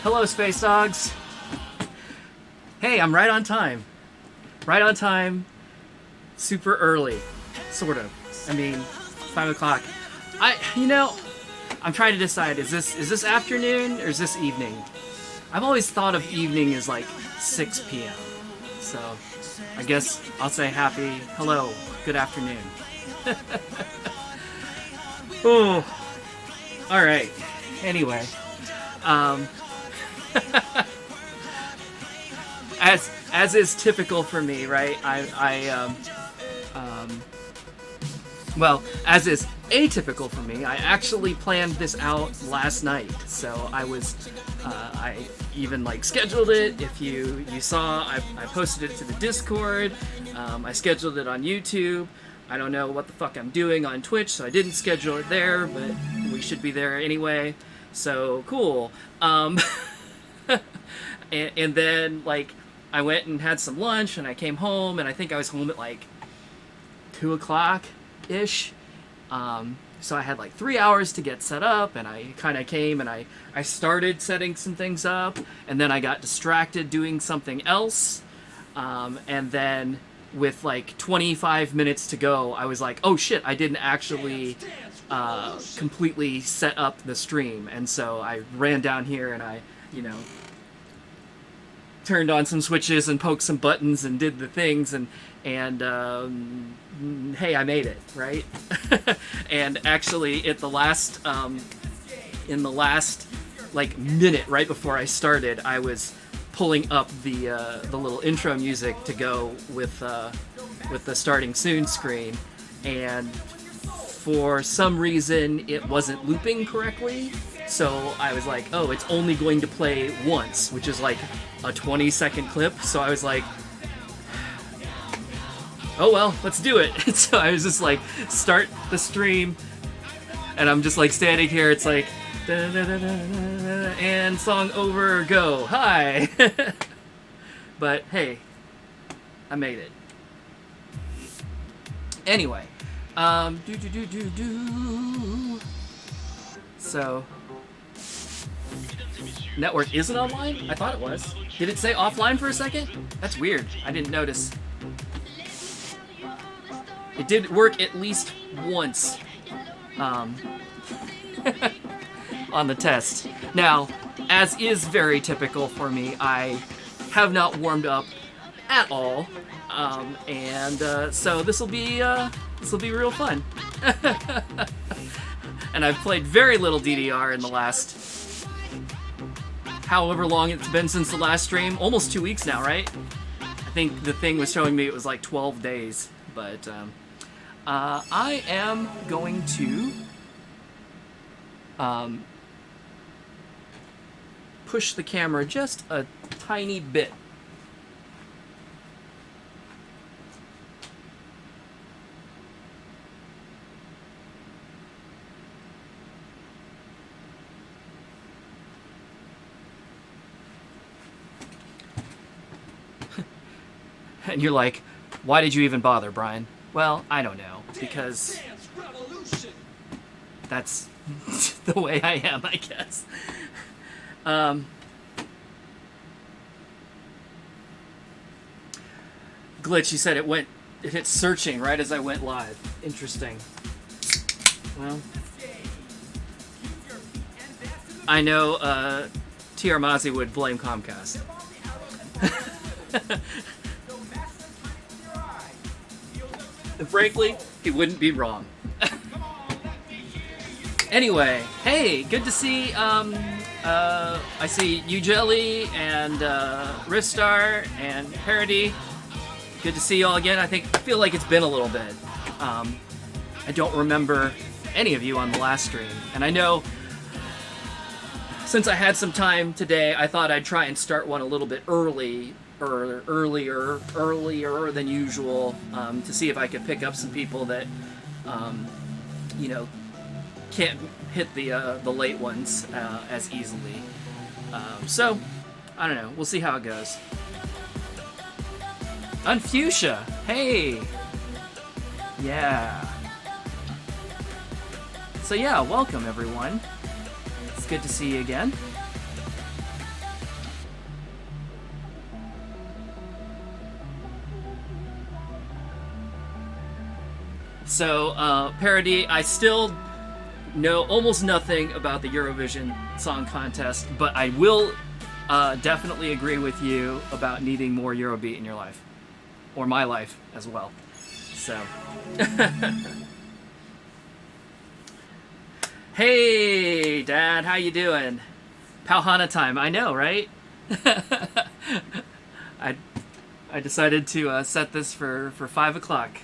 Hello, Space Dogs. Hey, I'm right on time. Right on time. Super early, sort of. I mean, 5 o'clock. I'm trying to decide, is this afternoon or is this evening? I've always thought of evening as like 6 p.m. So I guess I'll say hello, good afternoon. Oh, all right. Anyway, as is typical for me, right? Well, as is atypical for me, I actually planned this out last night. So I even scheduled it. If you saw, I posted it to the Discord. I scheduled it on YouTube. I don't know what the fuck I'm doing on Twitch, so I didn't schedule it there, but we should be there anyway. So cool. And then I went and had some lunch, and I came home, and I think I was home at 2 o'clock ish. So I had 3 hours to get set up, and I kind of came and I started setting some things up, and then I got distracted doing something else, and then with 25 minutes to go, I was like, oh shit, I didn't actually completely set up the stream. And so I ran down here and I turned on some switches and poked some buttons and did the things, and hey, I made it, right? And actually at the last in the last minute right before I started, I was pulling up the little intro music to go with the starting soon screen, and for some reason it wasn't looping correctly. So I was like, oh, it's only going to play once, which is a 20-second clip. So I was like, oh well, let's do it. And so I was just start the stream, and I'm just standing here. It's da, da, da, da, da, and song over, go. Hi. But hey, I made it. Anyway, So, network isn't online? I thought it was. Did it say offline for a second? That's weird. I didn't notice. It did work at least once on the test. Now, as is very typical for me, I have not warmed up at all, so this will be real fun. And I've played very little DDR in the last however long it's been since the last stream. Almost 2 weeks now, right? I think the thing was showing me it was 12 days, but I am going to push the camera just a tiny bit. And you're like, why did you even bother, Brian? Well, I don't know, because that's the way I am, I guess. Glitch, you said it hit searching right as I went live. Interesting. Well, I know TR Mozzie would blame Comcast. And frankly, he wouldn't be wrong. Anyway, hey, good to see, I see Ujelly and Ristar and Parody. Good to see you all again. I feel like it's been a little bit. I don't remember any of you on the last stream. And I know, since I had some time today, I thought I'd try and start one a little bit earlier than usual, to see if I could pick up some people that, can't hit the late ones as easily. So, I don't know. We'll see how it goes. Unfuchsia, hey! Yeah. So yeah, welcome everyone. It's good to see you again. So, Parody, I still know almost nothing about the Eurovision Song Contest, but I will definitely agree with you about needing more Eurobeat in your life. Or my life as well. So. Hey, Dad, how you doing? Pauhana time, I know, right? I decided to set this for 5 o'clock.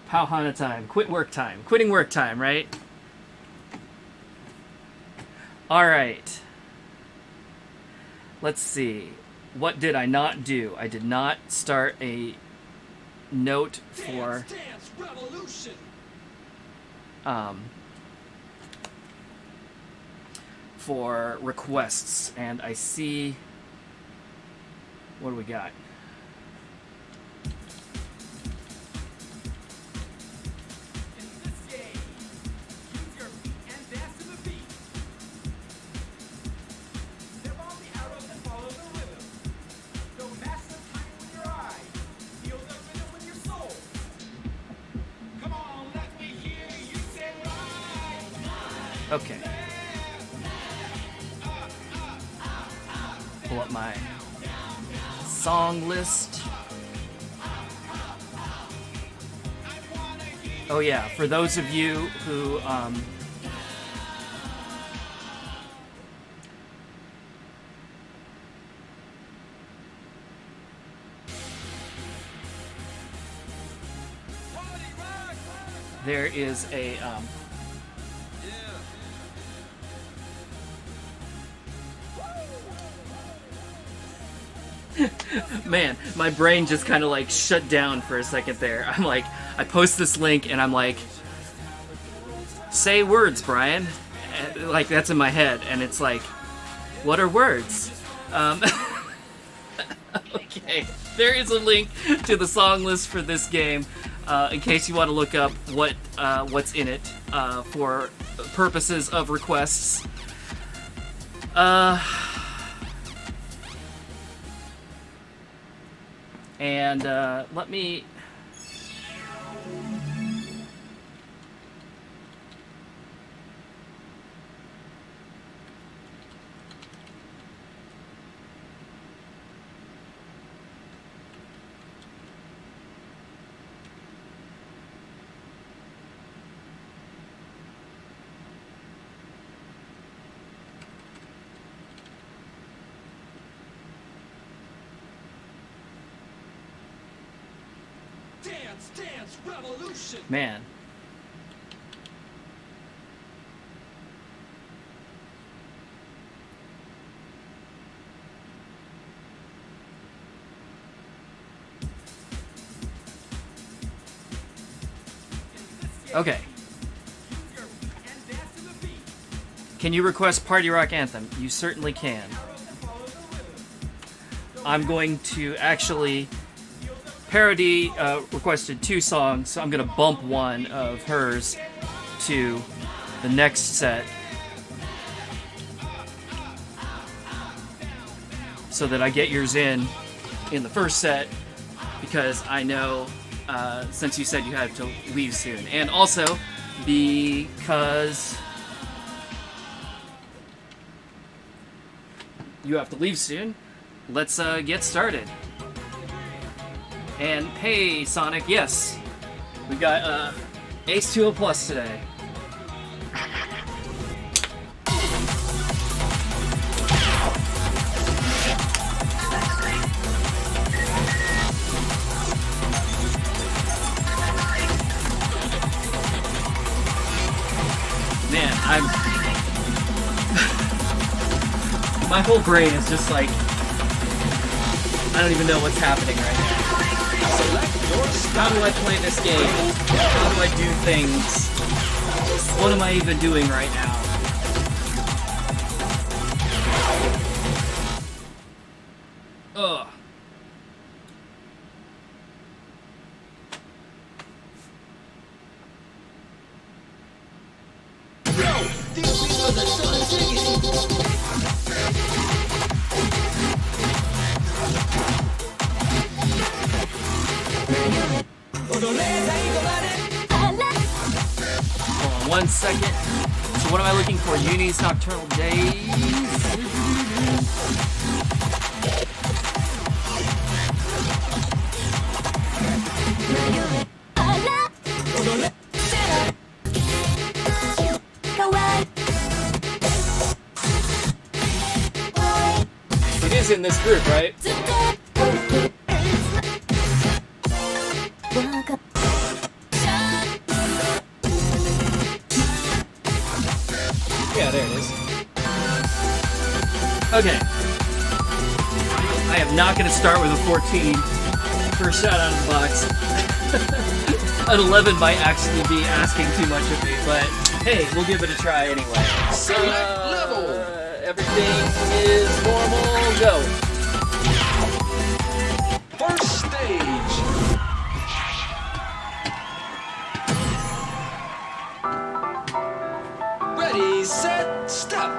Pauhana time, quitting work time, right? All right. Let's see. What did I not do? I did not start a note for for requests, and I see, what do we got? Okay. Pull up my song list. Oh yeah, for those of you who there is a man, my brain just kind of like shut down for a second there. I'm like, I post this link and I'm like, say words, Brian. Like, that's in my head, and it's like, what are words? Okay, there is a link to the song list for this game, in case you want to look up what's in it for purposes of requests. And let me... Dance Revolution. Man. Okay. Can you request Party Rock Anthem? You certainly can. I'm going to actually... Parody requested 2 songs, so I'm going to bump one of hers to the next set so that I get yours in the first set, because I know, since you said you had to leave soon. And also, because you have to leave soon, let's get started. And hey, Sonic, yes, we got Ace 2 Plus today. Man, my whole brain is just like, I don't even know what's happening right now. How do I play this game? How do I do things? What am I even doing right now? Ugh. 1 second. So what am I looking for? Unis, nocturnal days. It is in this group, right? Yeah, there it is. Okay. I am not going to start with a 14 first shot out of the box. An 11 might actually be asking too much of me, but hey, we'll give it a try anyway. So, everything is normal. Go. First stage. Ready, set, step.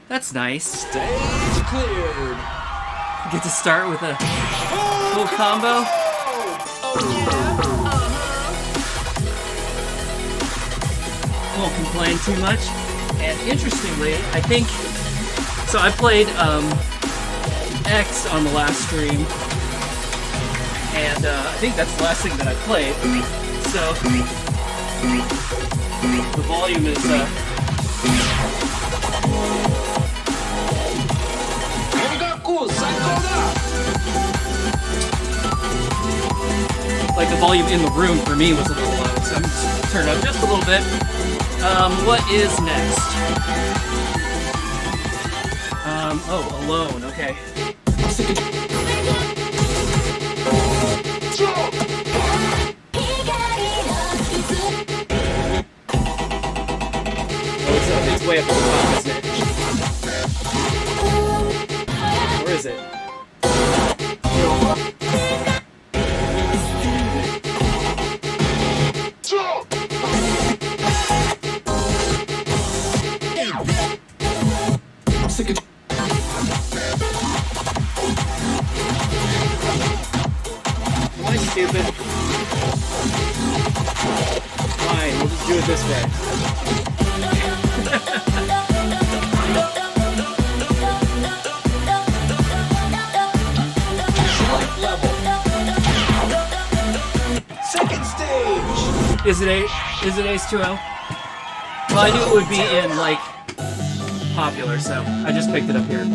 That's nice. Stage cleared. Get to start with a full combo. Won't complain too much. And interestingly, I think so. I played X on the last stream, and I think that's the last thing that I played. So the volume is like the volume in the room for me was a little low, so I'm just turn it up just a little bit. What is next? Oh, Alone, okay. Oh, it's way up at the top, isn't it? Where is it? Am I stupid? Fine, we'll just do it this way. Second stage. Is it Ace 2-0? Well, I knew it would be in, like, popular, so I just picked it up here.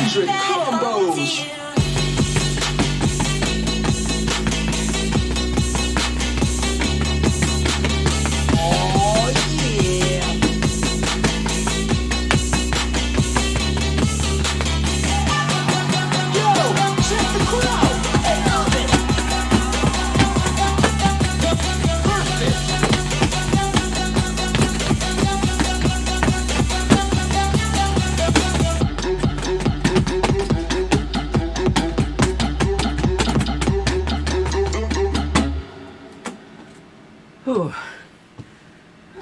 100 combos. Oh, yeah. Yo, check the crowd. They love it. Perfect. Whew.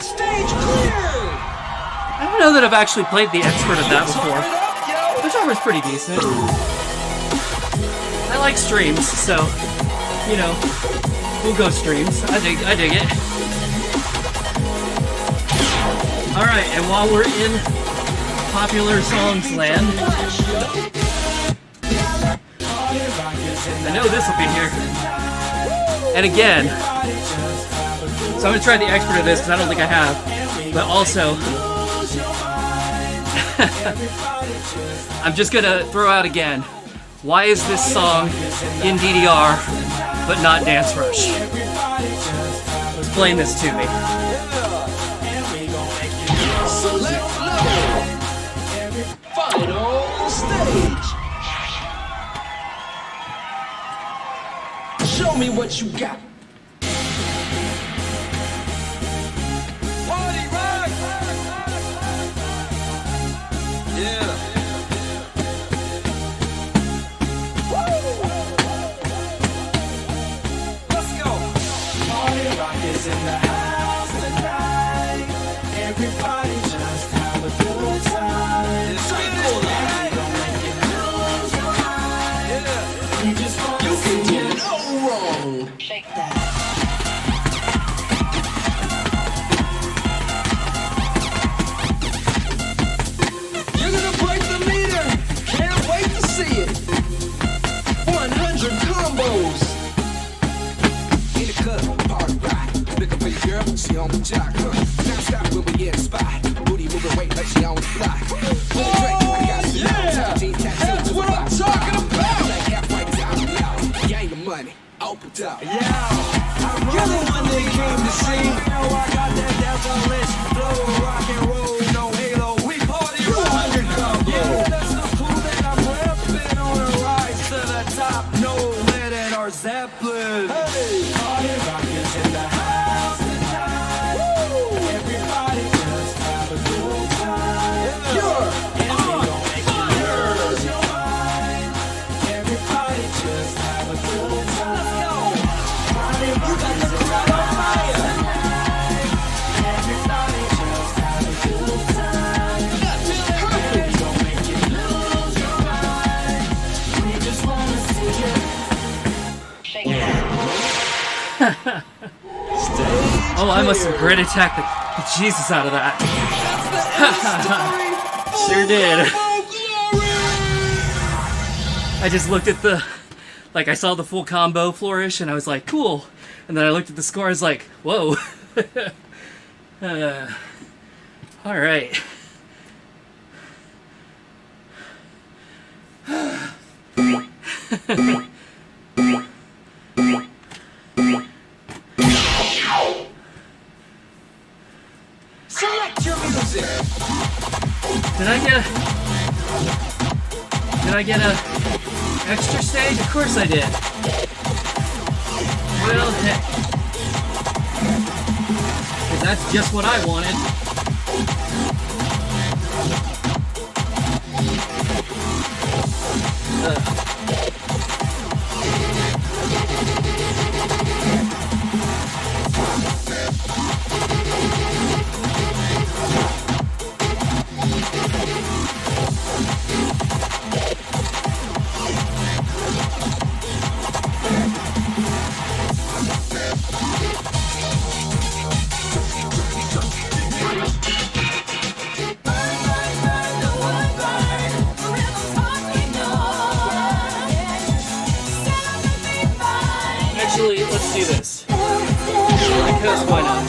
Stage clear. I don't know that I've actually played the expert of that before. The drummer's pretty decent. I like streams, so, you know, we'll go streams. I dig it. Alright, and while we're in popular songs land, I know this will be here. And again, so I'm gonna try the expert of this because I don't think I have. But also, I'm just gonna throw out again. Why is this song in DDR but not Dance Rush? Explain this to me. Select level. Final stage. Show me what you got. Party rock. Yeah. Let's go. Party rock is in the house tonight. Everybody just have a good time. It's sweet cola. You just want to see it. No wrong. Shake that. You're gonna break the meter. Can't wait to see it. 100 combos. In the club, party rock. Looking for your girl, she on the jock. Now stop when we get a spot. Booty moving weight like she on the block. Oh, yeah. That's what I'm talking about. Like halfway down the out. Gang of money. Open up. Yeah. You're the one they came to see. You know I got that devilish flow, rock and roll, no halo. We party rock. Yeah, that's the clue that I'm repping on a rise to the top. No lead in our Zeppelin. Hey, party rock is in the house tonight. Woo. Everybody just have a good time. Yeah. And we gon' make you lose your mind. Everybody just have a good time. Let's go. Party rock is in the fire. Everybody just have a good time. We gon' make you lose your mind. We just wanna see it. Shake that. Oh, I must have grit attacked the Jesus out of that. Sure did. I just looked at the, like I saw the full combo flourish and I was like, cool. And then I looked at the score, I was like, whoa. All right. Select your music. Did I get a extra stage? Of course I did. Well, heck. 'Cause that's just what I wanted. Actually, let's do this. Because why not?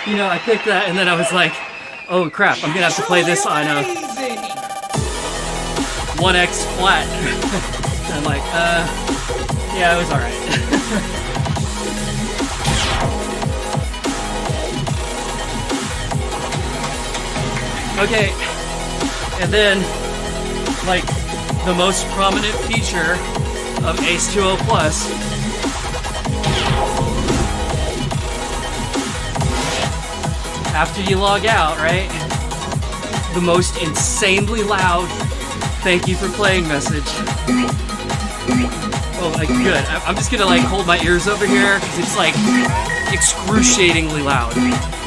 You know, I picked that and then I was like, oh crap, I'm gonna have to play this on a 1x flat. I'm like, yeah, it was alright. Okay, and then, like, the most prominent feature of Ace 2O Plus, after you log out, right? The most insanely loud "thank you for playing" message. Oh, like, good. I'm just gonna like hold my ears over here because it's like excruciatingly loud.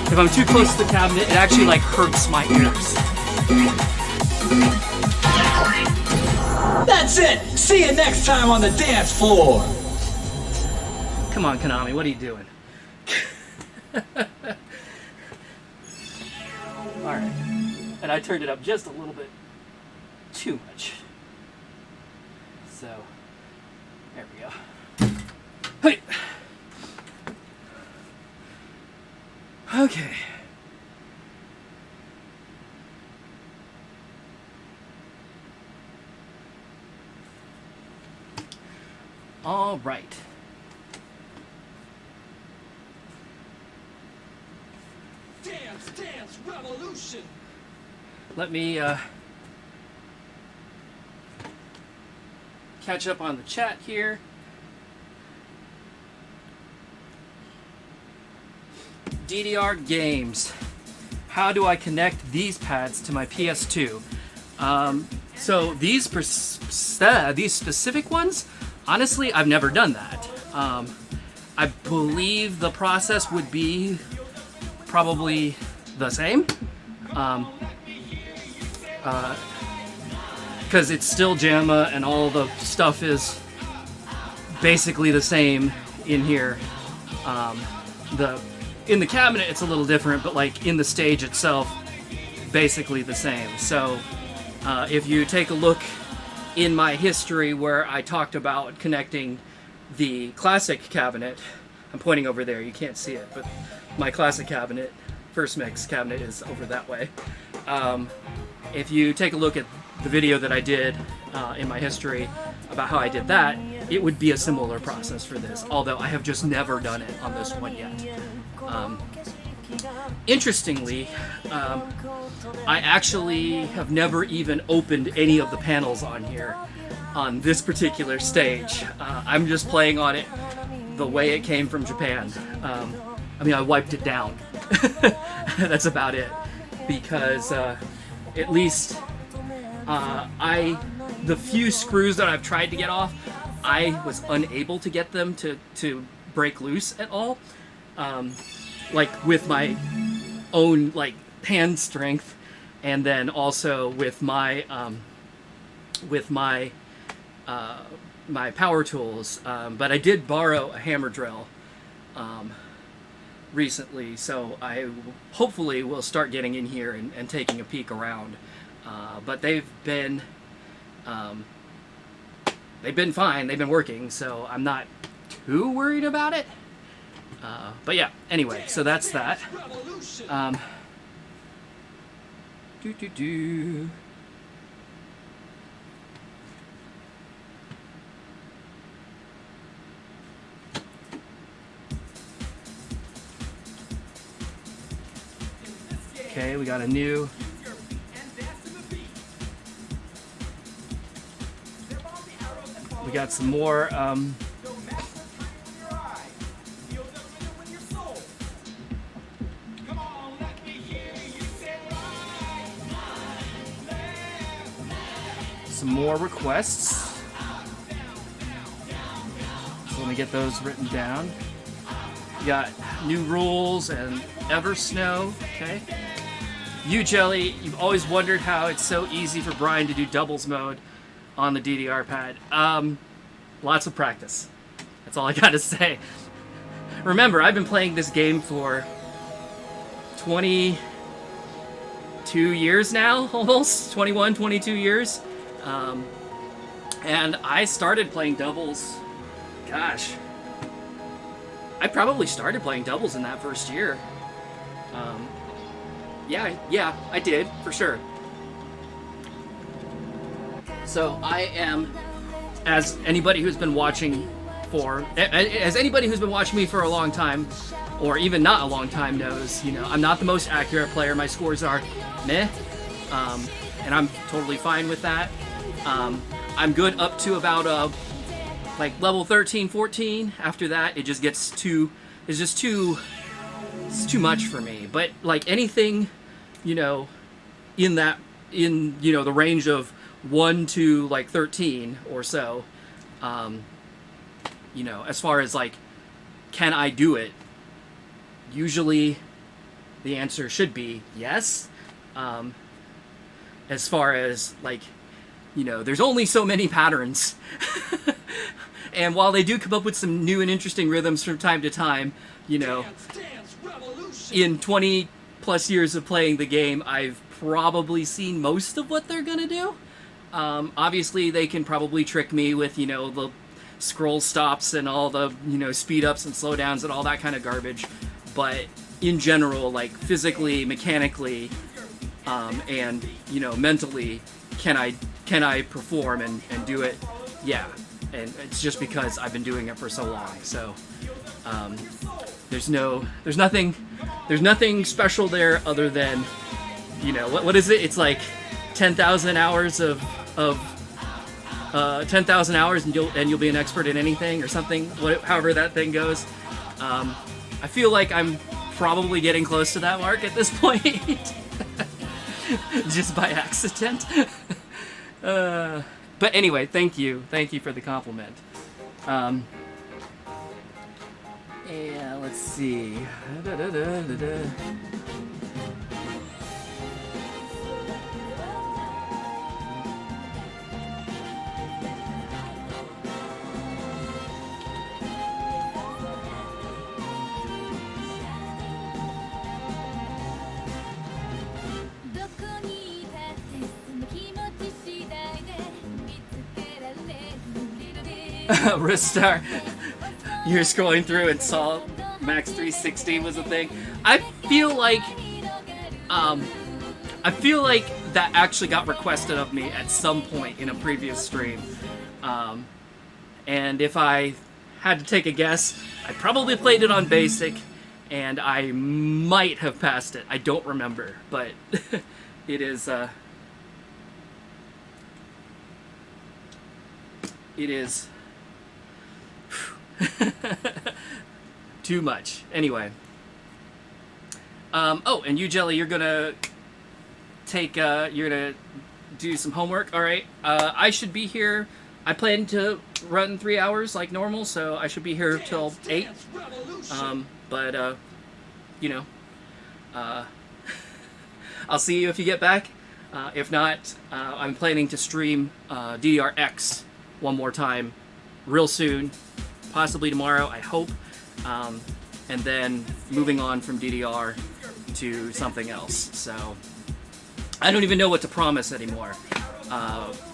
If I'm too close to the cabinet, it actually like hurts my ears. That's it. See you next time on the dance floor. Come on, Konami, what are you doing? Alright. And I turned it up just a little bit too much. So, there we go. Hey! Okay. All right. Dance Revolution. Let me catch up on the chat here. DDR games. How do I connect these pads to my PS2? So these specific ones, honestly, I've never done that. I believe the process would be probably the same, because it's still JAMA and all the stuff is basically the same in here. In the cabinet it's a little different, but like in the stage itself, basically the same. So if you take a look in my history where I talked about connecting the classic cabinet, I'm pointing over there, you can't see it, but my classic cabinet, first mix cabinet, is over that way. If you take a look at the video that I did in my history about how I did that, it would be a similar process for this, although I have just never done it on this one yet. Interestingly, I actually have never even opened any of the panels on here on this particular stage. I'm just playing on it the way it came from Japan. I mean, I wiped it down. That's about it. Because at least the few screws that I've tried to get off, I was unable to get them to break loose at all. Like with my own like hand strength, and then also with my my power tools. But I did borrow a hammer drill recently, so I hopefully will start getting in here and taking a peek around. But they've been fine. They've been working, so I'm not too worried about it. But yeah, anyway, so that's that. Okay, we got a new we got some more requests. So let me get those written down. We got new rules and Eversnow. Okay. You Jelly, you've always wondered how it's so easy for Brian to do doubles mode on the DDR pad. Lots of practice. That's all I gotta say. Remember, I've been playing this game for 22 years now, almost 21, 22 years. And I started playing doubles, gosh, I probably started playing doubles in that first year. Yeah, I did, for sure. So I am, as anybody who's been watching me for a long time, or even not a long time knows, you know, I'm not the most accurate player. My scores are meh, and I'm totally fine with that. I'm good up to about like level 13, 14. After that, it just gets it's too much for me. But like anything, you know, in you know the range of 1 to like 13 or so, you know, as far as like, can I do it? Usually the answer should be yes. As far as like, you know, there's only so many patterns. And while they do come up with some new and interesting rhythms from time to time, you know, in 20 plus years of playing the game, I've probably seen most of what they're gonna do. Obviously, they can probably trick me with, you know, the scroll stops and all the, you know, speed ups and slowdowns and all that kind of garbage. But in general, like physically, mechanically, and, you know, mentally, can I perform and do it? Yeah. And it's just because I've been doing it for so long. So there's nothing special there other than, you know, what is it? It's like 10,000 hours of 10,000 hours and you'll be an expert in anything or something. However that thing goes. I feel like I'm probably getting close to that mark at this point, just by accident. But anyway, thank you for the compliment. Yeah, let's see. Ristar, you're scrolling through and saw Max 360 was a thing. I feel like that actually got requested of me at some point in a previous stream. And if I had to take a guess, I probably played it on basic, and I might have passed it. I don't remember, but it is. It is too much. Anyway. Oh, and you, Jelly, you're gonna do some homework. All right. I should be here. I plan to run 3 hours like normal, so I should be here till 8. But you know, I'll see you if you get back. If not, I'm planning to stream DDRX one more time real soon, possibly tomorrow, I hope, and then moving on from DDR to something else. So I don't even know what to promise anymore,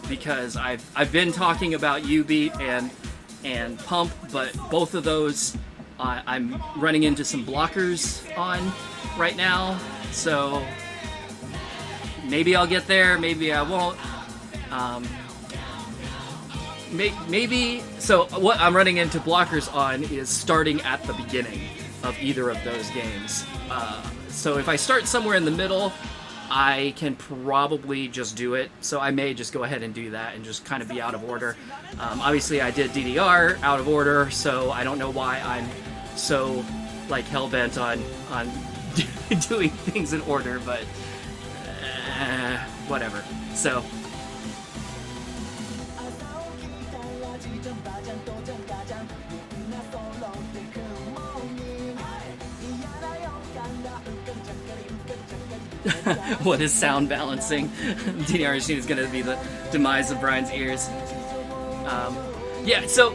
because I've been talking about U-Beat and Pump, but both of those I'm running into some blockers on right now, so maybe I'll get there, maybe I won't. Maybe, so what I'm running into blockers on is starting at the beginning of either of those games. So if I start somewhere in the middle, I can probably just do it. So I may just go ahead and do that and just kind of be out of order. Obviously I did DDR out of order, so I don't know why I'm so like hell-bent on doing things in order, but whatever. So what is sound balancing? DDR machine is going to be the demise of Brian's ears. Yeah, so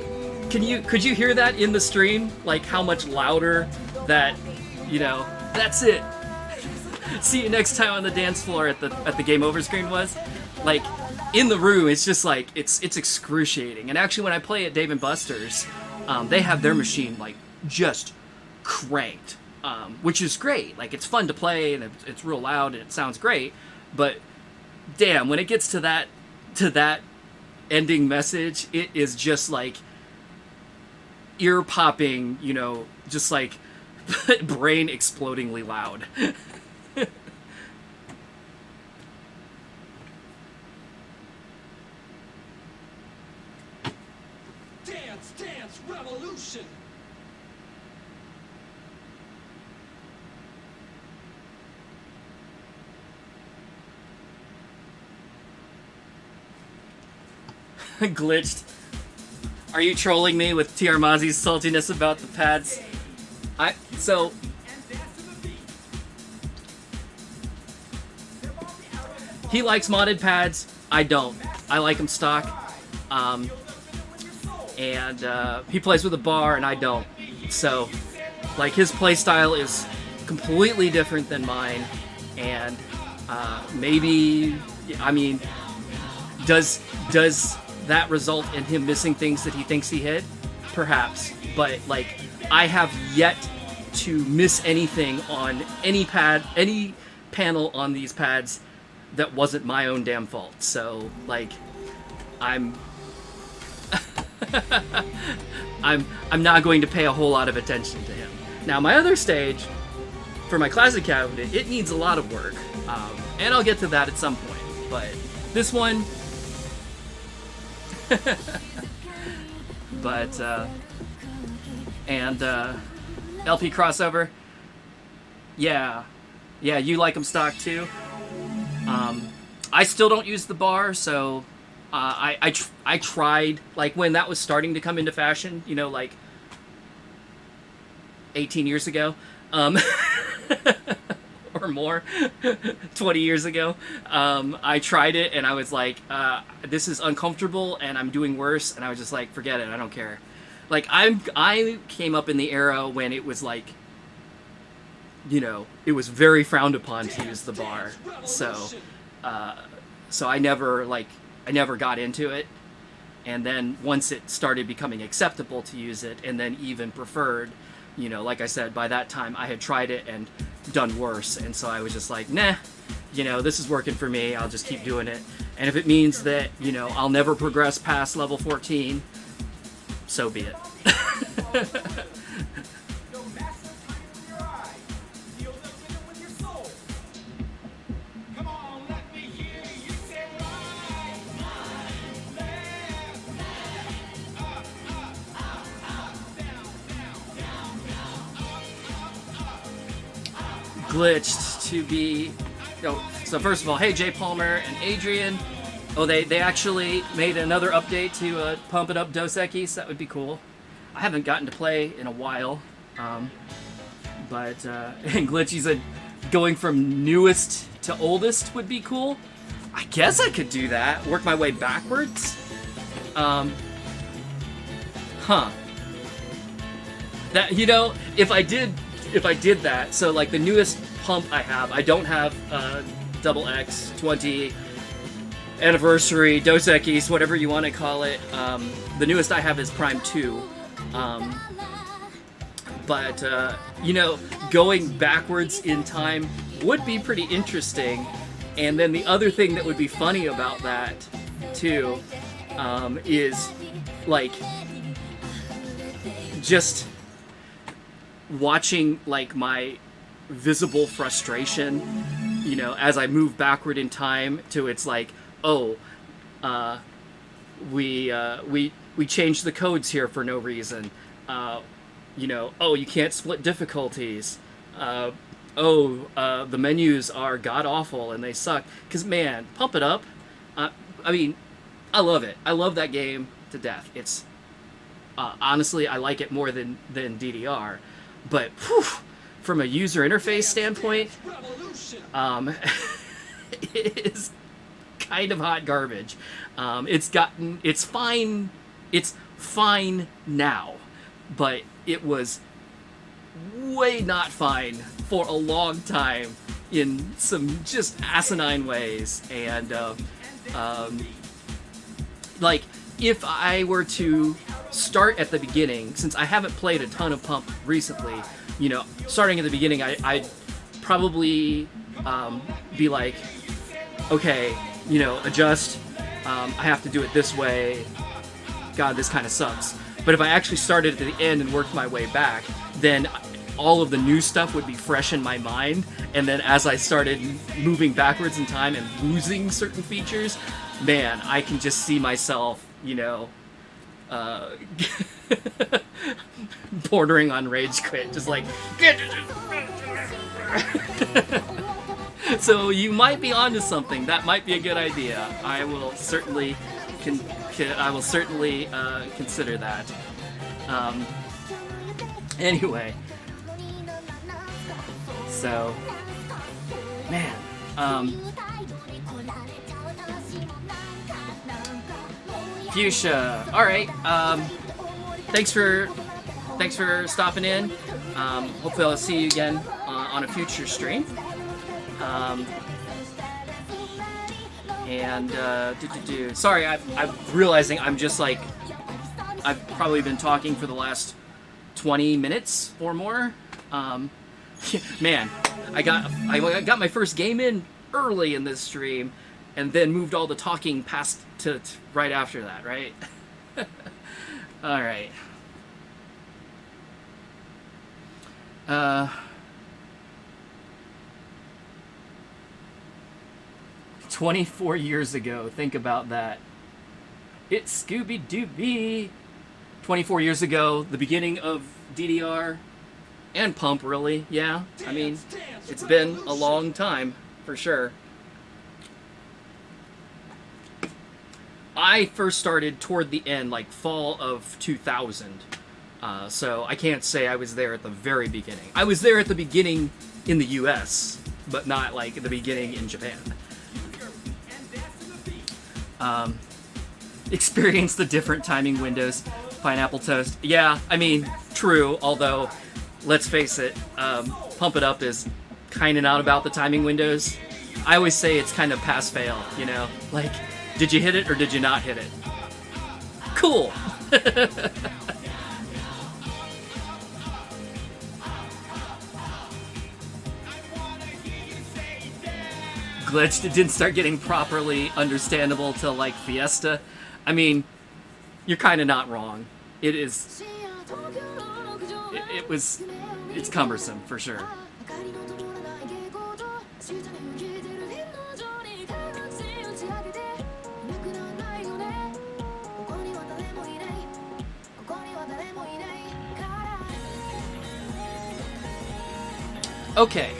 could you hear that in the stream? Like how much louder that, you know, that's it. See you next time on the dance floor at the game over screen was? Like in the room, it's just like it's excruciating. And actually when I play at Dave & Buster's, they have their machine like just cranked, which is great. Like, it's fun to play, and it's real loud, and it sounds great. But damn, when it gets to that ending message, it is just like ear popping, you know, just like brain explodingly loud. Dance Revolution. Glitched. Are you trolling me with TR Mozzie's saltiness about the pads? So he likes modded pads. I don't. I like them stock. And he plays with a bar, and I don't. So, like, his play style is completely different than mine. And maybe, I mean, does that result in him missing things that he thinks he hit? Perhaps. But, like, I have yet to miss anything on any panel on these pads that wasn't my own damn fault. So, like, I'm not going to pay a whole lot of attention to him. Now, my other stage, for my classic cabinet, it needs a lot of work. And I'll get to that at some point. But this one... but, LP crossover, yeah, you like them stock too. I still don't use the bar, so I tried, like, when that was starting to come into fashion, you know, like 18 years ago, or more, 20 years ago. I tried it, and I was like, this is uncomfortable, and I'm doing worse, and I was just like, forget it, I don't care. Like, I came up in the era when it was like, you know, it was very frowned upon to use the bar, so I never got into it. And then once it started becoming acceptable to use it, and then even preferred, you know, like I said, by that time I had tried it and done worse, and so I was just like, nah, you know, this is working for me, I'll just keep doing it. And if it means that, you know, I'll never progress past level 14, so be it. Glitched to be... Oh, so first of all, hey Jay Palmer and Adrian. Oh, they actually made another update to pump it up Dos Equis. That would be cool. I haven't gotten to play in a while. But and Glitchy said going from newest to oldest would be cool. I guess I could do that. Work my way backwards. That, you know, if I did that, so like the newest pump I don't have double X 20 anniversary Dos Equis, whatever you want to call it. The newest I have is Prime 2. But you know, going backwards in time would be pretty interesting. And then the other thing that would be funny about that too is like just watching like my visible frustration, you know, as I move backward in time to it's like, oh, we changed the codes here for no reason. You know, oh, you can't split difficulties. The menus are god-awful and they suck. Because, man, Pump It Up, I mean, I love it. I love that game to death. It's, honestly, I like it more than DDR. But, whew, from a user interface standpoint, it is kind of hot garbage. It's fine now, but it was way not fine for a long time in some just asinine ways. And like, if I were to start at the beginning, since I haven't played a ton of Pump recently, you know, starting at the beginning, I'd probably be like, okay, you know, adjust, I have to do it this way, God, this kind of sucks. But if I actually started at the end and worked my way back, then all of the new stuff would be fresh in my mind, and then as I started moving backwards in time and losing certain features, man, I can just see myself, you know, bordering on rage quit, just like, so you might be onto something. That might be a good idea. I will certainly consider that. Anyway, so man, Fuchsia. All right. Thanks for stopping in. Hopefully I'll see you again on a future stream. Sorry, I'm realizing I'm just like, I've probably been talking for the last 20 minutes or more. Man, I got my first game in early in this stream, and then moved all the talking past to right after that, right? All right. 24 years ago, think about that. It's Scooby-Dooby. 24 years ago, the beginning of DDR and Pump, really. Yeah, I mean, it's been a long time, for sure. I first started toward the end, like fall of 2000. So I can't say I was there at the very beginning. I was there at the beginning in the US, but not like at the beginning in Japan. Experience the different timing windows. Pineapple Toast. Yeah, I mean, true, although, let's face it, Pump It Up is kind of not about the timing windows. I always say it's kind of pass-fail, you know? Like, did you hit it or did you not hit it? Cool! Glitched, it didn't start getting properly understandable till, like, Fiesta. I mean, you're kind of not wrong. It is... It's cumbersome, for sure. Okay,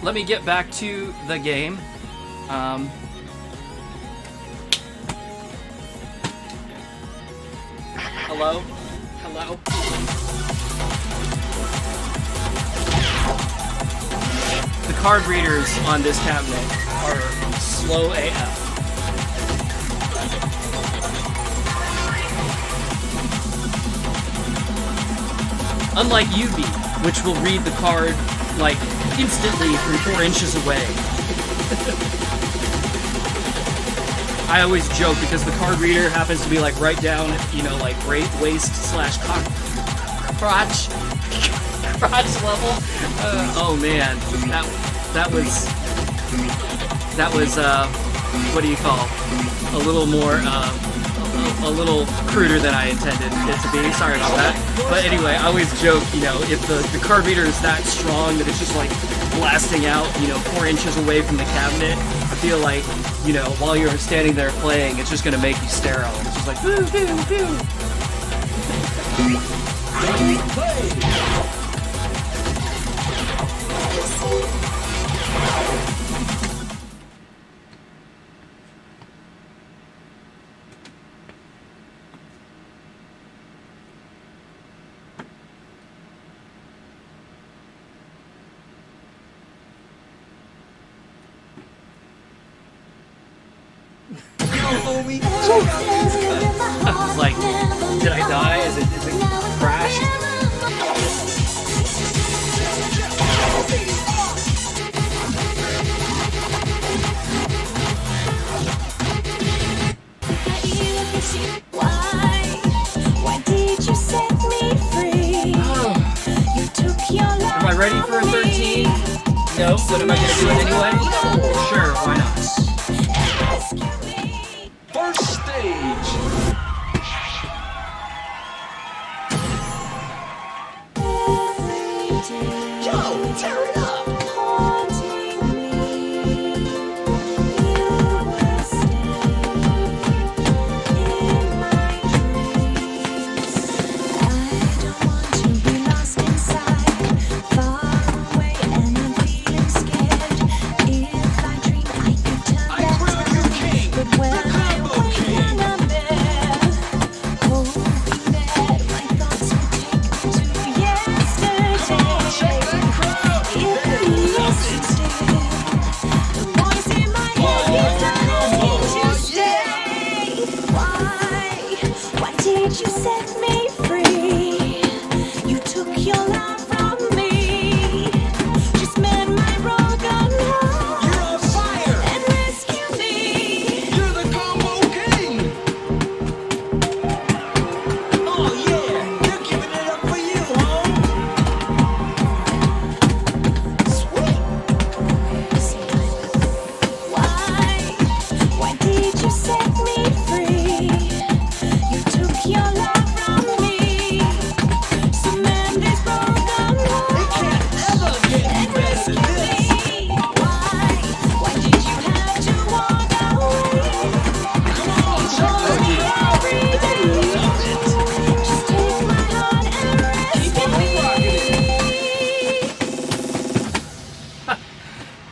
let me get back to the game. Hello? Hello? The card readers on this cabinet are slow AF. Unlike UV, which will read the card, like, instantly from 4 inches away. I always joke because the card reader happens to be like right down, you know, like right waist / crotch level. Oh man, that was what do you call, a little more a little cruder than I intended it to be. Sorry about that. But anyway, I always joke, you know, if the card reader is that strong that it's just like blasting out, you know, 4 inches away from the cabinet, I feel like, you know, while you're standing there playing, it's just gonna make you sterile. It's just like, boo, boo, boo. I was like, did I die? Is it crashed? Why did I ready for a 13? No, but am I gonna do it anyway? Sure, why not? First stage. Yo, tear it up.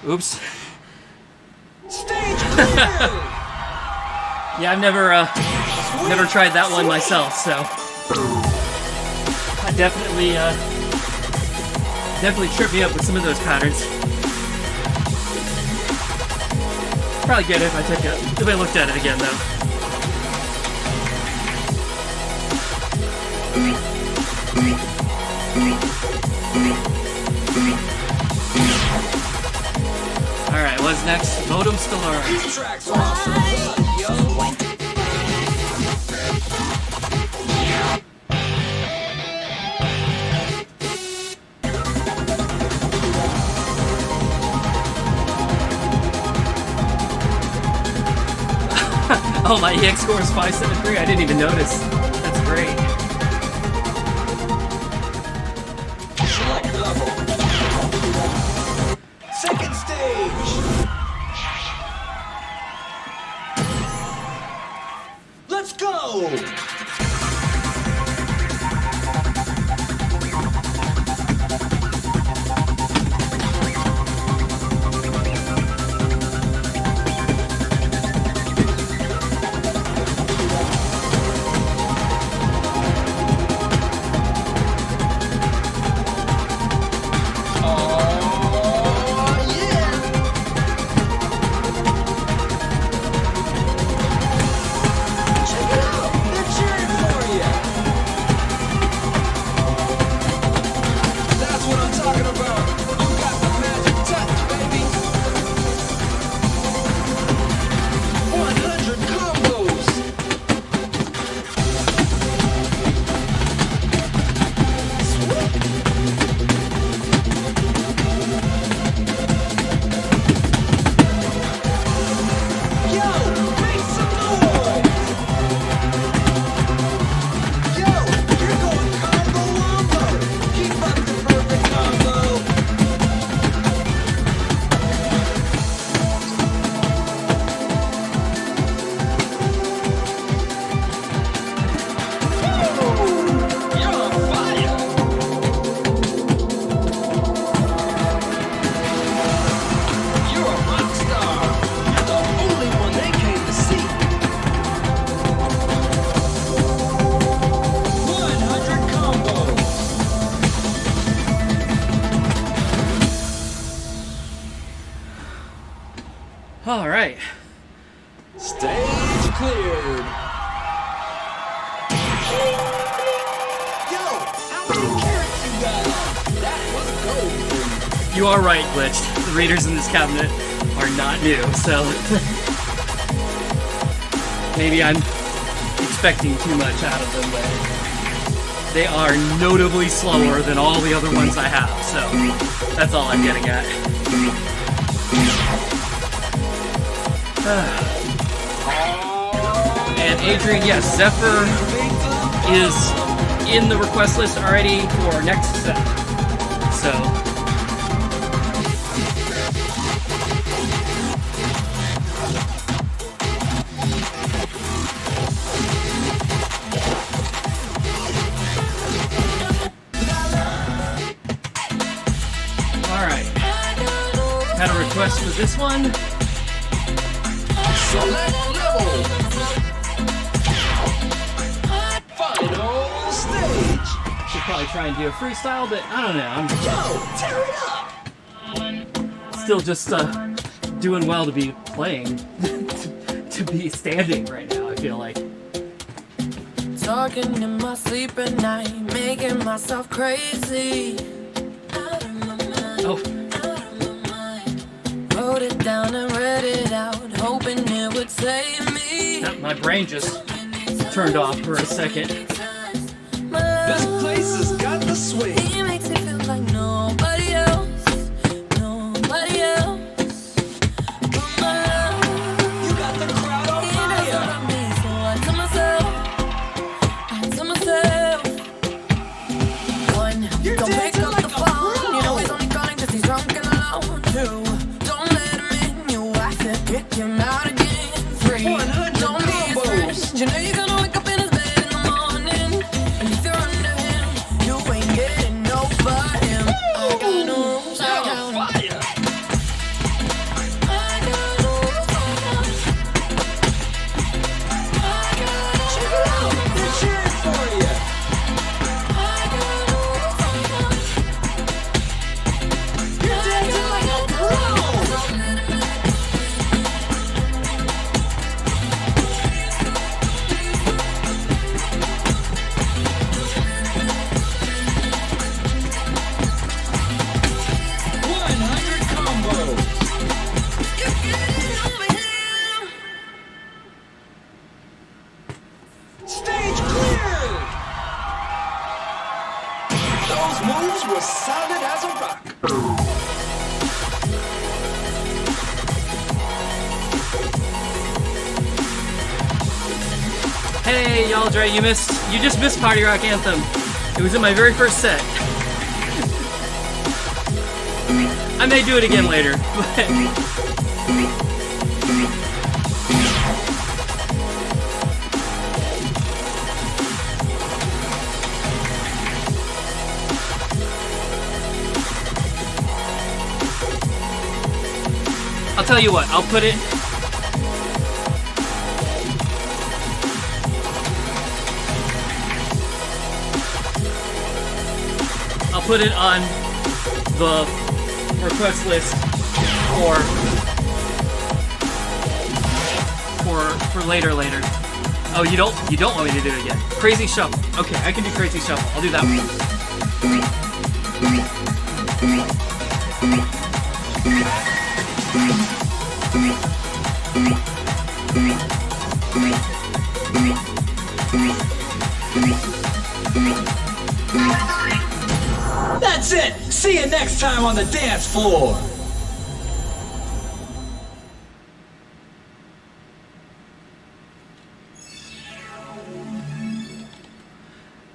Oops. Stage Yeah, I've never tried that one myself, so I definitely tripped me up with some of those patterns. Probably get it if I looked at it again though. Alright, what's next? Modem Stellar. These tracks are off the hook, yo. Oh, my EX score is 573. I didn't even notice. That's great. Select level. Second stage. Let's go. All right. Stage cleared. Yo, how many carrots you got? That was gold. You are right, Glitched. The readers in this cabinet are not new, so maybe I'm expecting too much out of them, but they are notably slower than all the other ones I have. So that's all I'm getting at. And Adrian, yes, Zephyr is in the request list already for next set. So. Alright. Had a request for this one. Select level. Final stage. Should probably try and do a freestyle, but I don't know. I'm Yo, tear it up. still just doing well to be playing, to be standing right now, I feel like. Talking in my sleep at night, making myself crazy. Out of my mind, Oh, out of my mind. Wrote it down and read it out, hoping it would save me. my brain just turned off for a second. This place has got the swing. He makes it feel like nobody else, nobody else. But my love, You got the crowd on he doesn't fire. love me, so I tell myself, one, You're don't pick dancing up like the a phone. pro. You know he's only calling 'cause he's drunk and alone. Two, don't let him in. You have to kick him out again. Three, 100 don't be his friend. combos. You know you're gonna wake up in his bed in the morning, and if you're under him, you ain't getting over him. I got no rules, I You're got on no. fire. I got no rules, I got no. Check it out. They're cheering for you. You're dancing like a pro. Combos. Stage cleared. Those moves were solid as a rock. Hey, y'all, Dre, you just missed Party Rock Anthem. It was in my very first set. I may do it again later, but I'll tell you what, I'll put it. I'll put it on the request list for later. Oh, you don't want me to do it again. Crazy Shuffle. Okay, I can do Crazy Shuffle. I'll do that one. That's it. See you next time on the dance floor.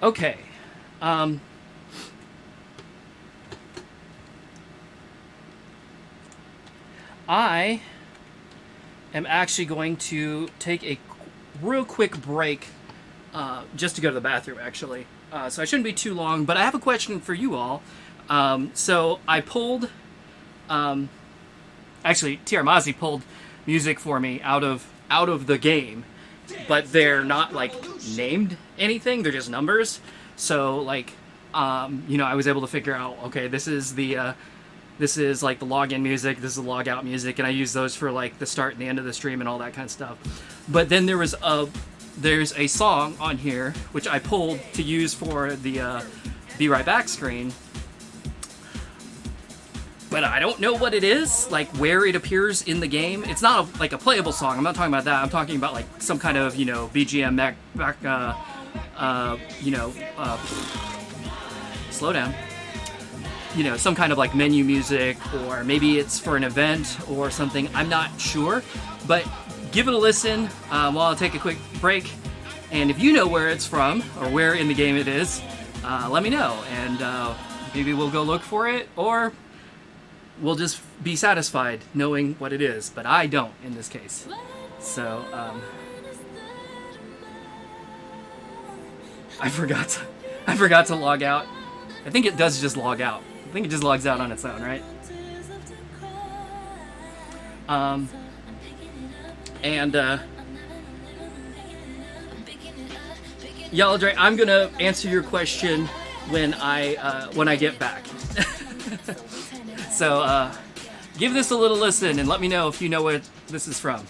Okay. I am actually going to take a real quick break just to go to the bathroom, actually. So I shouldn't be too long, but I have a question for you all. So I pulled... actually, Tiarmazi pulled music for me out of the game, but they're not, like, named anything. They're just numbers. So, like, I was able to figure out, okay, this is like the login music, this is the log out music, and I use those for like the start and the end of the stream and all that kind of stuff. But then there's a song on here which I pulled to use for the Be Right Back screen. But I don't know what it is, like where it appears in the game. It's not like a playable song. I'm not talking about that. I'm talking about like some kind of BGM slow down. Some kind of like menu music, or maybe it's for an event or something. I'm not sure, but give it a listen while I take a quick break. And if you know where it's from or where in the game it is, let me know, and maybe we'll go look for it, or we'll just be satisfied knowing what it is. But I don't in this case. So I forgot to log out. I think it does just log out. I think it just logs out on its own, right? Yellow Dre, I'm gonna answer your question when I get back. So give this a little listen and let me know if you know where this is from.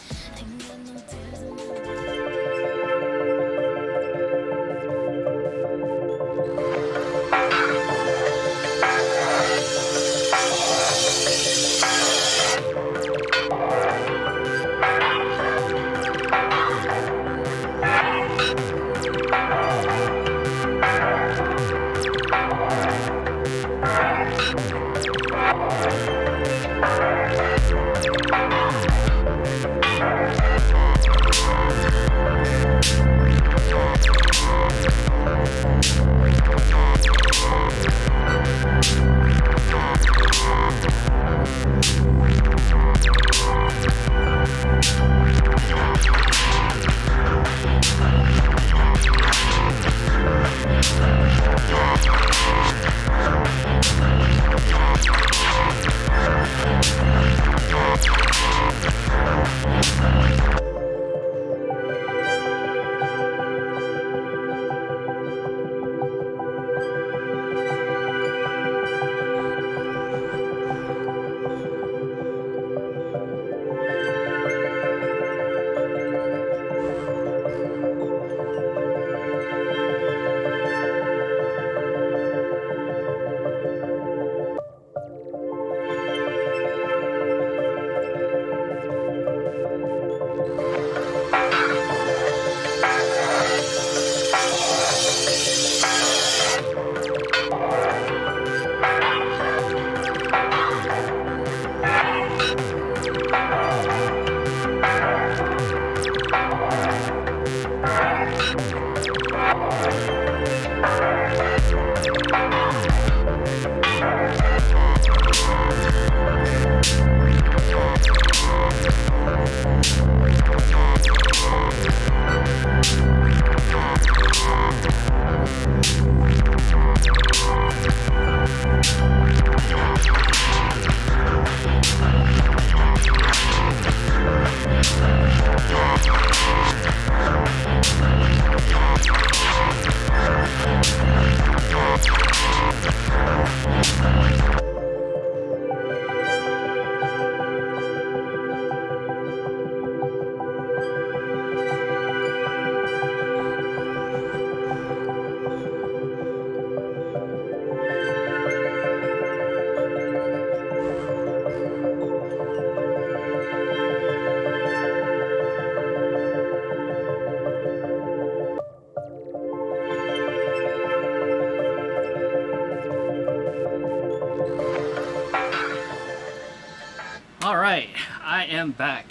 Alright, I am back,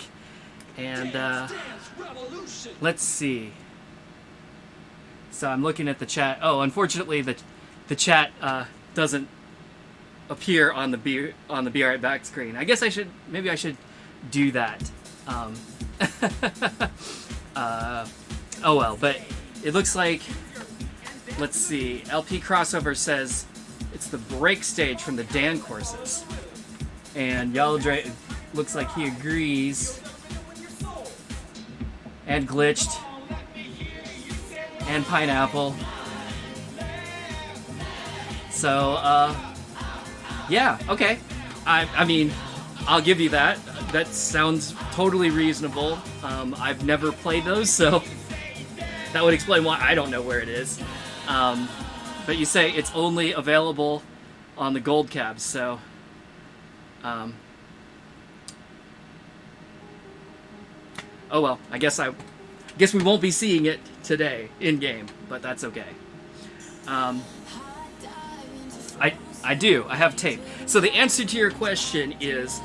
and let's see. So I'm looking at the chat. Oh, unfortunately the chat doesn't appear on the Be Right Back screen. I guess I should do that. Oh well, but it looks like, let's see, LP Crossover says it's the break stage from the Dan courses. And Yellow Dre looks like he agrees. And Glitched. And Pineapple. So, yeah, okay. I mean, I'll give you that. That sounds totally reasonable. I've never played those, so that would explain why I don't know where it is. But you say it's only available on the gold cabs, so oh well, I guess guess we won't be seeing it today in game, but that's okay. I do. I have tape. So the answer to your question is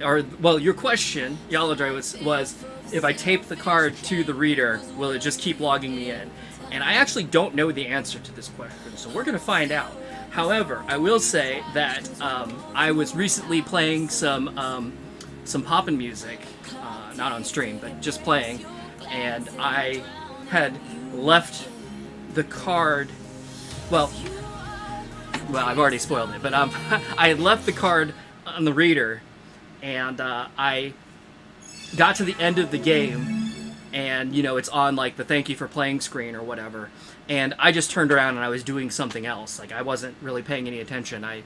your question, Yaladre, was if I tape the card to the reader, will it just keep logging me in? And I actually don't know the answer to this question, so we're going to find out. However, I will say that I was recently playing some poppin' music, not on stream, but just playing, and I had left the card. Well, I've already spoiled it, but I had left the card on the reader, and I got to the end of the game, and it's on like the thank you for playing screen or whatever, and I just turned around and I was doing something else. Like I wasn't really paying any attention. I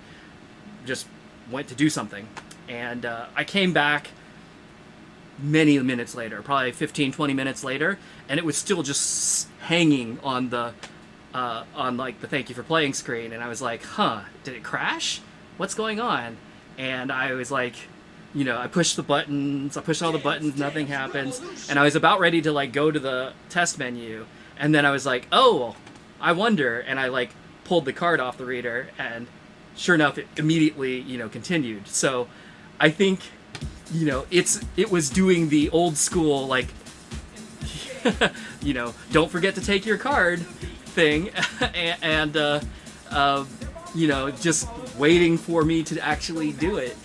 just went to do something, and I came back many minutes later, probably 15-20 minutes later, and it was still just hanging on the like the thank you for playing screen, and I was like, did it crash? What's going on? And I was like, I pushed all the buttons, nothing happens, and I was about ready to like go to the test menu, and then I was like, oh, I wonder, and I like pulled the card off the reader, and sure enough, it immediately continued. So I think it was doing the old school like don't forget to take your card thing, and just waiting for me to actually do it.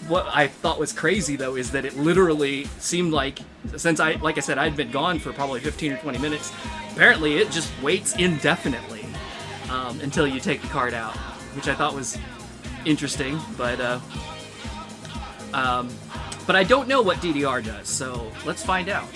What I thought was crazy though is that it literally seemed like, since like I said, I'd been gone for probably 15 or 20 minutes, apparently it just waits indefinitely until you take the card out, which I thought was interesting, but I don't know what DDR does, so let's find out.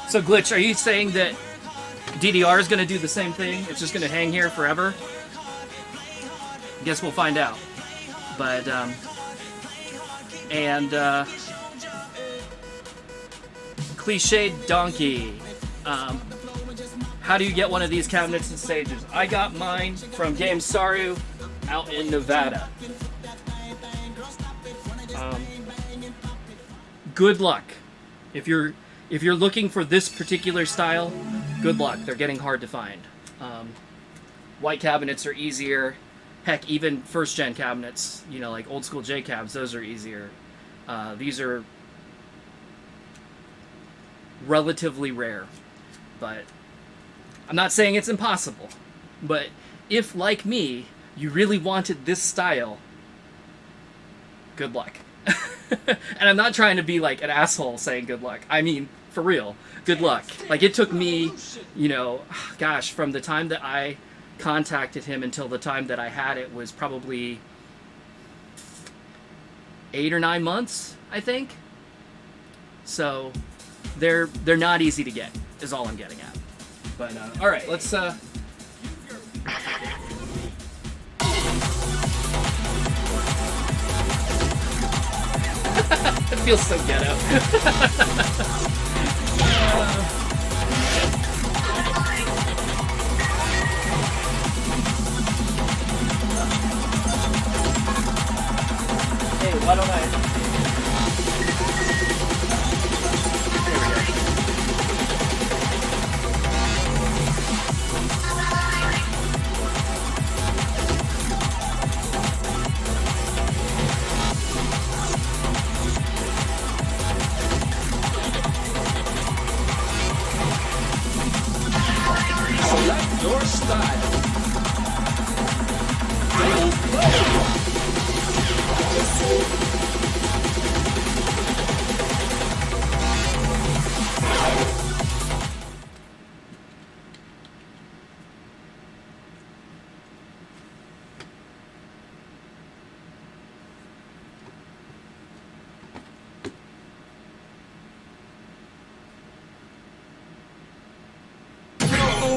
So Glitch, are you saying that DDR is going to do the same thing? It's just going to hang here forever? Guess we'll find out. But, Cliched Donkey. How do you get one of these cabinets and stages? I got mine from Game Saru out in Nevada. Good luck. If you're looking for this particular style, good luck. They're getting hard to find. White cabinets are easier. Heck, even first-gen cabinets, like old school J-cabs, those are easier. These are relatively rare, but I'm not saying it's impossible. But if, like me, you really wanted this style, good luck. And I'm not trying to be like an asshole saying good luck. I mean, for real, good luck. Like, it took me, from the time that I contacted him until the time that I had it was probably 8 or 9 months, I think. So they're not easy to get, is all I'm getting at. But all right, let's it feels so ghetto. Hey, why don't I... Select your style.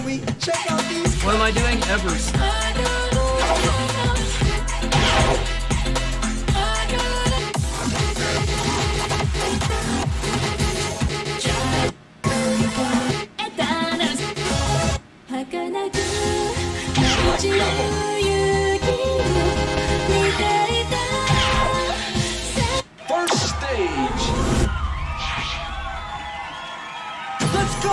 movie. Check out these. What am I doing? Evers. First stage. Let's go.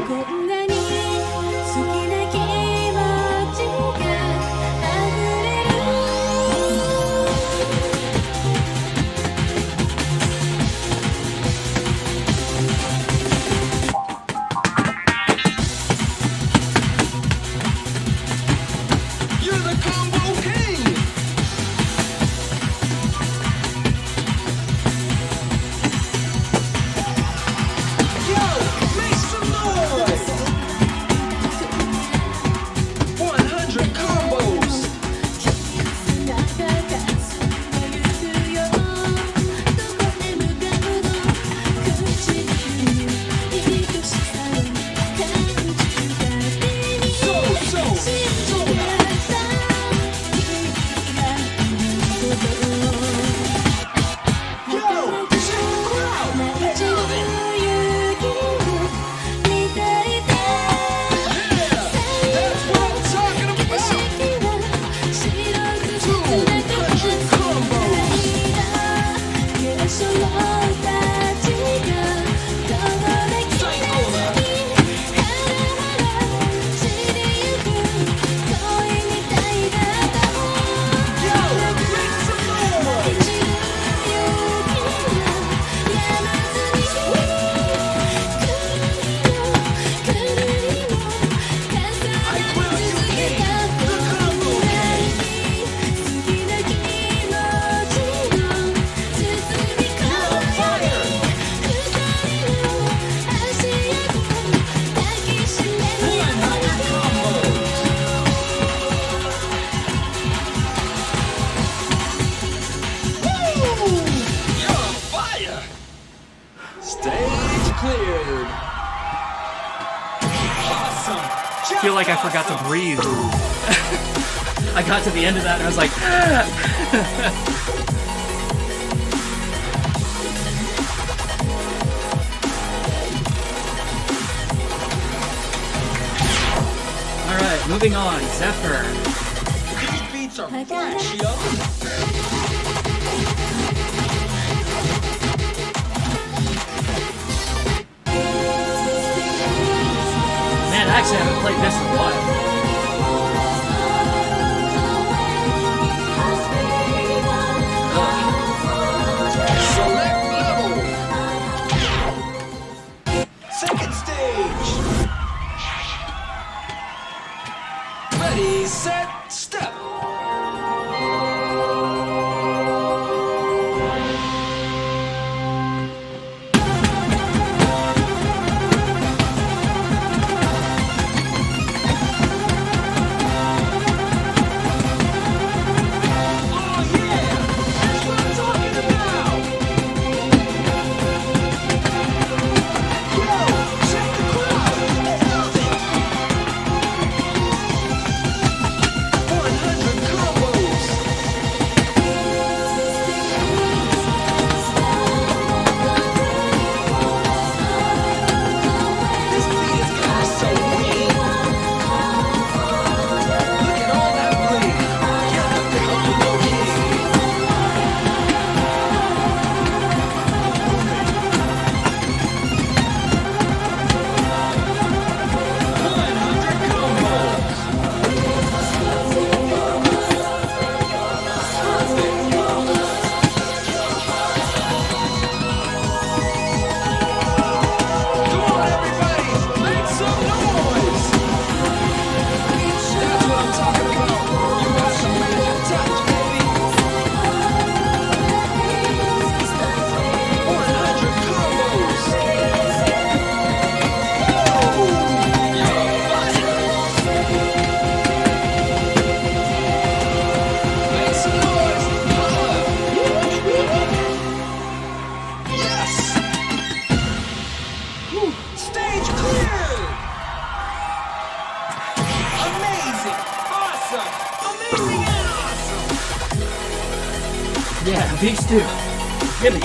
こんなに好きな気持ちが溢れる You're the combo king. Yo, make some noise. 100 combos. 長かつもゆくよどこへ向かうの口に愛しさを感じたびに So, so, 信じ so てた君がいることを Yo, check the crowd. They love it. That's what I'm talking about. I feel like I forgot to breathe. I got to the end of that and I was like, ah! All right, moving on. Zephyr. These beats are fresh, yo. Man, I actually haven't played this in a while. Select level. Second stage. Ready, set, step. beef stew. Give me.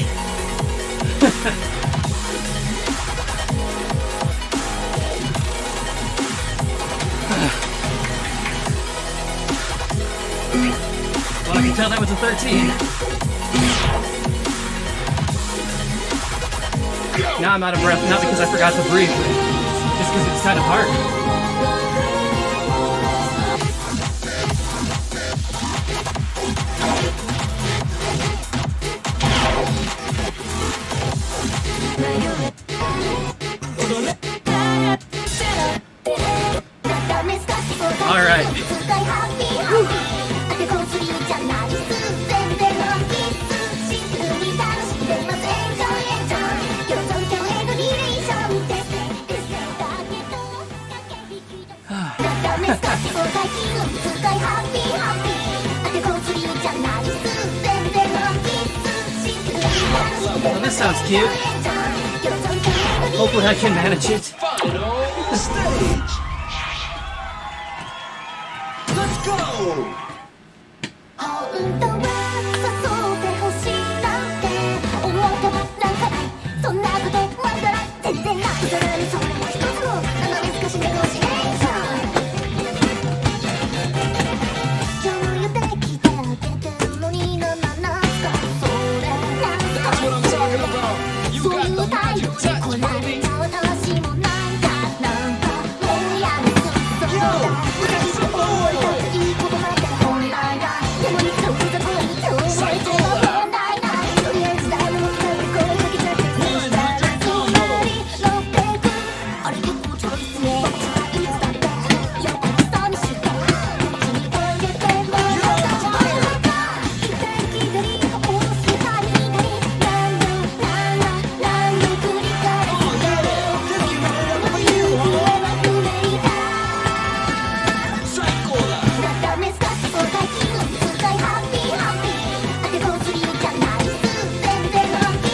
Well, I can tell that was a 13. Now I'm out of breath, not because I forgot to breathe, but just because it's kind of hard. All right. Well, this sounds cute. Hopefully I can manage it. Final stage. Let's go. 本当は誘ってほしいなんて思ったもなんかないそんなことまだ全然ないそれにそれも一つの難しいネゴシエーション共有できてあげてるのになんかそれなんか That's what I'm talking about. You そうい got う the 態 magic 度に touch, こられ baby. ちゃう私もなんかもうやめそうだ難しいこといいことなんて本来ないでもいつもいざこに今日もいつも問題ないとりあえず誰も声かけちゃってそしたらつまり600あれ結構ちょっと失礼いつだってよく寂しくて君に声かけてもらったじゃないか左左下ろす左左何度繰り返す Oh yeah, this is right for you, huh? 最高だ。なだめすかしそうだ気分使いハッピーハッピーあてこずりじゃない全然ハッピー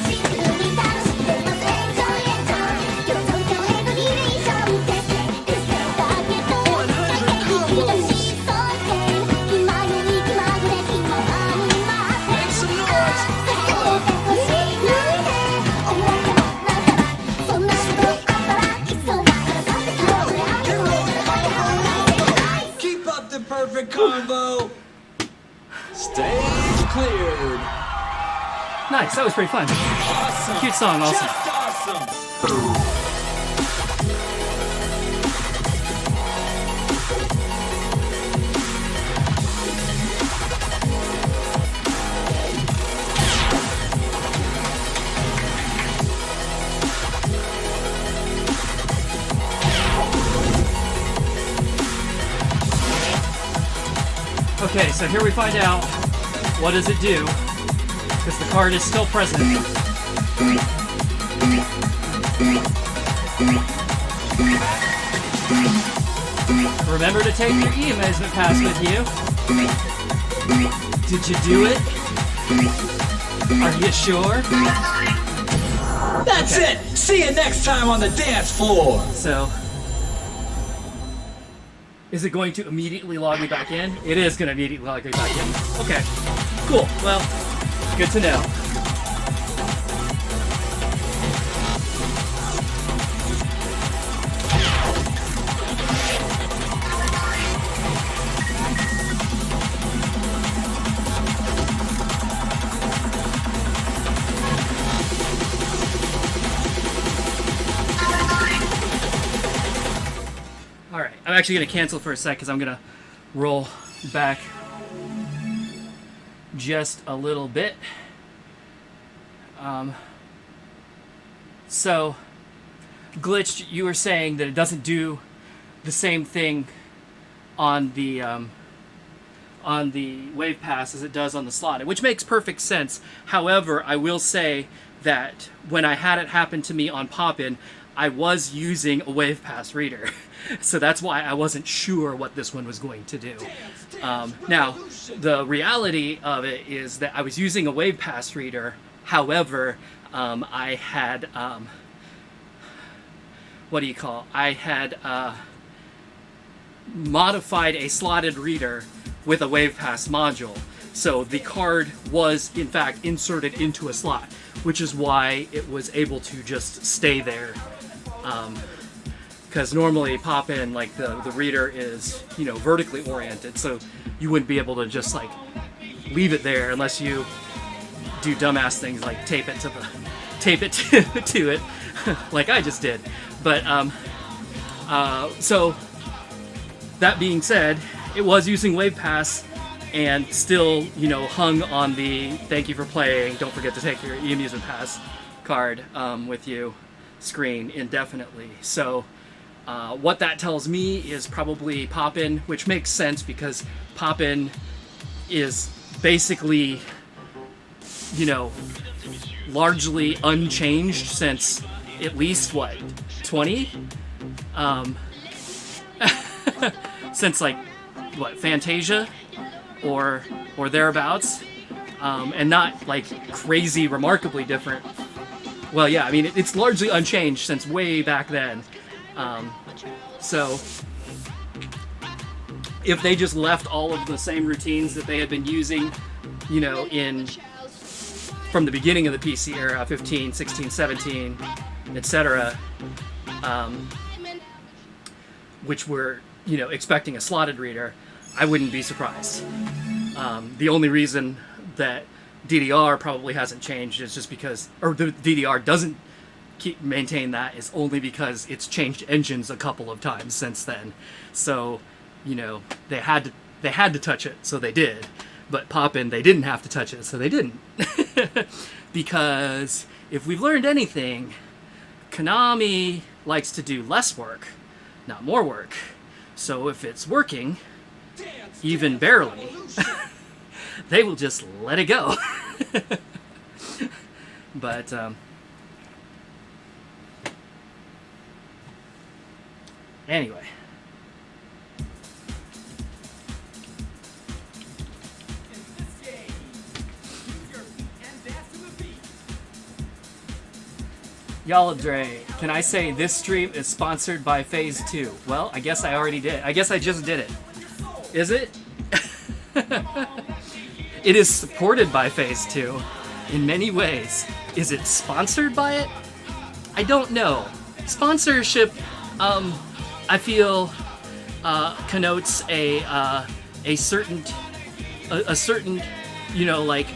シンプルに楽しんでますエンジョイエンジョイ共存共栄のリレーションテストテストだけど君がしそうで今より気まぐれ気ままに待って Make some noise. 誘ってほしいなんて思ってもなんかないそんなことあったらいつもだからだって今日である Keep up the perfect combo. Stage cleared. Nice, that was pretty fun. Awesome. Cute song also. Just awesome. Okay, so here we find out what does it do, because the card is still present. Remember to take your e-amazement pass with you. Did you do it? Are you sure? That's Okay. it. See you next time on the dance floor. So, is it going to immediately log me back in? It is going to immediately log me back in. Okay, cool. Well, good to know. Alright, I'm actually going to cancel for a sec because I'm going to roll back just a little bit. So, Glitched, you were saying that it doesn't do the same thing on the wave pass as it does on the slot, which makes perfect sense. However, I will say that when I had it happen to me on Pop-In, I was using a wave pass reader. So that's why I wasn't sure what this one was going to do. Now, the reality of it is that I was using a wave pass reader. However, I had, I had modified a slotted reader with a wave pass module. So the card was in fact inserted into a slot, which is why it was able to just stay there. Because normally pop-in, like the reader is, you know, vertically oriented, so you wouldn't be able to just like leave it there unless you do dumbass things like tape it to it, like I just did. But so that being said, it was using WavePass and still, you know, hung on the "Thank you for playing. Don't forget to take your e-amusement pass card with you" screen indefinitely. So what that tells me is probably pop-in, which makes sense because pop-in is basically, you know, largely unchanged since at least what, 20? Since like what, Fantasia or thereabouts, and not like crazy remarkably different. Well, yeah, I mean it's largely unchanged since way back then. So if they just left all of the same routines that they had been using, you know, from the beginning of the PC era, 15, 16, 17, etc., which were, you know, expecting a slotted reader, I wouldn't be surprised. The only reason that DDR probably hasn't changed is just because, or the DDR doesn't maintain that, is only because it's changed engines a couple of times since then. So, you know, they had to touch it, so they did. But pop-in, they didn't have to touch it, so they didn't. Because if we've learned anything, Konami likes to do less work, not more work. So if it's working, even barely, they will just let it go. But anyway. Yaladre, can I say this stream is sponsored by Phase 2? Well, I guess I already did. I guess I just did it. Is it? It is supported by Phase 2 in many ways. Is it sponsored by it? I don't know. Sponsorship, I feel, connotes a certain, you know, like,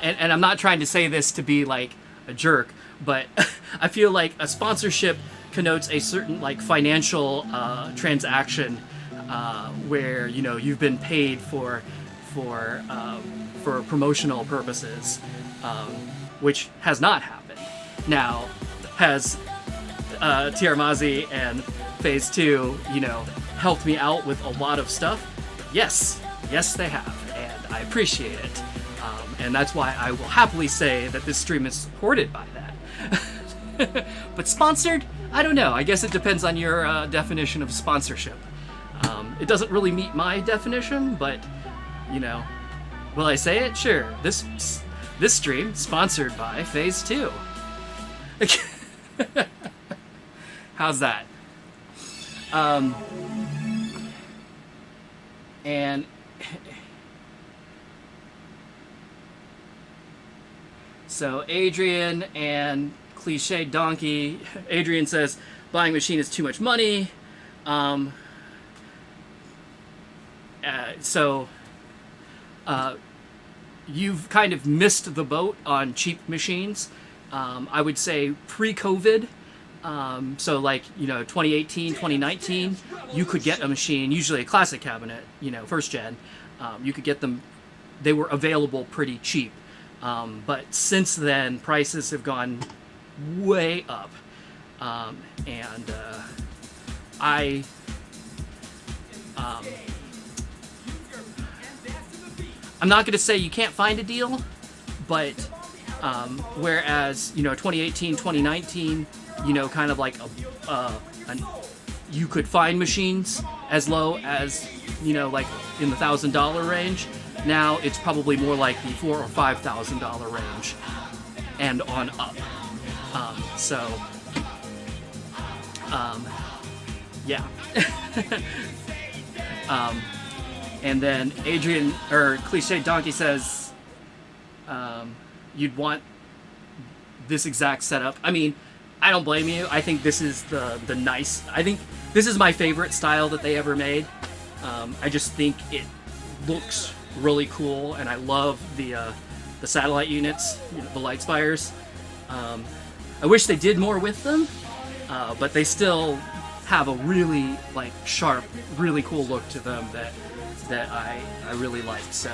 and I'm not trying to say this to be like a jerk, but I feel like a sponsorship connotes a certain like financial transaction where, you know, you've been paid for promotional purposes, which has not happened. Now, has Tiarmazi and Phase 2, you know, helped me out with a lot of stuff? Yes, they have, and I appreciate it. And that's why I will happily say that this stream is supported by that. But sponsored? I don't know. I guess it depends on your definition of sponsorship. It doesn't really meet my definition, but, you know, will I say it? Sure. This stream sponsored by Phase 2. How's that? And so Adrian and Cliche Donkey. Adrian says buying machine is too much money. So you've kind of missed the boat on cheap machines. I would say pre-COVID. So like, you know, 2018, 2019, you could get a machine, usually a classic cabinet, you know, first gen. You could get them, they were available pretty cheap. But since then, prices have gone way up. And I'm not going to say you can't find a deal, but whereas, you know, 2018, 2019, you know, kind of like you could find machines as low as, you know, like in the $1,000 range. Now it's probably more like the $4,000 or $5,000 range and on up. Yeah. And then Adrian, or Cliche Donkey says, you'd want this exact setup. I mean, I don't blame you. I think this is the nice, I think this is my favorite style that they ever made. I just think it looks really cool, and I love the satellite units, you know, the light spires. I wish they did more with them, but they still have a really like sharp, really cool look to them that I really like. So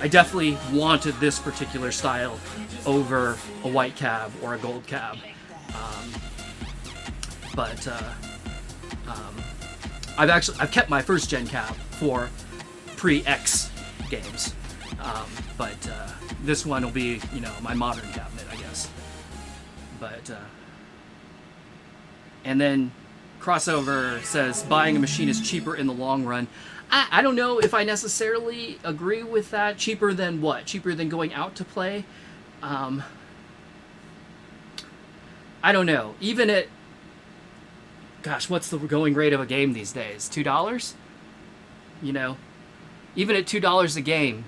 I definitely wanted this particular style over a white cab or a gold cab. But I've kept my first gen cab for pre-X games, but this one will be, you know, my modern cabinet, I guess. But and then Crossover says buying a machine is cheaper in the long run. I don't know if I necessarily agree with that. Cheaper than what? Cheaper than going out to play? I don't know. Even at, gosh, what's the going rate of a game these days? $2? You know, even at $2 a game,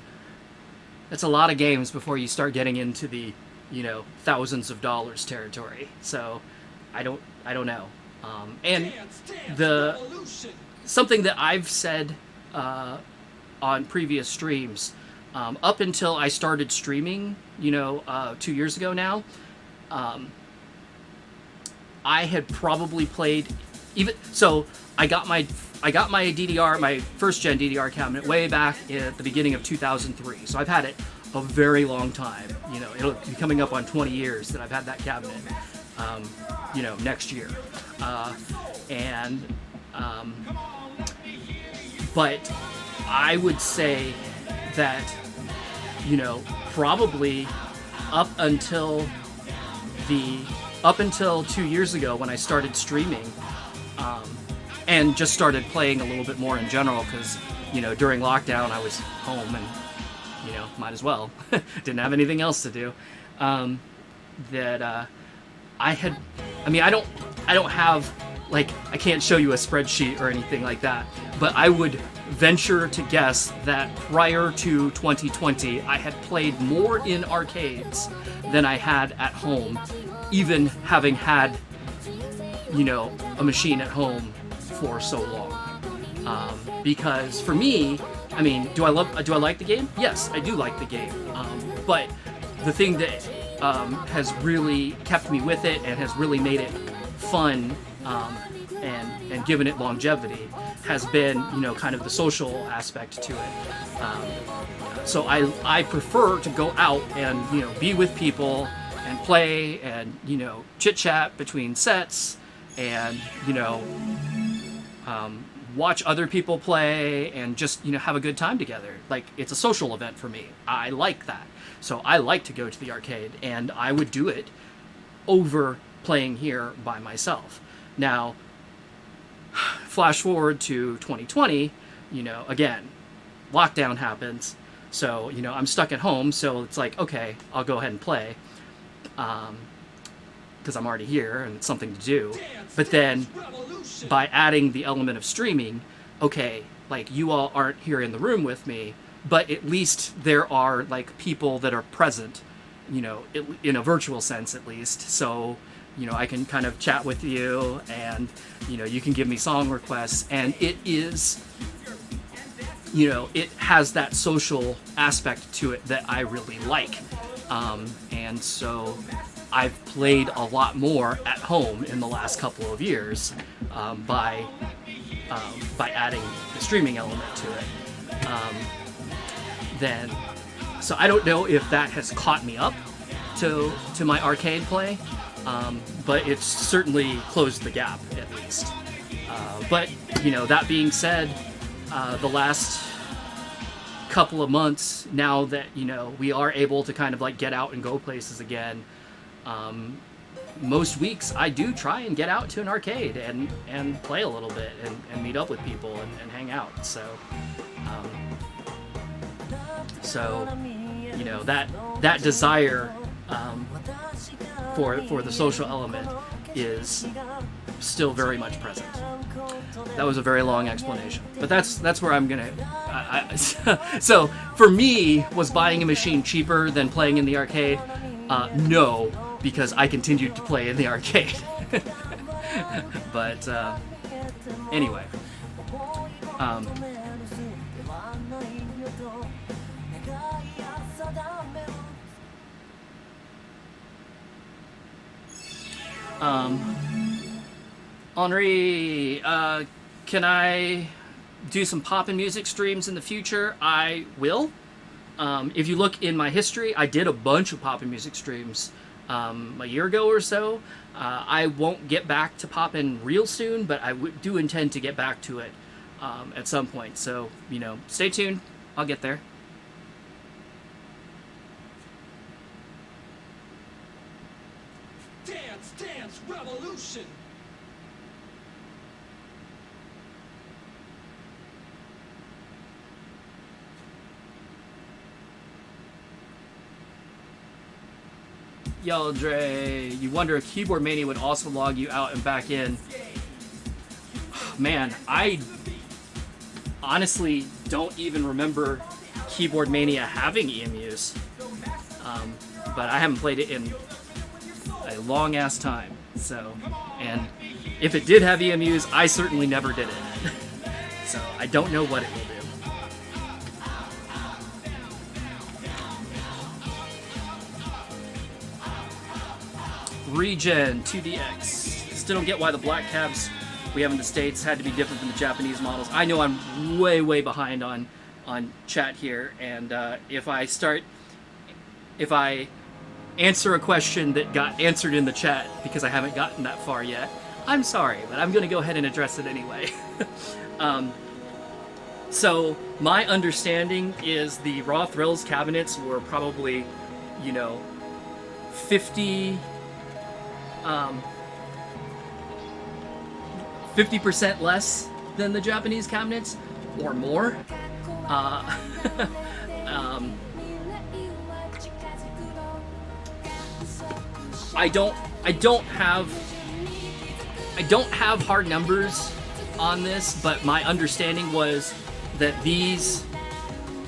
that's a lot of games before you start getting into the, you know, thousands of dollars territory. So I don't know. And something that I've said on previous streams, up until I started streaming, you know, 2 years ago now, I had probably played I got my DDR, my first gen DDR cabinet way back at the beginning of 2003. So I've had it a very long time. You know, it'll be coming up on 20 years that I've had that cabinet. You know, next year. But I would say that, you know, probably up until 2 years ago when I started streaming, and just started playing a little bit more in general, because, you know, during lockdown I was home and, you know, might as well. Didn't have anything else to do. I don't have, like, I can't show you a spreadsheet or anything like that, but I would venture to guess that prior to 2020, I had played more in arcades than I had at home, even having had, you know, a machine at home for so long. Because for me, I mean, do I like the game? Yes, I do like the game. But the thing that has really kept me with it and has really made it fun, and given it longevity, has been, you know, kind of the social aspect to it. So I prefer to go out and, you know, be with people and play and, you know, chit chat between sets and, you know, watch other people play and just, you know, have a good time together. Like, it's a social event for me. I like that. So I like to go to the arcade, and I would do it over playing here by myself. Now, flash forward to 2020, you know, again, lockdown happens. So, you know, I'm stuck at home, so it's like, okay, I'll go ahead and play, because I'm already here and it's something to do. But then, by adding the element of streaming, okay, like, you all aren't here in the room with me, but at least there are, like, people that are present, you know, in a virtual sense at least. So, you know, I can kind of chat with you, and, you know, you can give me song requests, and it is, you know, it has that social aspect to it that I really like. And so I've played a lot more at home in the last couple of years, by adding the streaming element to it. So I don't know if that has caught me up to my arcade play, but it's certainly closed the gap at least. But, you know, that being said, the last couple of months, now that, you know, we are able to kind of like get out and go places again, most weeks I do try and get out to an arcade and play a little bit and meet up with people and hang out. So, you know, that desire for the social element is still very much present. That was a very long explanation, but that's where I'm gonna. So for me, was buying a machine cheaper than playing in the arcade? No, because I continued to play in the arcade. But anyway. Henri, can I do some pop and music streams in the future? I will. If you look in my history, I did a bunch of pop and music streams a year ago or so. I won't get back to poppin' real soon, but I do intend to get back to it at some point. So, stay tuned. I'll get there. Dance Revolution. Yo, Dre, you wonder if Keyboard Mania would also log you out and back in. Man, I honestly don't even remember Keyboard Mania having EMUs. But I haven't played it in a long ass time. So, and if it did have EMUs, I certainly never did it. So I don't know what it will do. Regen 2DX. Still don't get why the black cabs we have in the States had to be different than the Japanese models. I know I'm way behind on chat here, and if I answer a question that got answered in the chat because I haven't gotten that far yet, I'm sorry, but I'm going to go ahead and address it anyway. So my understanding is the Raw Thrills cabinets were probably, 50% less than the Japanese cabinets, or more. I don't have hard numbers on this, but my understanding was that these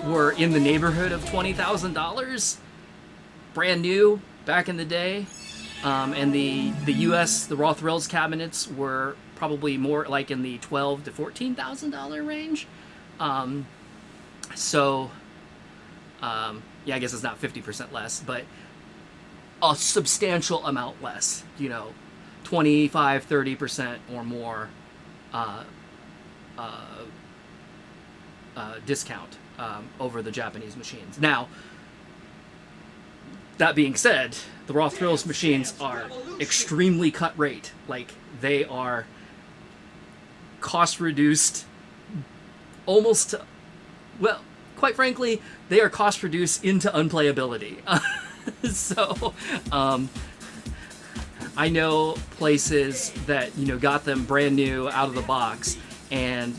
were in the neighborhood of $20,000, brand new back in the day. And the US, the Raw Thrills cabinets were probably more like in the $12,000 to $14,000 range. Yeah, I guess it's not 50% less, but a substantial amount less, 25, 30% or more discount over the Japanese machines. Now, that being said, the Raw Thrills machines are extremely cut rate. Like, they are cost reduced almost to, well, quite frankly, they are cost reduced into unplayability. So, I know places that, got them brand new out of the box, and,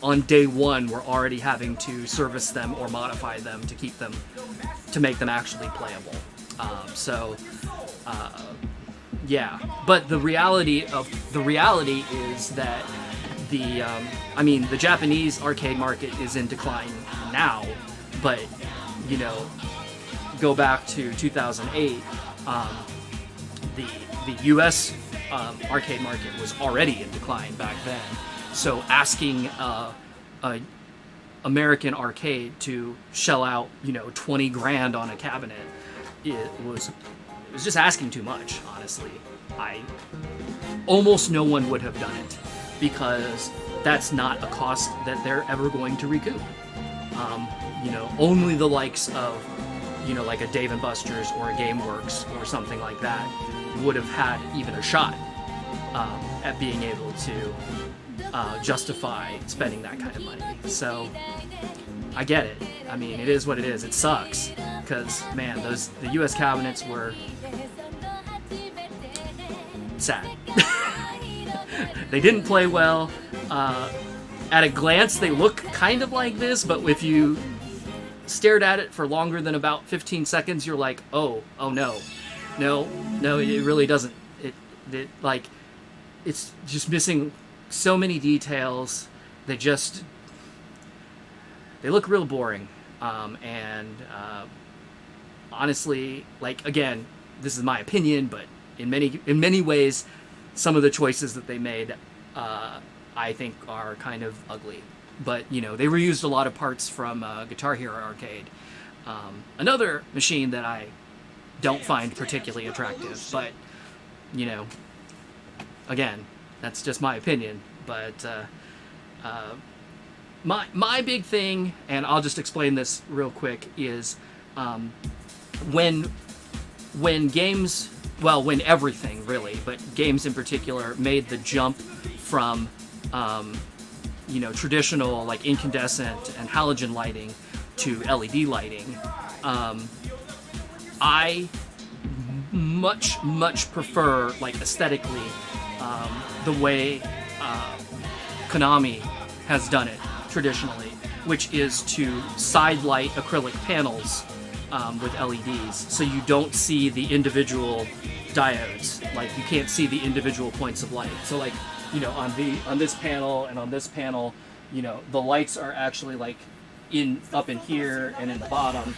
on day one, we're already having to service them or modify them to keep them, to make them actually playable. Yeah, but the reality is that the Japanese arcade market is in decline now, but, go back to 2008, the US arcade market was already in decline back then. So asking a American arcade to shell out, $20 grand on a cabinet, it was just asking too much, honestly. Almost no one would have done it, because that's not a cost that they're ever going to recoup. Only the likes of, like a Dave & Buster's or a GameWorks or something like that would have had even a shot at being able to justify spending that kind of money. So I get it. It is what it is. It sucks, because, man, the US cabinets were sad. They didn't play well. At a glance, they look kind of like this, but if you stared at it for longer than about 15 seconds, you're like, oh no, it really doesn't. It like, it's just missing so many details. They look real boring. Honestly, like, again, this is my opinion, but in many ways, some of the choices that they made, I think are kind of ugly. But, you know, they reused a lot of parts from Guitar Hero Arcade. Another machine that I don't find particularly attractive, but, you know, again, that's just my opinion. But my big thing, and I'll just explain this real quick, is when games, well, when everything really, but games in particular, made the jump from you know, traditional like incandescent and halogen lighting to LED lighting, I much prefer, like, aesthetically, the way Konami has done it traditionally, which is to side light acrylic panels with LEDs, so you don't see the individual diodes. Like, you can't see the individual points of light. So, like, you know, on this panel and on this panel, you know, the lights are actually like up in here and in the bottom,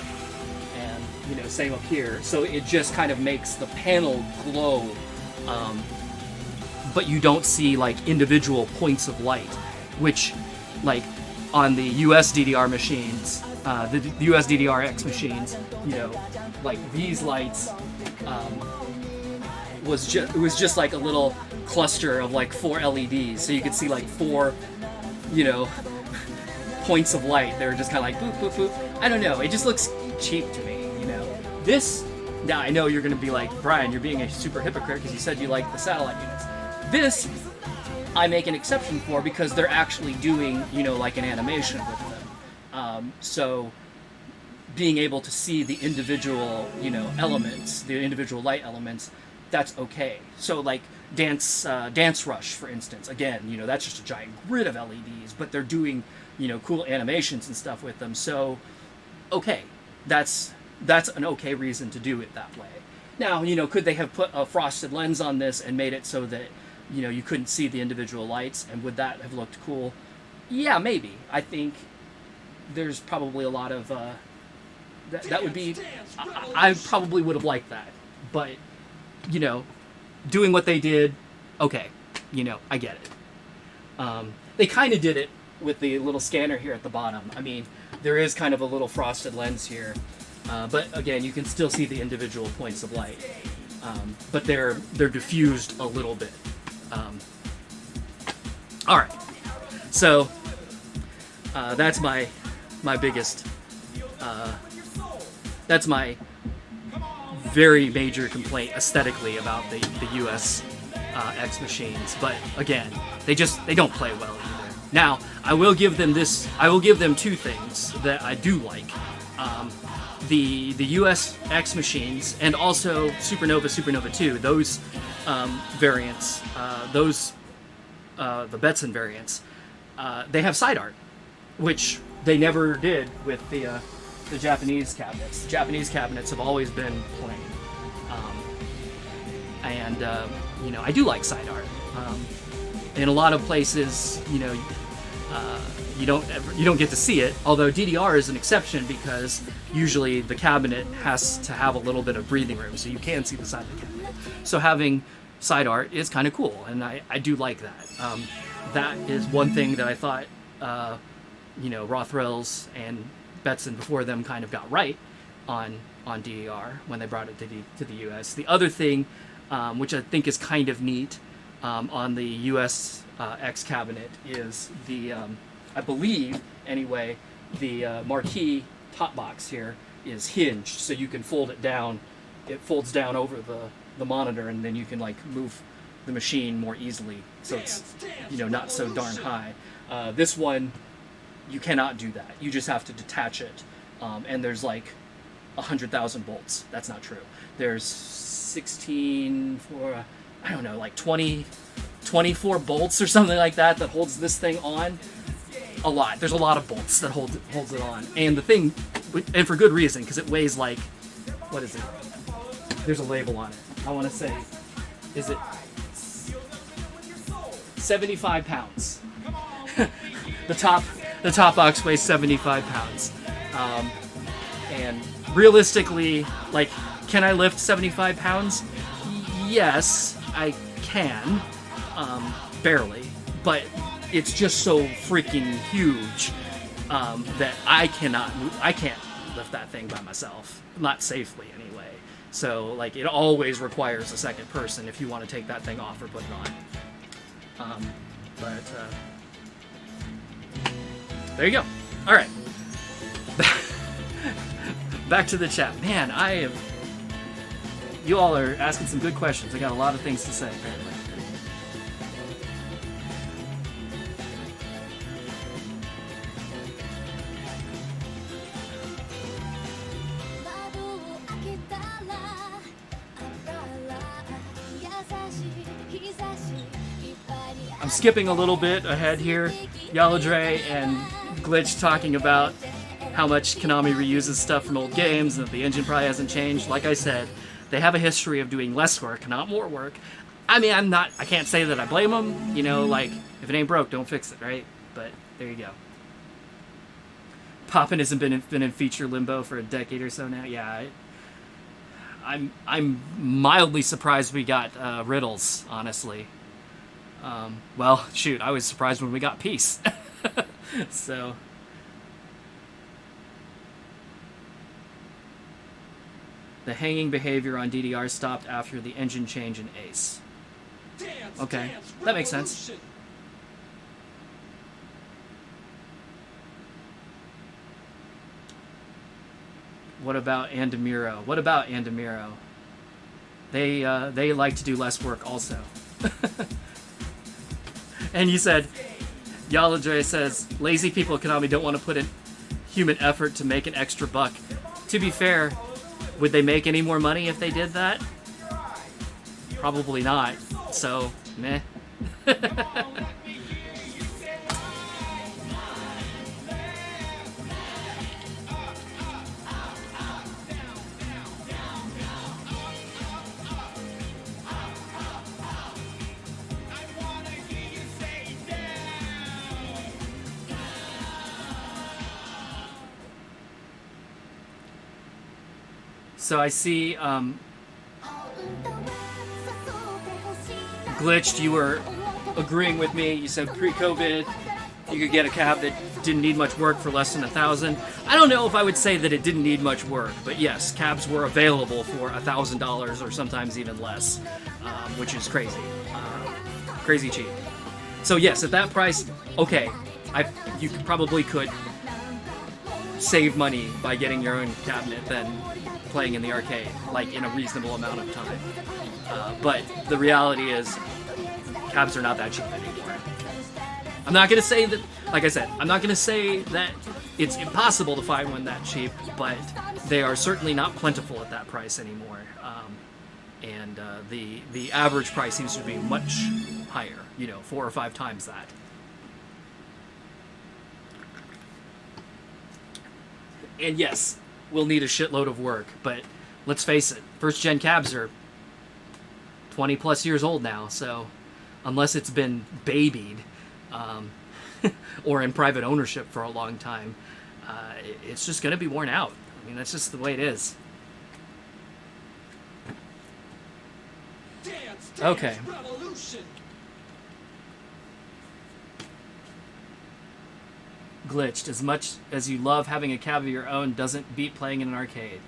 and, you know, same up here. So it just kind of makes the panel glow, but you don't see like individual points of light, which, like, on the US DDR machines, the US DDR-X machines, you know, like, these lights it was just like a little cluster of like 4 LEDs, so you could see like 4, you know, points of light. They're just kind of like boop boop boop. I don't know, it just looks cheap to me, you know. This, now I know you're gonna be like, Brian, you're being a super hypocrite because you said you like the satellite units. This I make an exception for because they're actually doing, you know, like an animation with them. So being able to see the individual, you know, elements, the individual light elements, that's okay. So like Dance Rush, for instance, again, you know, that's just a giant grid of LEDs, but they're doing, you know, cool animations and stuff with them. So, okay, that's an okay reason to do it that way. Now, you know, could they have put a frosted lens on this and made it so that, you know, you couldn't see the individual lights, and would that have looked cool? Yeah, maybe. I think there's probably a lot of that would be. I probably would have liked that, but, you know, doing what they did, okay, you know, I get it. They kind of did it with the little scanner here at the bottom. I mean, there is kind of a little frosted lens here, but again, you can still see the individual points of light, but they're diffused a little bit. All right, so that's my biggest. That's my very major complaint aesthetically about the US X machines. But again, they don't play well either. Now, I will give them two things that I do like. The US X machines, and also Supernova 2, those variants, the Betson variants, they have side art, which they never did with the Japanese cabinets. The Japanese cabinets have always been plain, and you know, I do like side art. In a lot of places, you know, you don't get to see it. Although DDR is an exception because usually the cabinet has to have a little bit of breathing room, so you can see the side of the cabinet. So having side art is kind of cool, and I do like that. That is one thing that I thought, you know, Rothrills and Betson before them kind of got right on DDR when they brought it to the US. The other thing, which I think is kind of neat, on the US X cabinet is the, I believe anyway, the marquee top box here is hinged, so you can fold it down. It folds down over the monitor, and then you can like move the machine more easily, so it's, you know, not so darn high. This one, you cannot do that. You just have to detach it, and there's like 100,000 bolts. That's not true. There's 16 for, I don't know, like 24 bolts or something like that holds this thing on. A lot. There's a lot of bolts that holds it on, and the thing, and for good reason, because it weighs like, what is it? There's a label on it. I want to say, is it 75 pounds. the top box weighs 75 pounds. And realistically, like, can I lift 75 pounds? Yes, I can. Barely. But it's just so freaking huge that I can't lift that thing by myself. Not safely, anyway. So, like, it always requires a second person if you want to take that thing off or put it on. There you go. All right. Back to the chat. Man, you all are asking some good questions. I got a lot of things to say, apparently. I'm skipping a little bit ahead here. Yaladre and Glitch talking about how much Konami reuses stuff from old games and that the engine probably hasn't changed. Like I said, they have a history of doing less work, not more work. I mean, I can't say that I blame them. You know, like, if it ain't broke, don't fix it, right? But there you go. Poppin hasn't been in feature limbo for a decade or so now. Yeah, I'm mildly surprised we got Riddles, honestly. Well, shoot, I was surprised when we got Peace. So... The hanging behavior on DDR stopped after the engine change in Ace. Okay, that makes sense. What about Andamiro? They like to do less work also. And you said, Yaladre says, lazy people at Konami don't want to put in human effort to make an extra buck. To be fair, would they make any more money if they did that? Probably not. So, meh. So I see, Glitched, you were agreeing with me. You said pre-COVID, you could get a cab that didn't need much work for less than $1,000. I don't know if I would say that it didn't need much work, but yes, cabs were available for $1,000 or sometimes even less, which is crazy. Crazy cheap. So yes, at that price, okay, you probably could save money by getting your own cabinet than playing in the arcade, like in a reasonable amount of time. But the reality is, cabs are not that cheap anymore. I'm not going to say that, like I said, I'm not going to say that it's impossible to find one that cheap, but they are certainly not plentiful at that price anymore. And the average price seems to be much higher, 4 or 5 times that. And yes, we'll need a shitload of work, but let's face it, first-gen cabs are 20-plus years old now, so unless it's been babied or in private ownership for a long time, it's just going to be worn out. I mean, that's just the way it is. Okay. Glitched, as much as you love having a cab of your own doesn't beat playing in an arcade.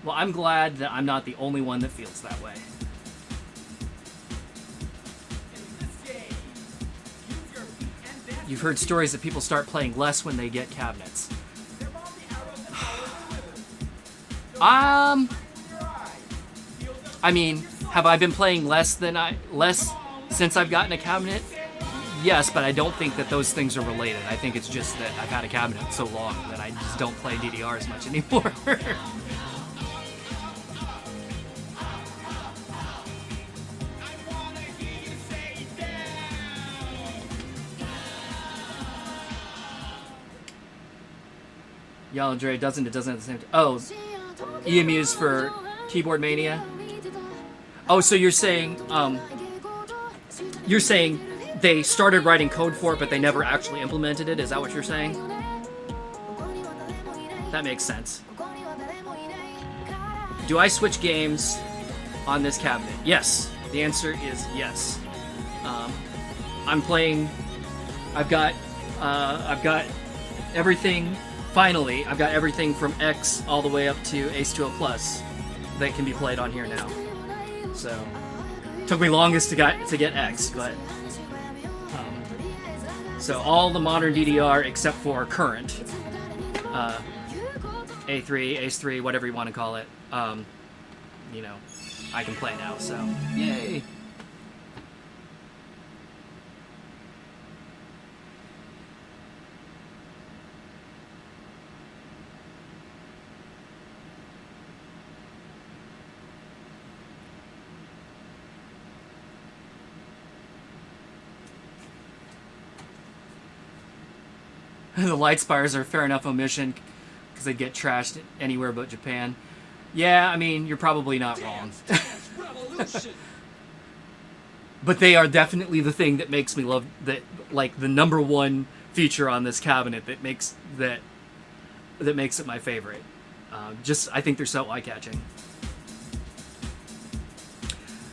Well, I'm glad that I'm not the only one that feels that way. You've heard stories that people start playing less when they get cabinets. I mean, have I been playing less since I've gotten a cabinet? Yes, but I don't think that those things are related. I think it's just that I've had a cabinet so long that I just don't play DDR as much anymore. Yaladre doesn't at the same time. Oh, EMU's for Keyboard Mania? Oh, so you're saying they started writing code for it, but they never actually implemented it. Is that what you're saying? That makes sense. Do I switch games on this cabinet? Yes. The answer is yes. I'm playing. I've got everything. Finally, I've got everything from X all the way up to Ace 2 Plus that can be played on here now. So, took me longest to get X, but so all the modern DDR except for current A3, Ace 3, whatever you want to call it. You know, I can play now. So, yay! The light spires are a fair enough omission because they get trashed anywhere but Japan. Yeah, I mean, you're probably not wrong. But they are definitely the thing that makes me love that, like the number one feature on this cabinet that makes it my favorite. I think they're so eye-catching.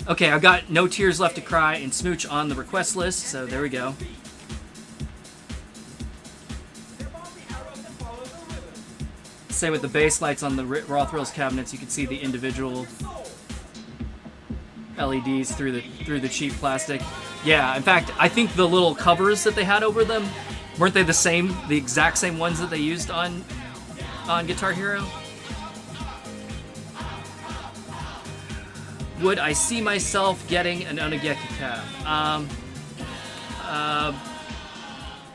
Okay, I've got No Tears Left to Cry and Smooch on the request list, so there we go. Same with the bass lights on the Raw Thrills cabinets. You can see the individual LEDs through the cheap plastic. Yeah, in fact, I think the little covers that they had over them, weren't they the exact same ones that they used on Guitar Hero? Would I see myself getting an Onigeki cab?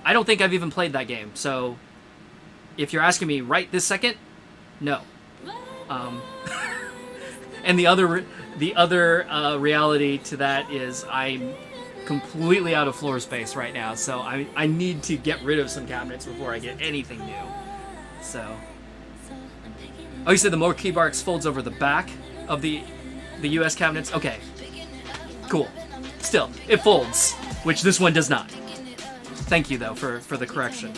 I don't think I've even played that game, so if you're asking me right this second, no. And the other reality to that is I'm completely out of floor space right now, so I need to get rid of some cabinets before I get anything new. So, oh, you said the more key barks folds over the back of the US cabinets? Okay, cool. Still, it folds, which this one does not. Thank you though for the correction.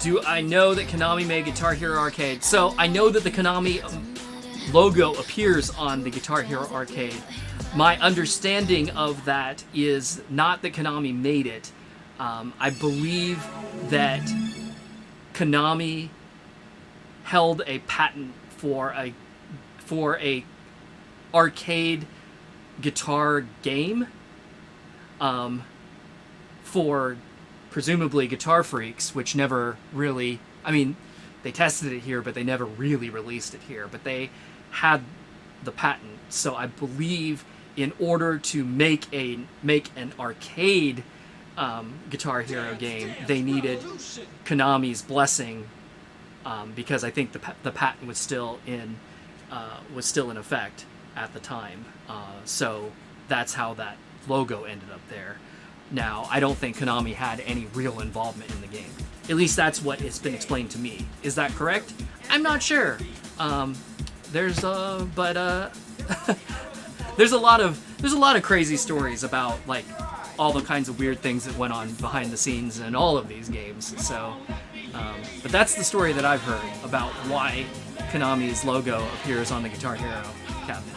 Do I know that Konami made Guitar Hero Arcade? So I know that the Konami logo appears on the Guitar Hero Arcade. My understanding of that is not that Konami made it. I believe that Konami held a patent for a arcade guitar game for presumably Guitar Freaks, which never really, I mean, they tested it here, but they never really released it here. But they had the patent, so I believe in order to make an arcade Guitar Hero game, they needed Konami's blessing, because I think the patent was still in effect at the time. So that's how that logo ended up there. Now, I don't think Konami had any real involvement in the game. At least that's what it's been explained to me. Is that correct? I'm not sure. There's a lot of crazy stories about like all the kinds of weird things that went on behind the scenes in all of these games. So, but that's the story that I've heard about why Konami's logo appears on the Guitar Hero cabinet.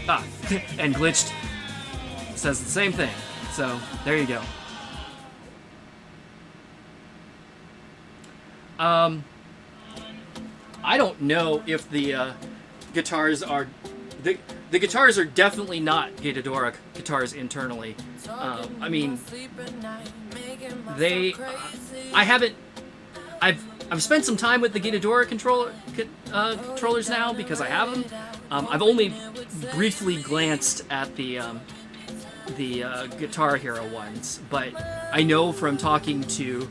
Ah, and Glitched says the same thing. So, there you go. I don't know if the guitars are... The guitars are definitely not Ghidorah guitars internally. I mean, they... I haven't... I've spent some time with the Ghidorah controllers now because I have them. I've only briefly glanced at the Guitar Hero ones, but I know from talking to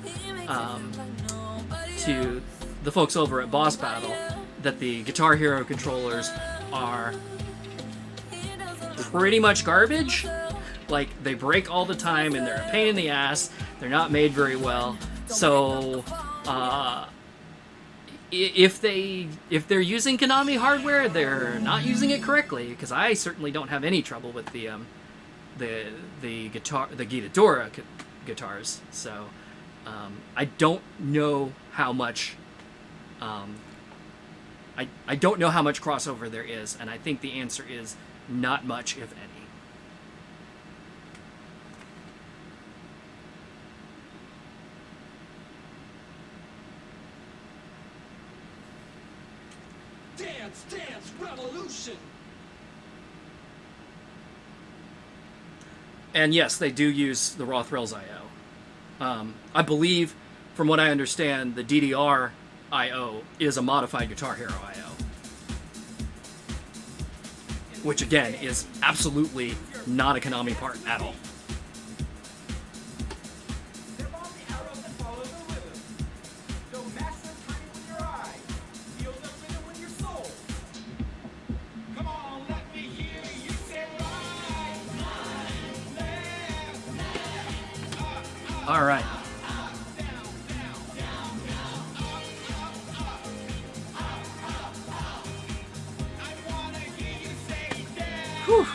the folks over at Boss Battle that the Guitar Hero controllers are pretty much garbage. Like, they break all the time, and they're a pain in the ass. They're not made very well. So, if they're using Konami hardware, they're not using it correctly. Because I certainly don't have any trouble with the Gitadora guitars. So, I don't know how much. I don't know how much crossover there is, and I think the answer is not much, if any. Dance Revolution. And yes, they do use the raw thrills I/O. I believe, from what I understand, the DDR I/O is a modified Guitar Hero I/O, which again is absolutely not a Konami part at all. All right. Whew.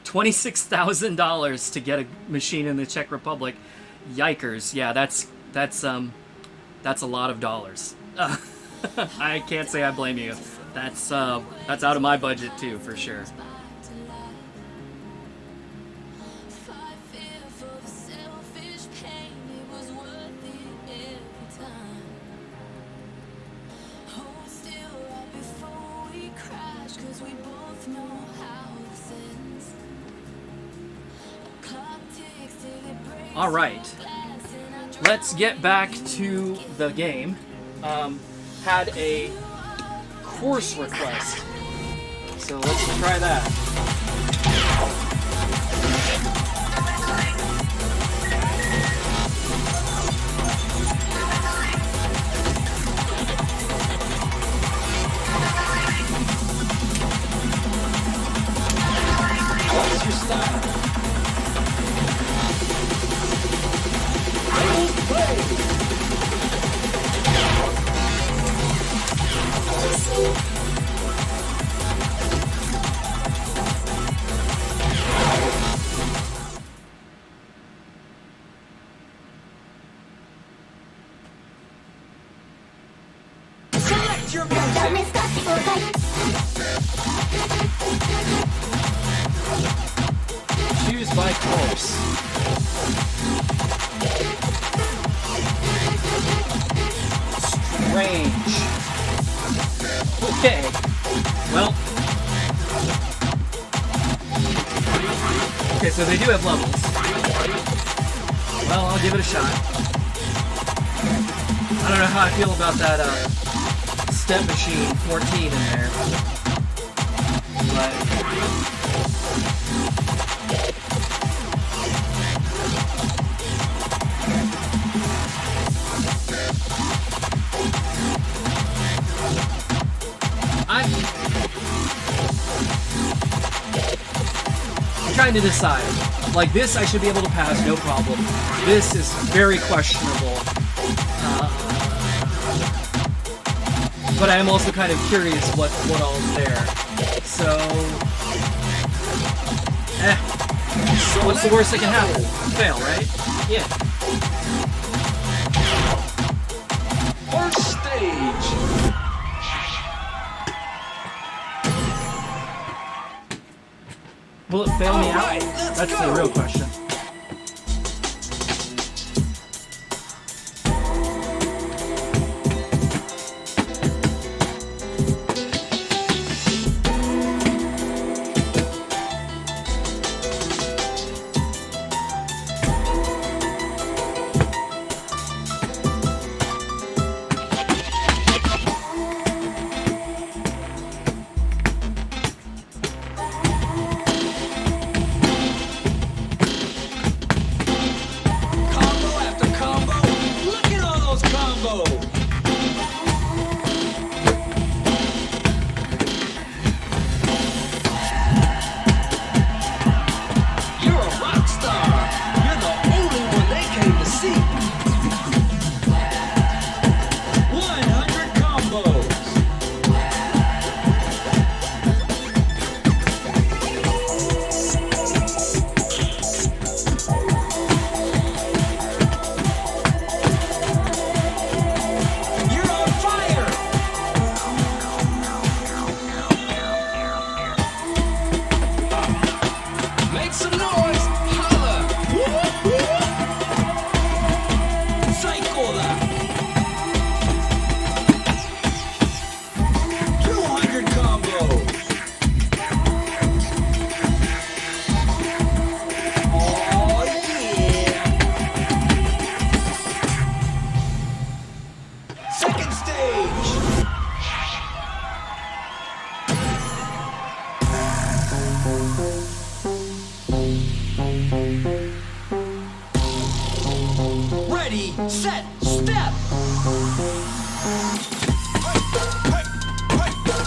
$26,000 to get a machine in the Czech Republic. Yikers! Yeah, that's a lot of dollars. I can't say I blame you. That's out of my budget too, for sure. All right, let's get back to the game. Had a course request, so let's try that. What's your style? Play. Select your music. Choose by course. Strange. Okay. Well. Okay, so they do have levels. Well, I'll give it a shot. I don't know how I feel about that Step Machine 14 in there. But I'm trying to decide. Like, this I should be able to pass, no problem. This is very questionable. But I am also kind of curious what all is there. So, what's the worst that can happen? Fail, right? Yeah. First stage. Will it fail me out? Alright, let's That's go. the real question. Ready, set, step.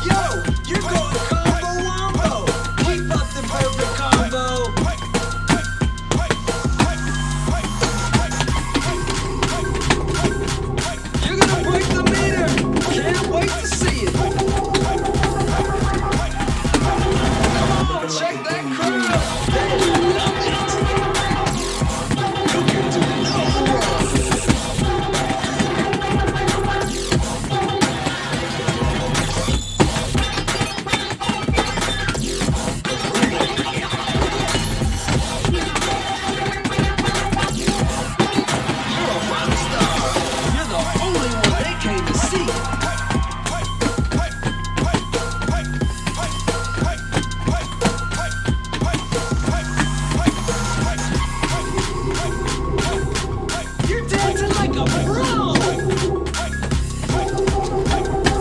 Yo, you're going combo wombo. Keep up the perfect combo. You're gonna break the meter. Can't wait to see it. Come on, check that crowd. They love it. You can do no wrong. You're a rock star. You're the only one they came to see. You're dancing like a pro.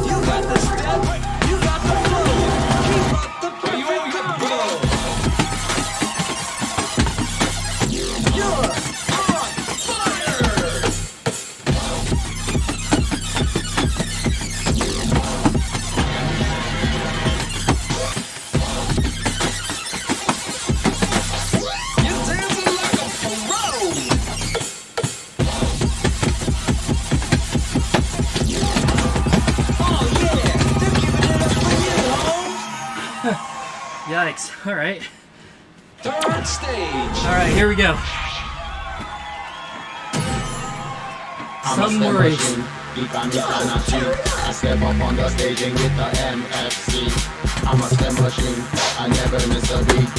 You got the step, you got the flow. Keep up the perfect combo. You're on fire. You're dancing like a pro. Oh yeah, they're giving it up for you, Holmes. Yikes. All right. Third stage. All right, here we go. Some worries. I step up on the stage and get the MFC. I'm a step machine, I never miss a beat.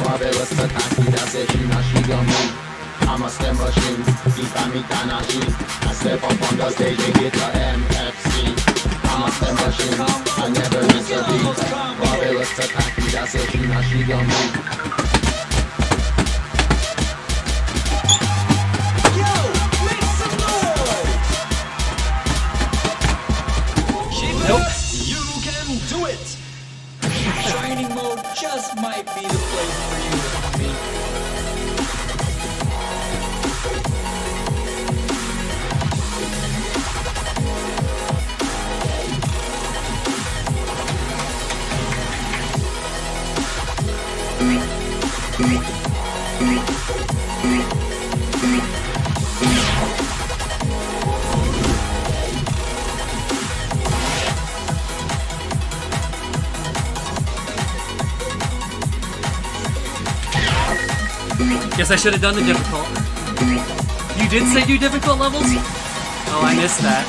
Marvelous Takaki, that's it, she now she gon' me. I'm a step machine, Ikami Tanashi. I step up on the stage and get the MFC. I'm a step machine, I never miss a beat. Marvelous Takaki, that's it, she now she gon' me. Yo, make some noise. Keep it Nope. up, you can do it. Training mode just might be the place for you, homie. Guess I should have done the difficult. You did say do difficult levels? Oh, I missed that.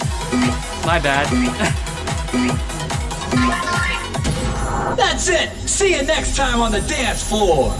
My bad. That's it. See you next time on the dance floor.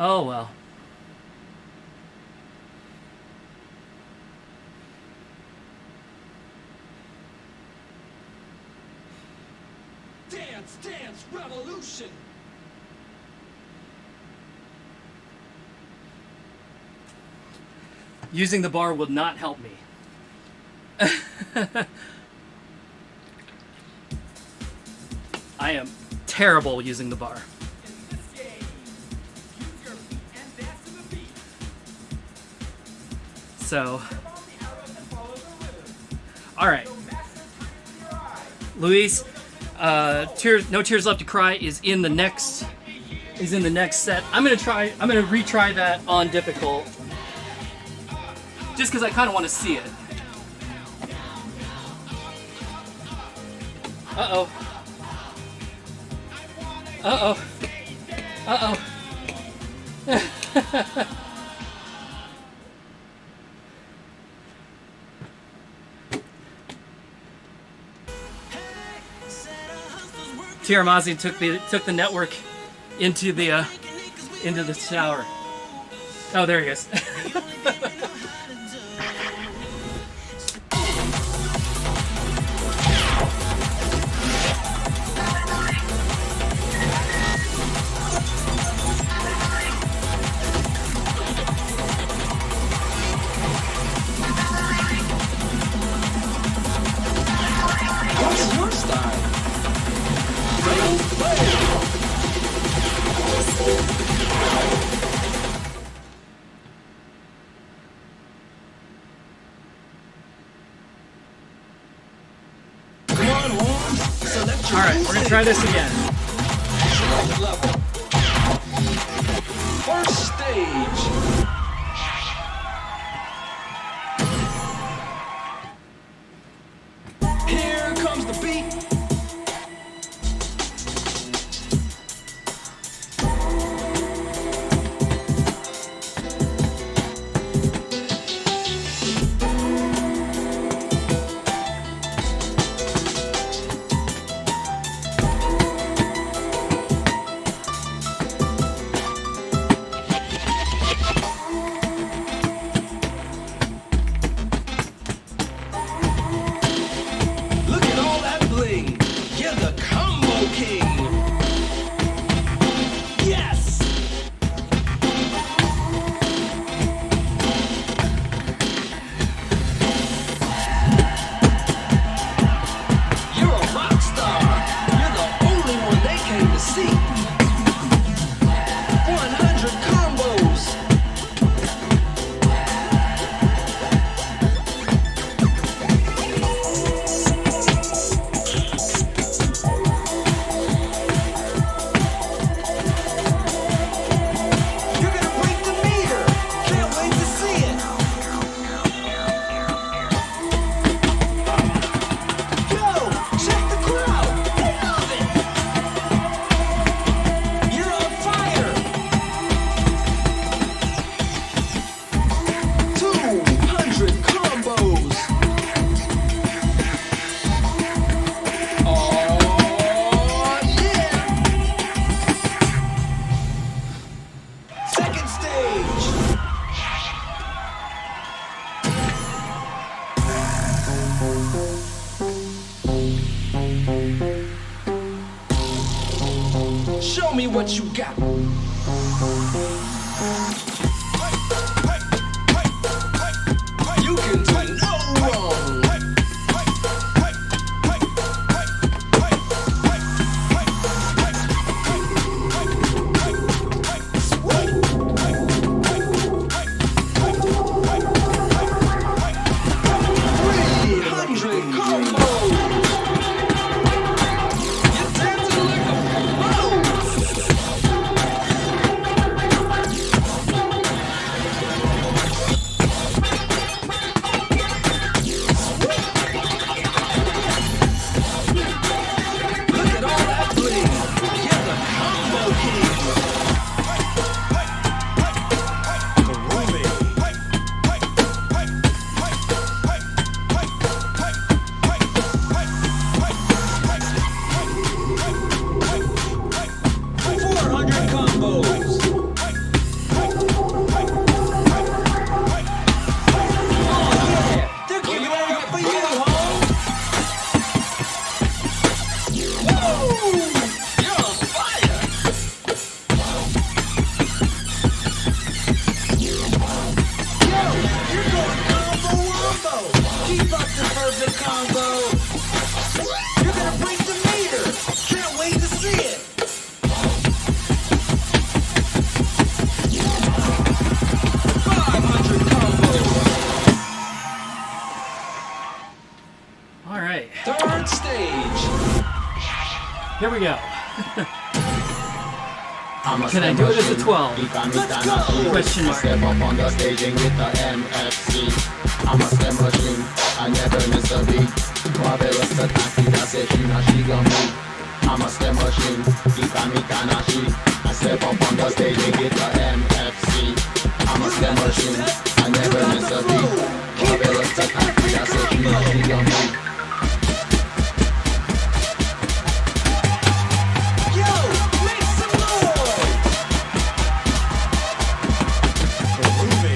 Oh well. Dance, dance, revolution. Using the bar will not help me. I am terrible using the bar. So, all right, Luis. No Tears Left to Cry is in the next set. I'm gonna retry that on difficult, just because I kind of want to see it. Uh-oh. Uh-oh. Uh-oh. Tiramazi took the network into the shower. Oh, there he is. try this again. Next level. First stage. Here comes the beat. Look at all that bling. You're the combo king. Yes. You're a rock star. You're the only one they came to see. 100 combos. You're gonna break the meter. Can't wait to see it. Yo, check the crowd. They love it. You're on fire. 200 combos. Oh, yeah. Second stage. Show me what you got. You can do no wrong. Look at all that bling. You're the combo king. Groovy. 400 combos. Oh yeah, they're giving it up for you, home. Woo! You're on fire. Yo, you're going combo wombo. Keep up the perfect combo. You're gonna break the meter. Can't wait to see it. 500 combos. All right, Third stage. here we go. I'm a Can I do it as a 12? Let's go. Question mark. Step up on the staging with the MFC. I'm a step machine, I never miss a beat. Marvelous attack, you say she na she gon' me. I'm a step machine, Ikami Kanashi. I step up on the staging with the MFC. I'm a step machine, I never miss a beat. Marvelous attack, you say she na she gon' me. Yo, make some noise. Groovy.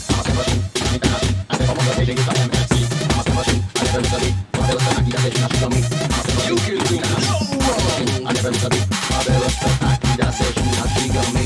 I'm a step machine, Ikami Kanashi. I step up on the staging with the MFC. I'm a step machine, I never miss a beat. Marvelous attack, you say she na she gon' me. I'm a step You machine, can do no wrong. I never miss a beat. Marvelous attack, you say she na she gon' me.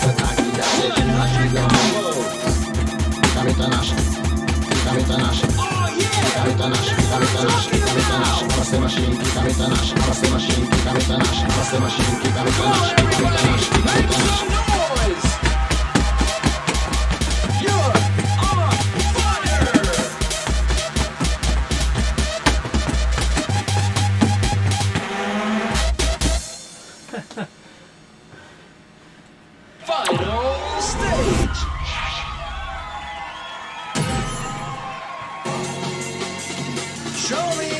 た炊き出せしなしがも炒めたなし炒めたなし炒めたなし炒めたなし炒めたなし合わせマシン炒めたなし合わせマシン炒めたなし合わせマシン炒めたなし炒めたなし炒めたなし Final stage. Show me.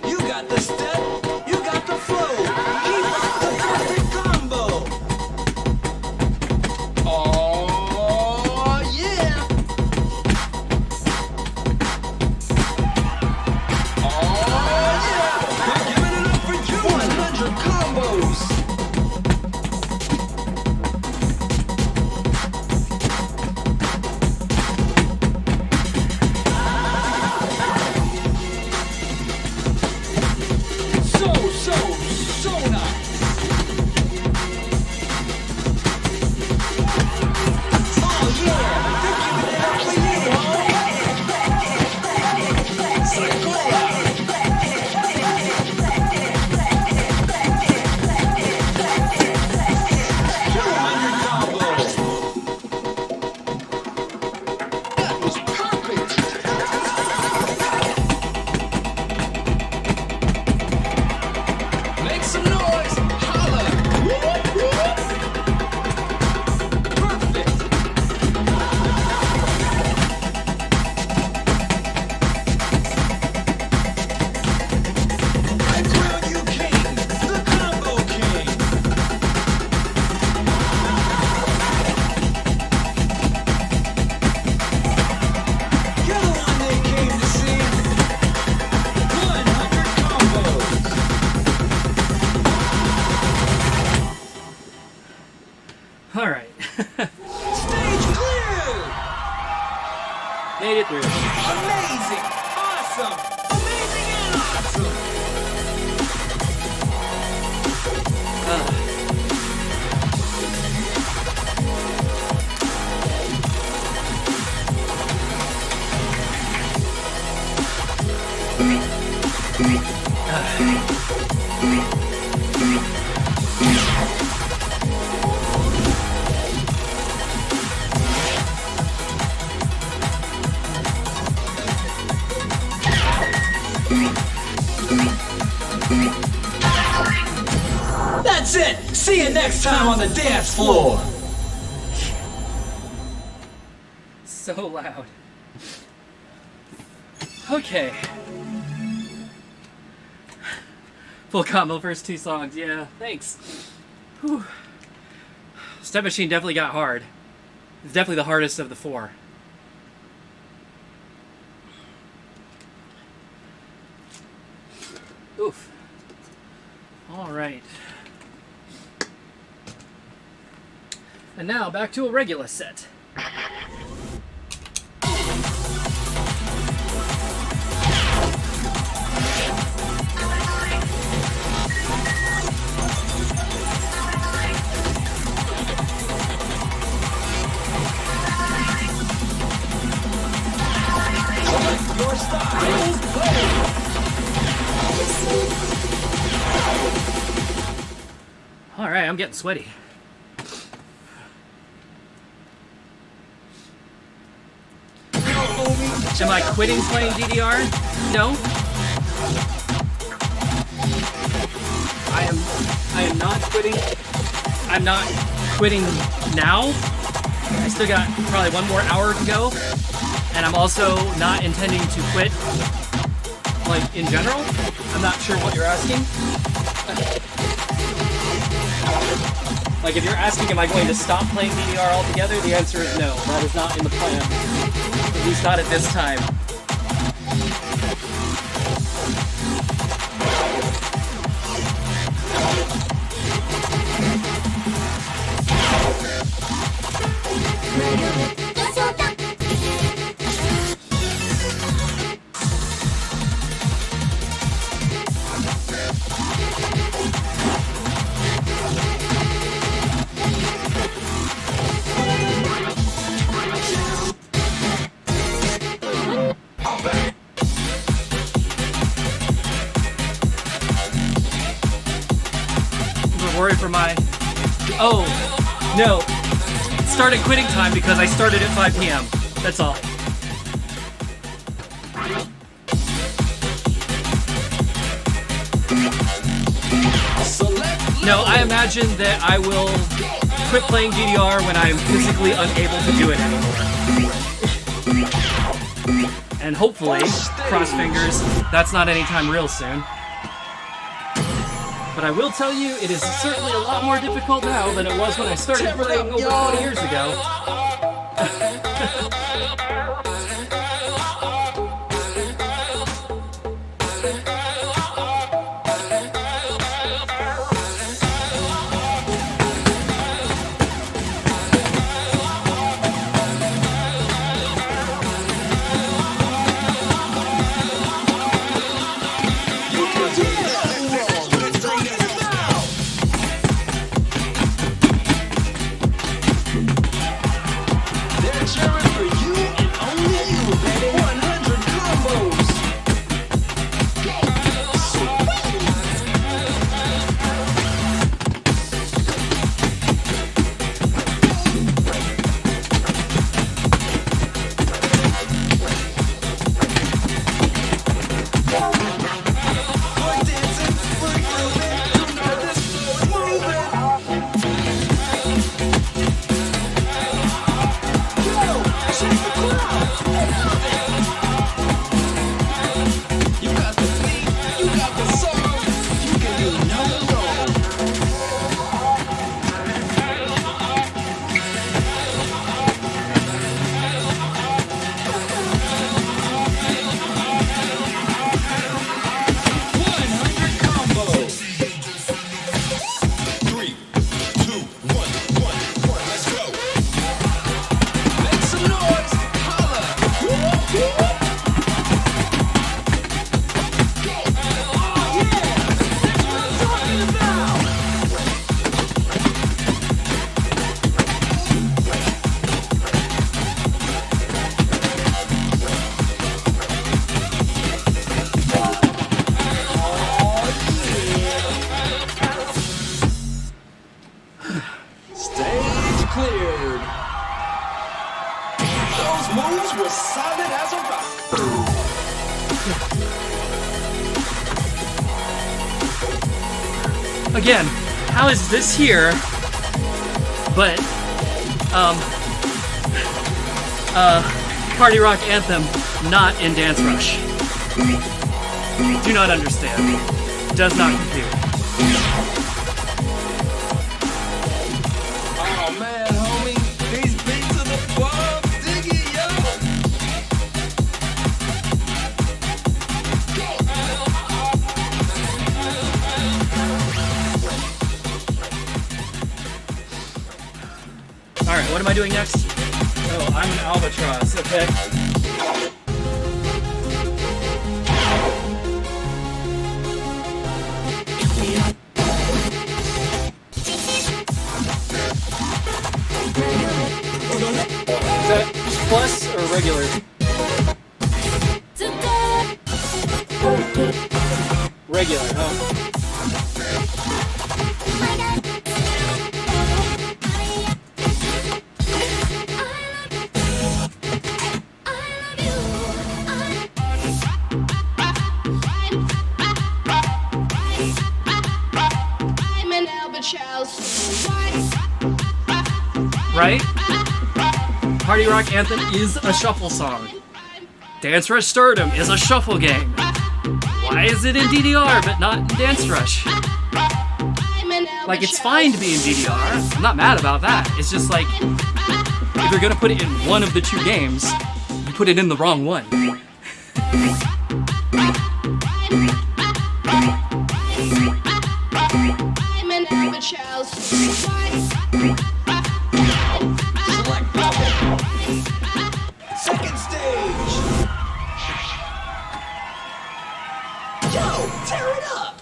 You got the step, you got the flow. Keep up the perfect combo. Oh yeah. Combos. So nice. Oh yeah, they're giving it up for you, Make some noise! Holla! Perfect! I crown you king, the combo king! You're the one they came to see! 100 combos! All right. Stage clear! Made it through. Amazing! Awesome! Amazing and awesome! That's it! See you next time on the dance floor! So loud. Okay. Full combo first two songs. Yeah, thanks. Whew. Step Machine definitely got hard. It's definitely the hardest of the four. Oof. All right. And now back to a regular set. Your style! All right, I'm getting sweaty. Am I quitting playing DDR? No. I am not quitting. I'm not quitting now. I still got probably one more hour to go. And I'm also not intending to quit, like, in general. I'm not sure what you're asking. Like, if you're asking, am I going to stop playing DDR altogether? The answer is no. That is not in the plan. At least not at this time. Sorry for my... Oh, no. Started quitting time because I started at 5 p.m. That's all. No, I imagine that I will quit playing DDR when I'm physically unable to do it anymore. And hopefully, cross fingers, that's not anytime real soon. But I will tell you, it is certainly a lot more difficult now than it was when I started playing over 20 years ago. Again, how is this here, but, Party Rock Anthem not in Dance Rush? Do not understand. Does not compute. Oh man, homie, these beats are the bomb, dig it, yo. Alright, what am I doing next? Oh, I'm an albatross, okay. Is that plus or regular? Regular, oh. Right? Party Rock Anthem is a shuffle song. Dance Rush Stardom is a shuffle game. Why is it in DDR but not in Dance Rush? Like, it's fine to be in DDR. I'm not mad about that. It's just like, if you're gonna put it in one of the two games, you put it in the wrong one. Second stage. Yo, tear it up.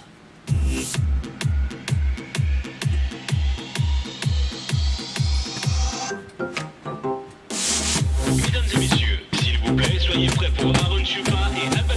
Mesdames et messieurs, s'il vous plaît, soyez prêts pour Aaron Chupa et Abba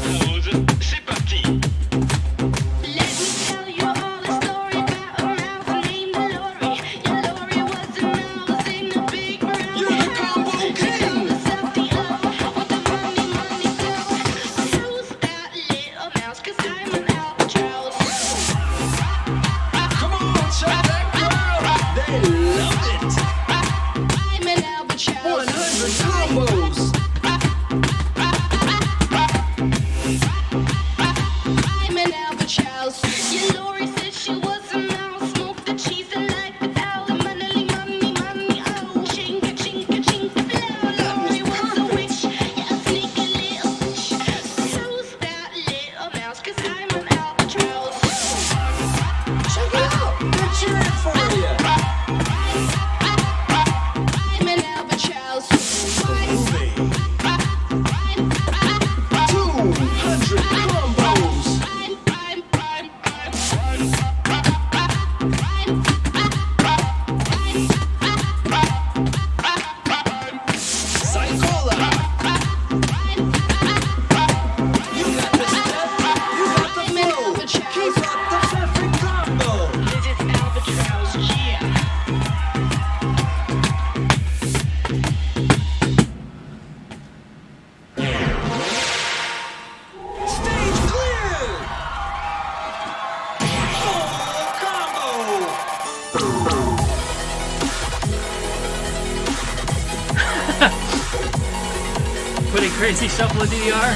crazy shuffle of DDR.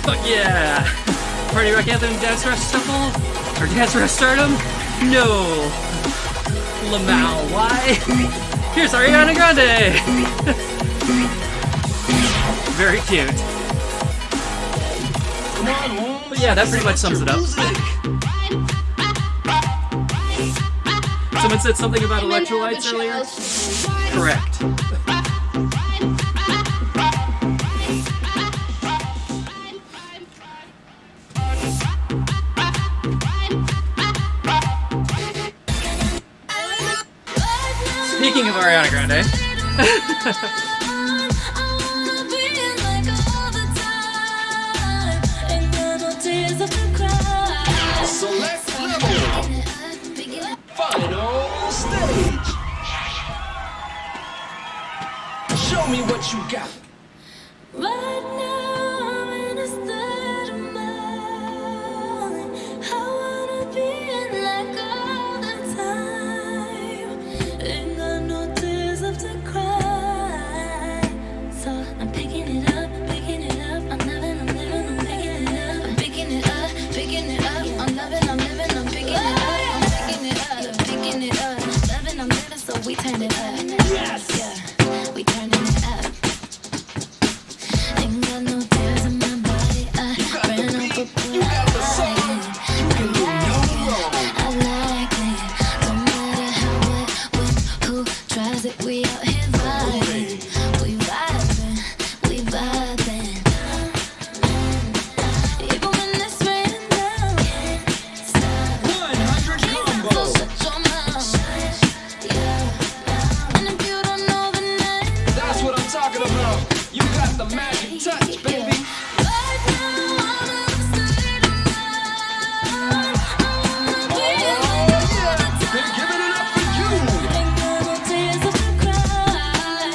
Fuck yeah! Party Rock Anthem, Dance Rush Shuffle? Or Dance Rush Stardom? No! Lamau, why? Here's Ariana Grande! Very cute. But yeah, that pretty much sums it up. Someone said something about electrolytes earlier? Correct. Speaking of Ariana Grande, Select level. Final stage. Show me what you got. Right now I'm in a state of mind. I wanna be in like all the time. Ain't got no tears left to cry. So I'm picking it up, picking it up. I'm living, I'm living, I'm picking it up. I'm picking it up, picking it up. I'm loving, I'm living, I'm picking it up. I'm picking it up, picking it up. Loving, I'm living, so we turn it up. Yes. Yeah, we turning it up. Ain't got no tears in my body. I ran up a You got the song. You can do no wrong. I like it. Don't matter how, what, when, who tries it. We out here vibing. We vibing. We vibing. Even when it's raining down, can't stop. 100 So combos. shut your mouth. Yeah. And if you don't know the name, That's what I'm talking about. You got the magic touch, baby. right now I'm in a state of mind. I wanna Oh be yeah, they're giving it up for you. Ain't got no tears left to cry.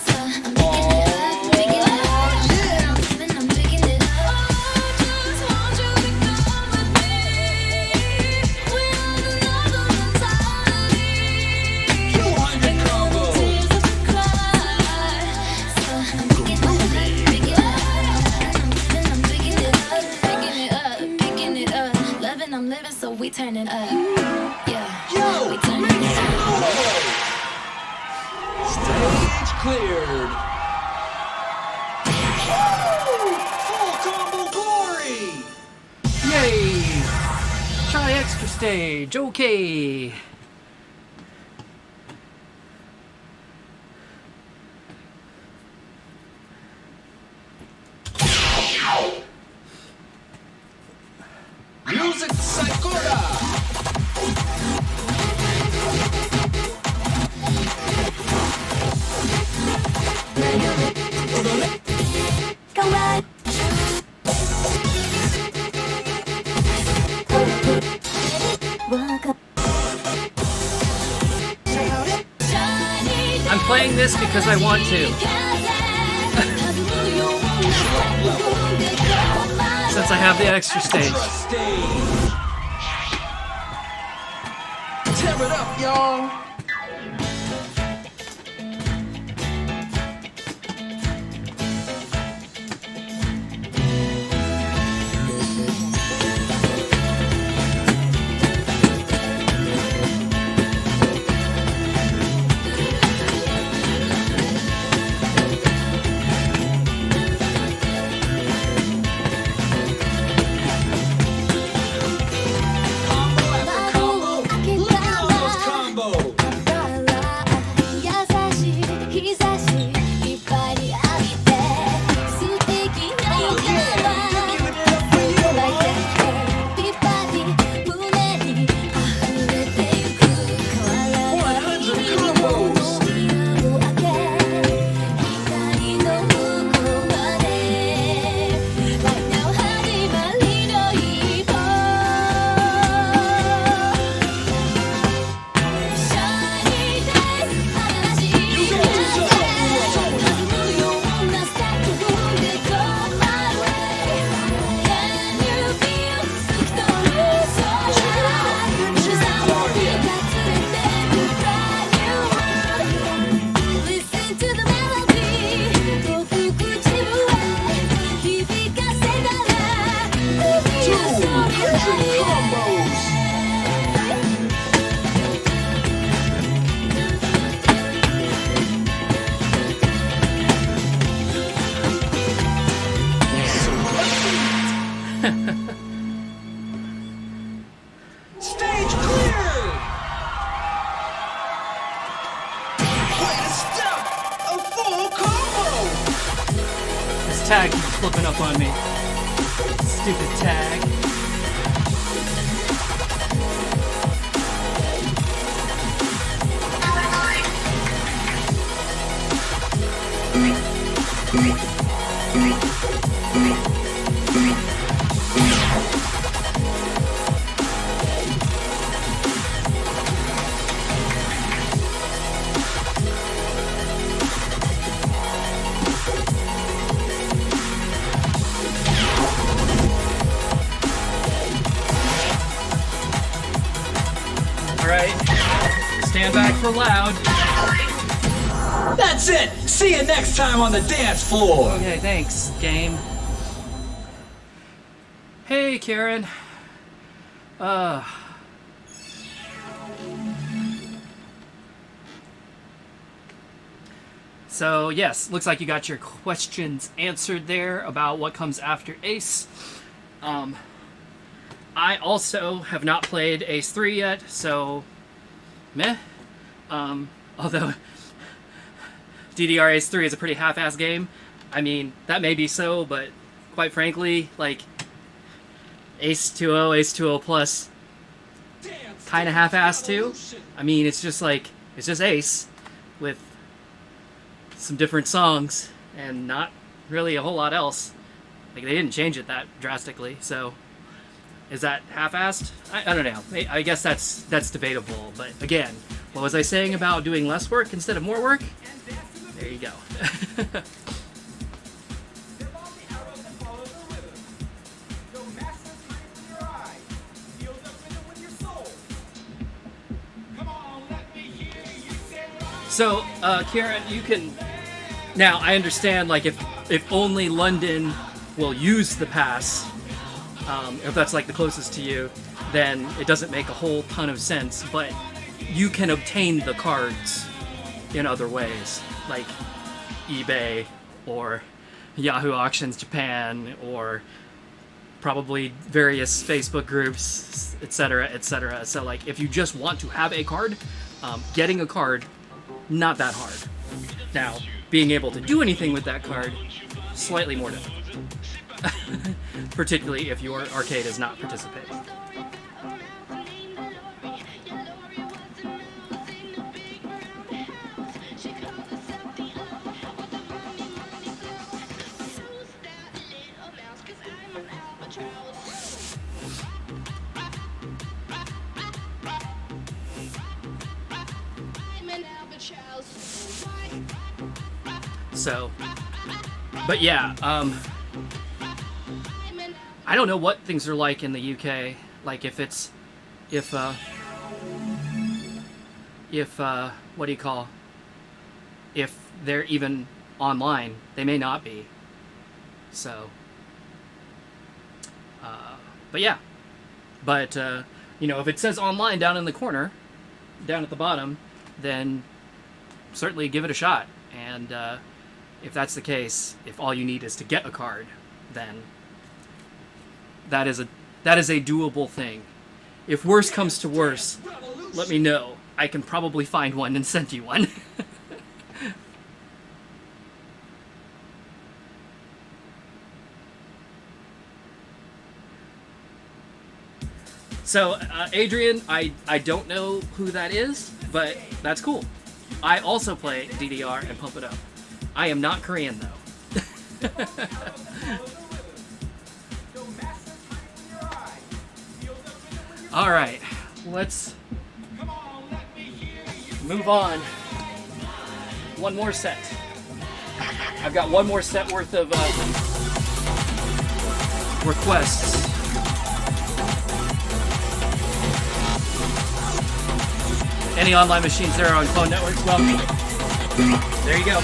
So I'm picking it up, picking it up. Yeah. I'm picking it up. I just want you to come with me. We are another mentality. 200 Ain't got no combos. tears left to cry. So I'm picking it up, picking it up. I'm picking it up, picking it up, picking it up. Loving, I'm living, so we turn it up. Yeah, Yo, we turn make it some up. noise. Stage cleared. Woo! Full combo glory. yay! Try extra stage, okay. Music Psychora. Come on. I'm playing this because I want to, since I have the extra stage. Stage. Tear it up, y'all. Combo after combo. Look at all those combos. combos. Stage clear. Way to stop a full combo. This tag keeps flipping up on me. Stupid tag. Alright. Stand back for loud. That's it. See you next time on the dance floor. Okay, thanks, game. Hey, Karen. So, yes, looks like you got your questions answered there about what comes after Ace. I also have not played Ace 3 yet, so meh. Although DDR Ace 3 is a pretty half-ass game. I mean, that may be so, but quite frankly, like, Ace 2.0, Ace 2.0 Plus, kind of half-assed too. I mean, it's just like, it's just Ace with some different songs and not really a whole lot else. Like, they didn't change it that drastically, so is that half-assed? I don't know. I guess that's debatable, but again, what was I saying about doing less work instead of more work? There you go. So, Kieran, you can... Now, I understand, like, if only London will use the pass, if that's, like, the closest to you, then it doesn't make a whole ton of sense, but you can obtain the cards in other ways, like eBay, or Yahoo Auctions Japan, or probably various Facebook groups, etc., etc. So, like, if you just want to have a card, getting a card, not that hard. Now, being able to do anything with that card, slightly more difficult. Particularly if your arcade is not participating. So, but yeah, I don't know what things are like in the UK. Like if what do you call? If they're even online, they may not be. So, but yeah, but you know, if it says online down in the corner, down at the bottom, then certainly give it a shot. And if that's the case, if all you need is to get a card, then that is a doable thing. If worse comes to worse, let me know. I can probably find one and send you one. So, Adrian, I don't know who that is, but that's cool. I also play DDR and Pump It Up. I am not Korean, though. Alright, let's move on. One more set. I've got one more set worth of requests. Any online machines there on phone networks? Well, there you go.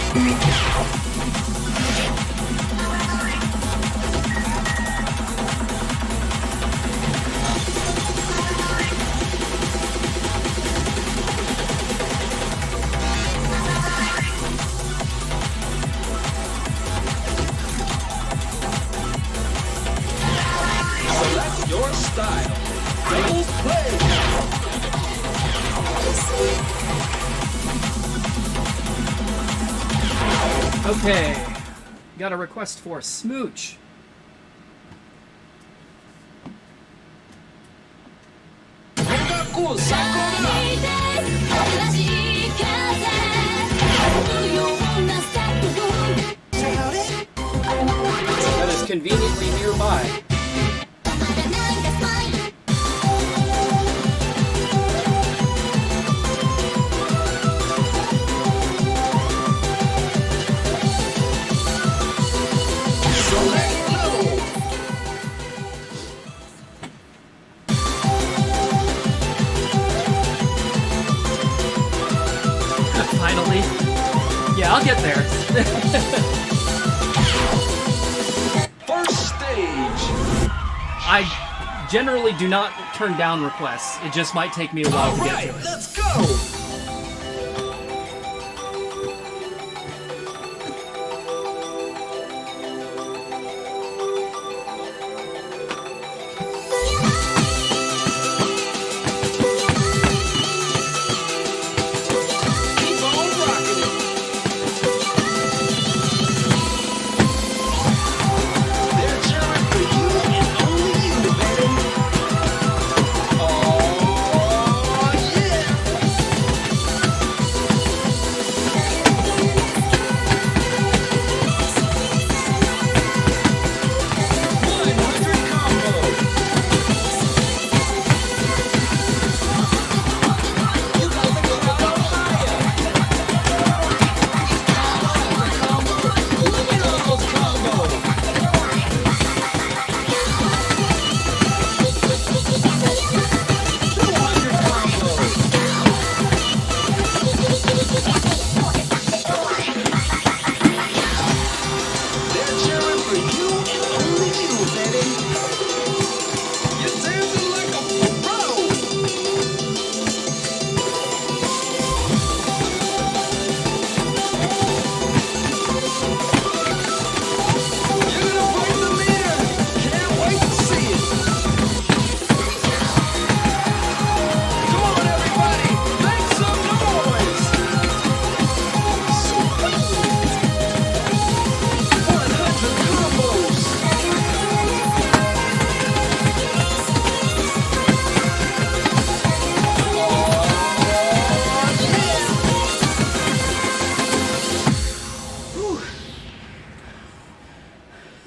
Okay, got a request for Smooch. That is conveniently nearby. Finally. Yeah, I'll get there. First stage. I generally do not turn down requests. It just might take me a while to get Alright, to it. let's go. Keep on rocking it. They're cheering for you and only you, baby. Oh, yeah. 100 combos. You got to go out higher. Look at all those combos. 200 combos. They're cheering for you and only you, baby. You're dancing like a pro. You're gonna break the meter. Can't wait to see it. Come on, everybody, make some noise. 100 combos.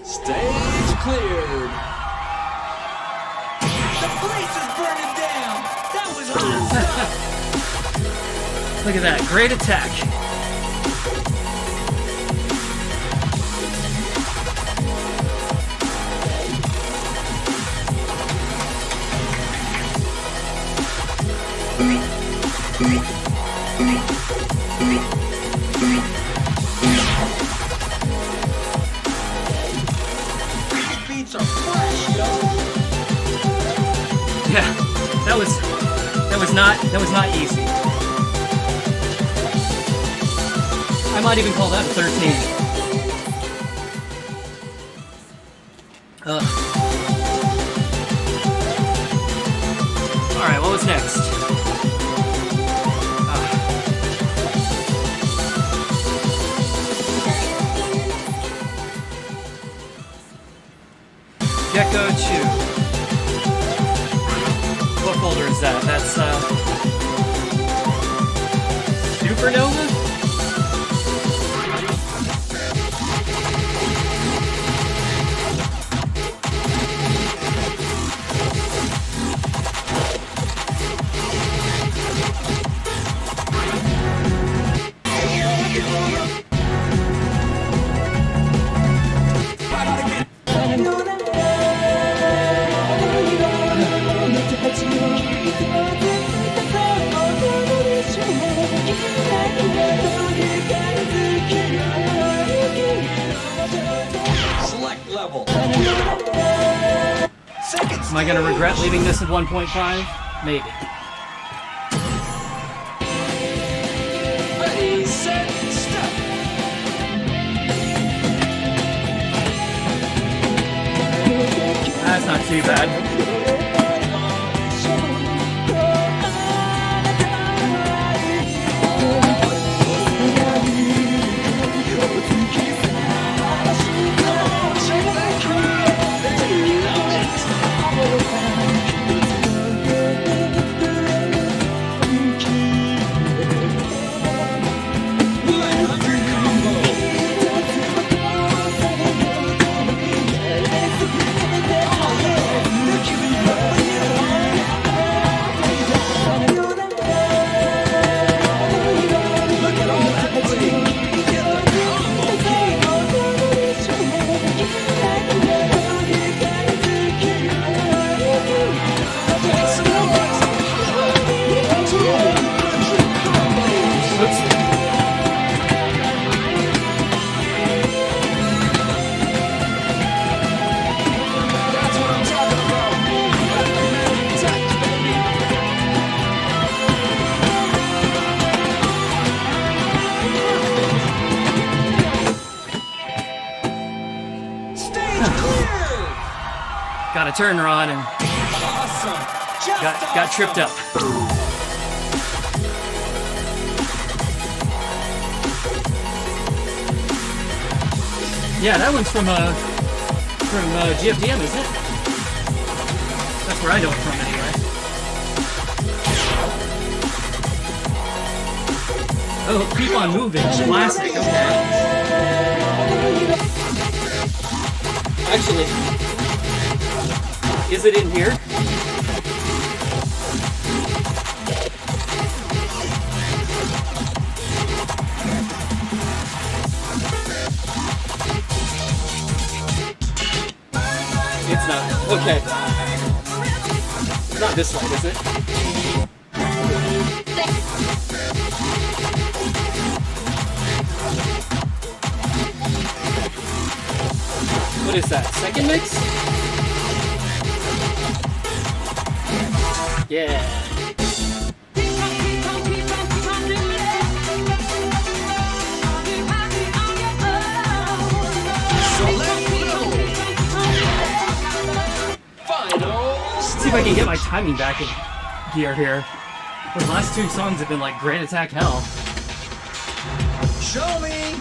Stage cleared. The place is burning down. That was hot. Look at that, great attack. These beats are fresh, yo. Yeah, that was not easy. I might even call that a 13. All right, what was next? Gecko Chew. What folder is that? That's Supernova? Select level. Second Am I gonna regret leaving this at 1.5? Maybe. Ready, set, step. That's not too bad. got a turner on and got tripped up. Yeah, that one's from GFDM, isn't it? That's where I know it from anyway. Oh, Keep on Moving, classic, okay. Actually, is it in here? It's not. Okay. It's not this one, is it? What is that? Second mix? Yeah. Let's see if I can get my timing back in gear here. Those last two songs have been like Grand Attack Hell. Show me.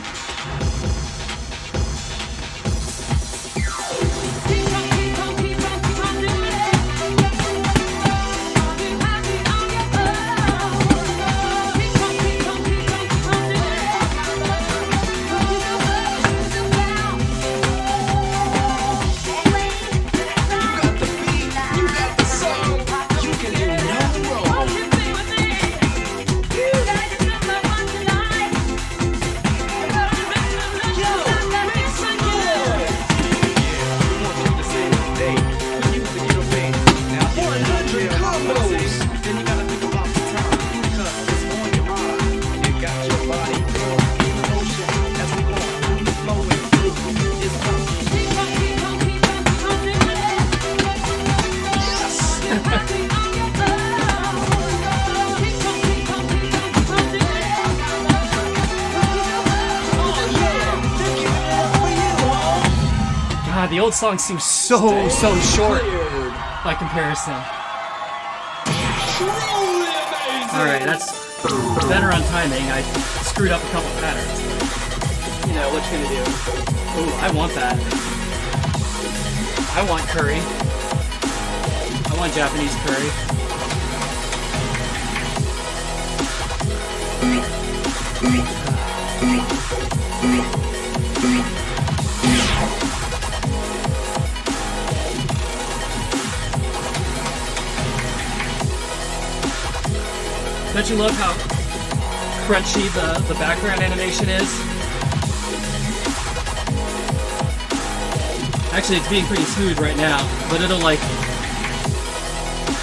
God, the old song seems so short by comparison. Alright, that's better on timing. I screwed up a couple patterns. But, you know, what you gonna do? Ooh, I want that. I want curry. I want Japanese curry. Don't you love how crunchy the background animation is? Actually, it's being pretty smooth right now, but it'll like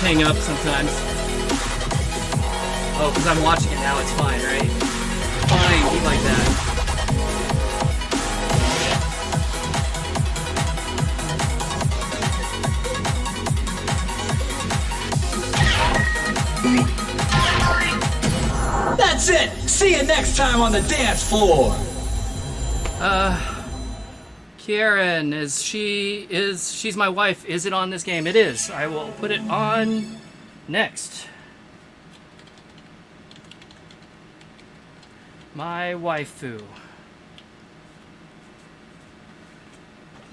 hang up sometimes. Oh, because I'm watching it now, it's fine, right? Fine, keep like that. That's it. See you next time on the dance floor. Kieran, she's my wife. Is it on this game? It is. I will put it on next. My waifu.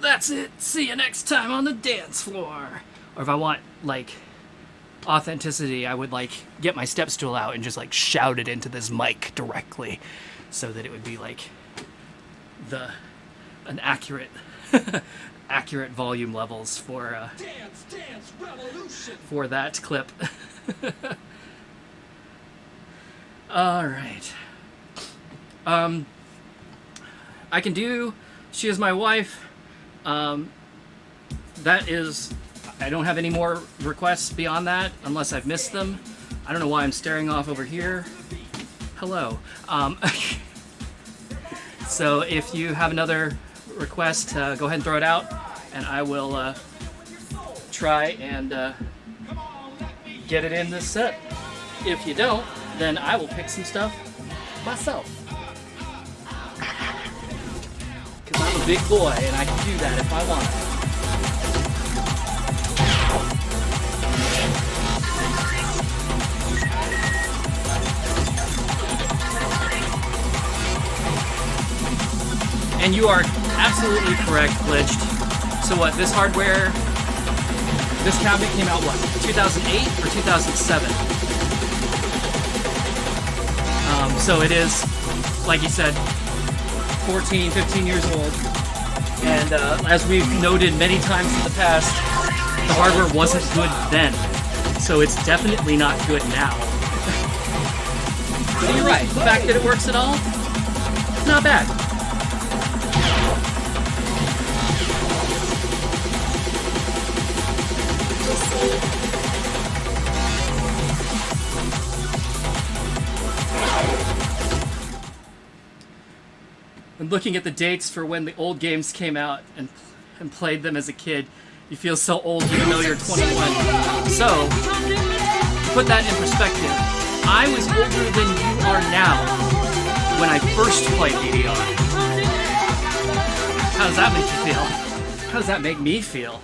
That's it. See you next time on the dance floor. Or if I want, like, authenticity, I would, like, get my step stool out and just, like, shout it into this mic directly so that it would be, like, an accurate accurate volume levels for for that clip. All right. I can do She Is My Wife. That is, I don't have any more requests beyond that unless I've missed them. I don't know why I'm staring off over here. Hello. So if you have another request, go ahead and throw it out, and I will try and get it in this set. If you don't, then I will pick some stuff myself. Because I'm a big boy, and I can do that if I want. And you are absolutely correct, Glitched. So what, this hardware, this cabinet came out, what, 2008 or 2007? So it is, like you said, 14, 15 years old. And as we've noted many times in the past, the hardware wasn't good then. So it's definitely not good now. So you're right, the fact that it works at all, not bad. And looking at the dates for when the old games came out and played them as a kid, you feel so old even though you're 21. So, to put that in perspective, I was older than you are now when I first played DDR. How does that make you feel? How does that make me feel?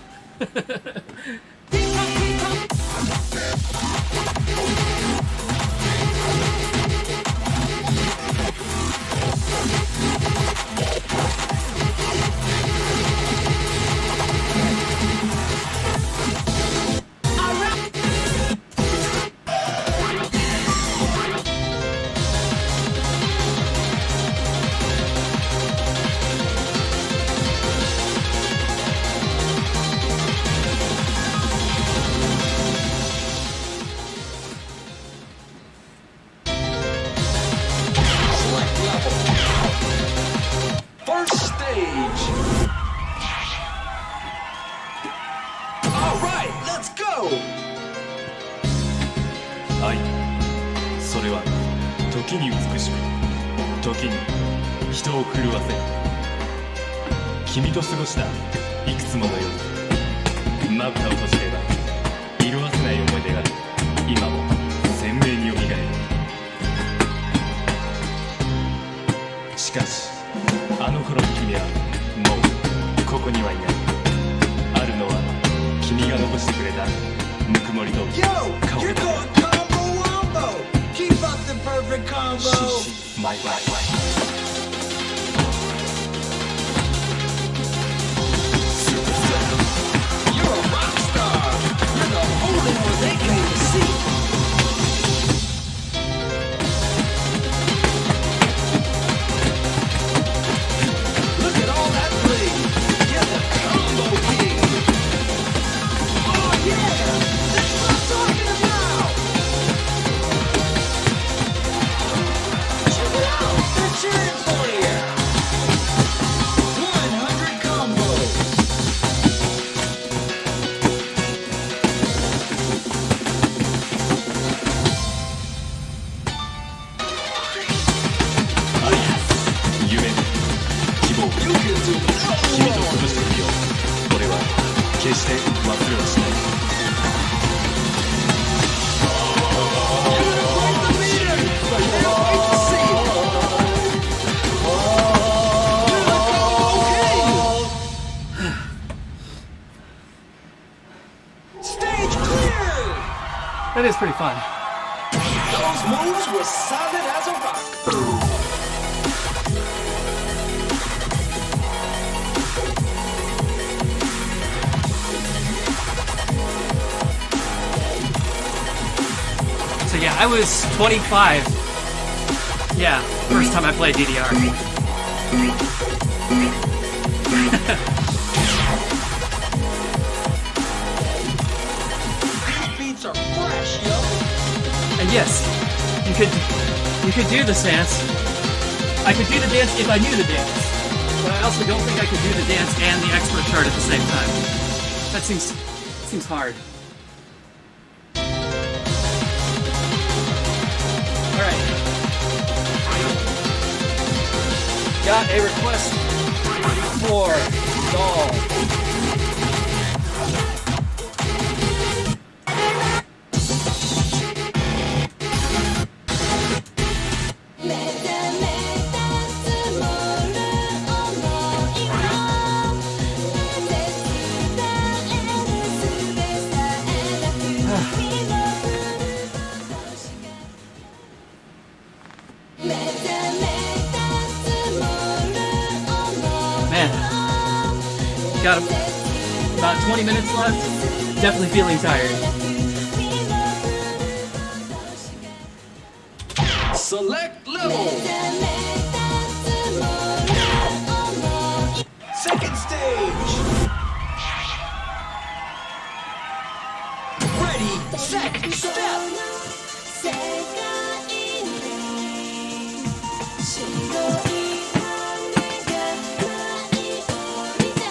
That is pretty fun. Those moves were solid as a rock. So yeah, I was 25. Yeah, first time I played DDR. Are fresh, yo. And yes, you could do the dance. I could do the dance if I knew the dance. But I also don't think I could do the dance and the expert chart at the same time. That seems hard. Alright. Got a request for doll. got about 20 minutes left. Definitely feeling tired. Select level. Second stage. Ready, set, step. 世界に白い雨が舞い降りた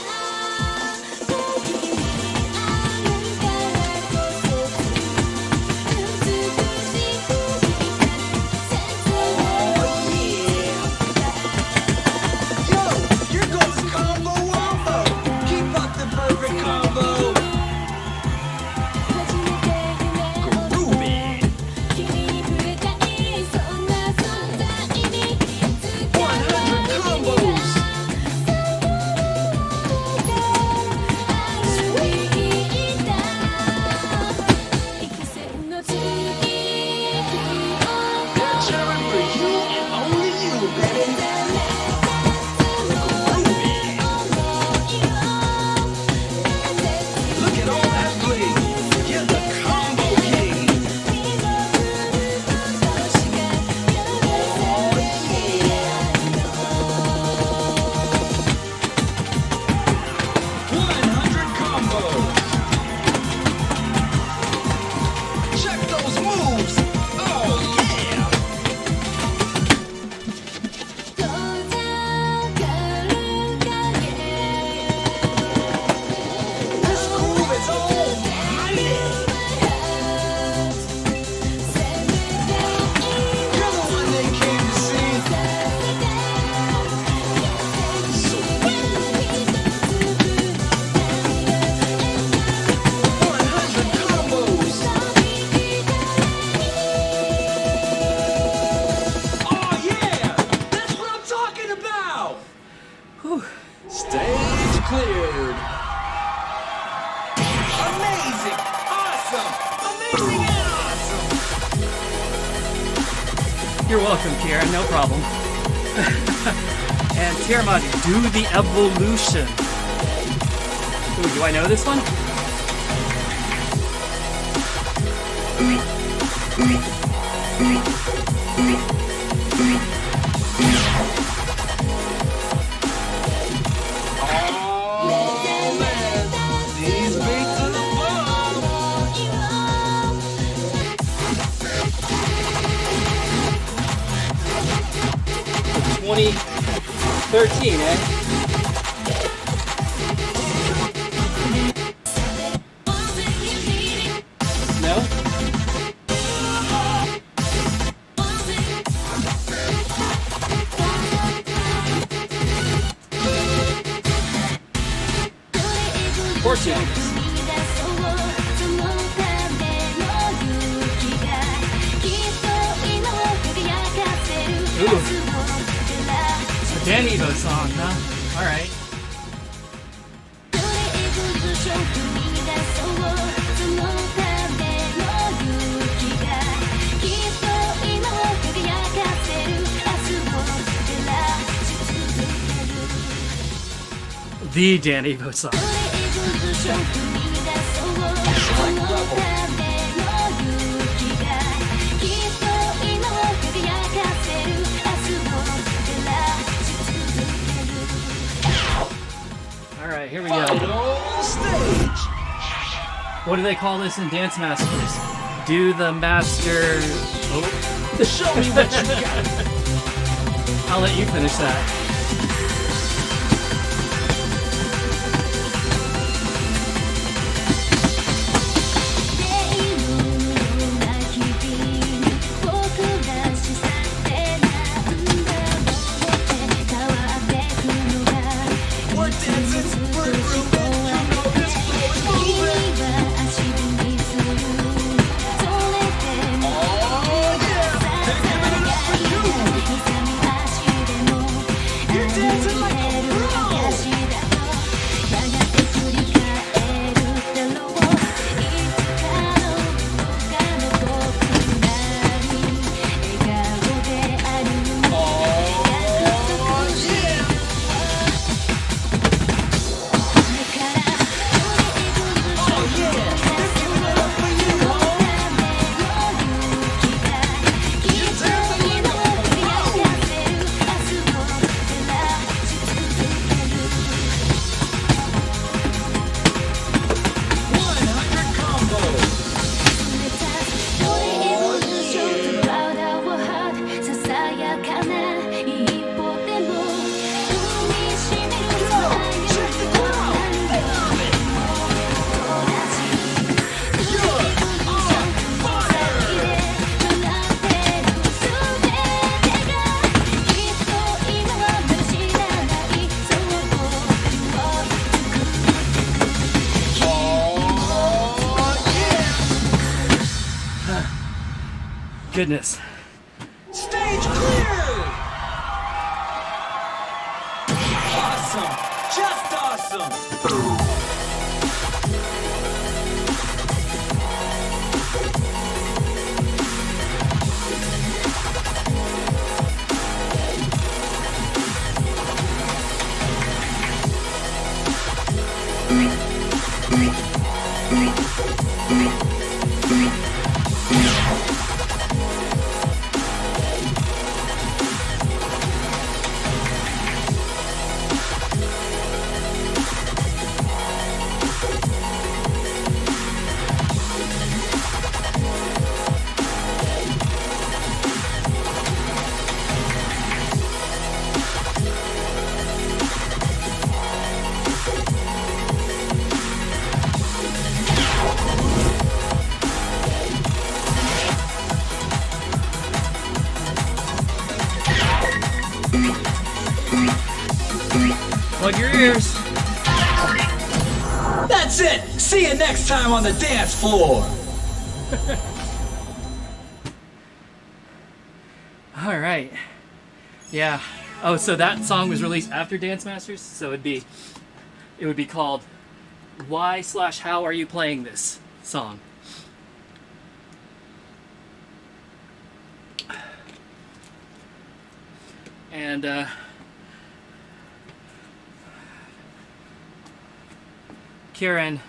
時にあるからこそ美しく光る切ない Yo, here goes combo wombo. Keep up the perfect combo. 初めて夢を Groovy. 君に触れたいそんな存在に100 combos. They're cheering for you and only you, baby. Groovy. Look at all that bling. You're the combo king. Oh, 100 combos. Check those moves. Oh, yeah. This groove is almighty. You're the one they came to see. Sweet. 100 combos. Oh, yeah. That's what I'm talking about. Stage cleared. Amazing. Awesome. Amazing and awesome. You're welcome, Kieran. No problem. And Tiamat, do the evolution. Ooh, do I know this one? Oh, man. These beats are the bomb. 2013, eh? No? Of course you know this. Ooh. It's a Dan Evo song, huh? Alright. The Dan Evo song. Alright, here we go. Final stage. What do they call this in Dance Masters? Do the master. Oh. Show me what you got. I'll let you finish that. We're dancing, we're grooving. You know this floor is moving. Oh, yeah. They're giving it up for you. You did goodness. Stage clear! Awesome! Just awesome! Plug your ears. That's it! See you next time on the dance floor! All right. Yeah. Oh, so that song was released after Dance Masters, so it would be called Why/How Are You Playing This Song? And Kieran,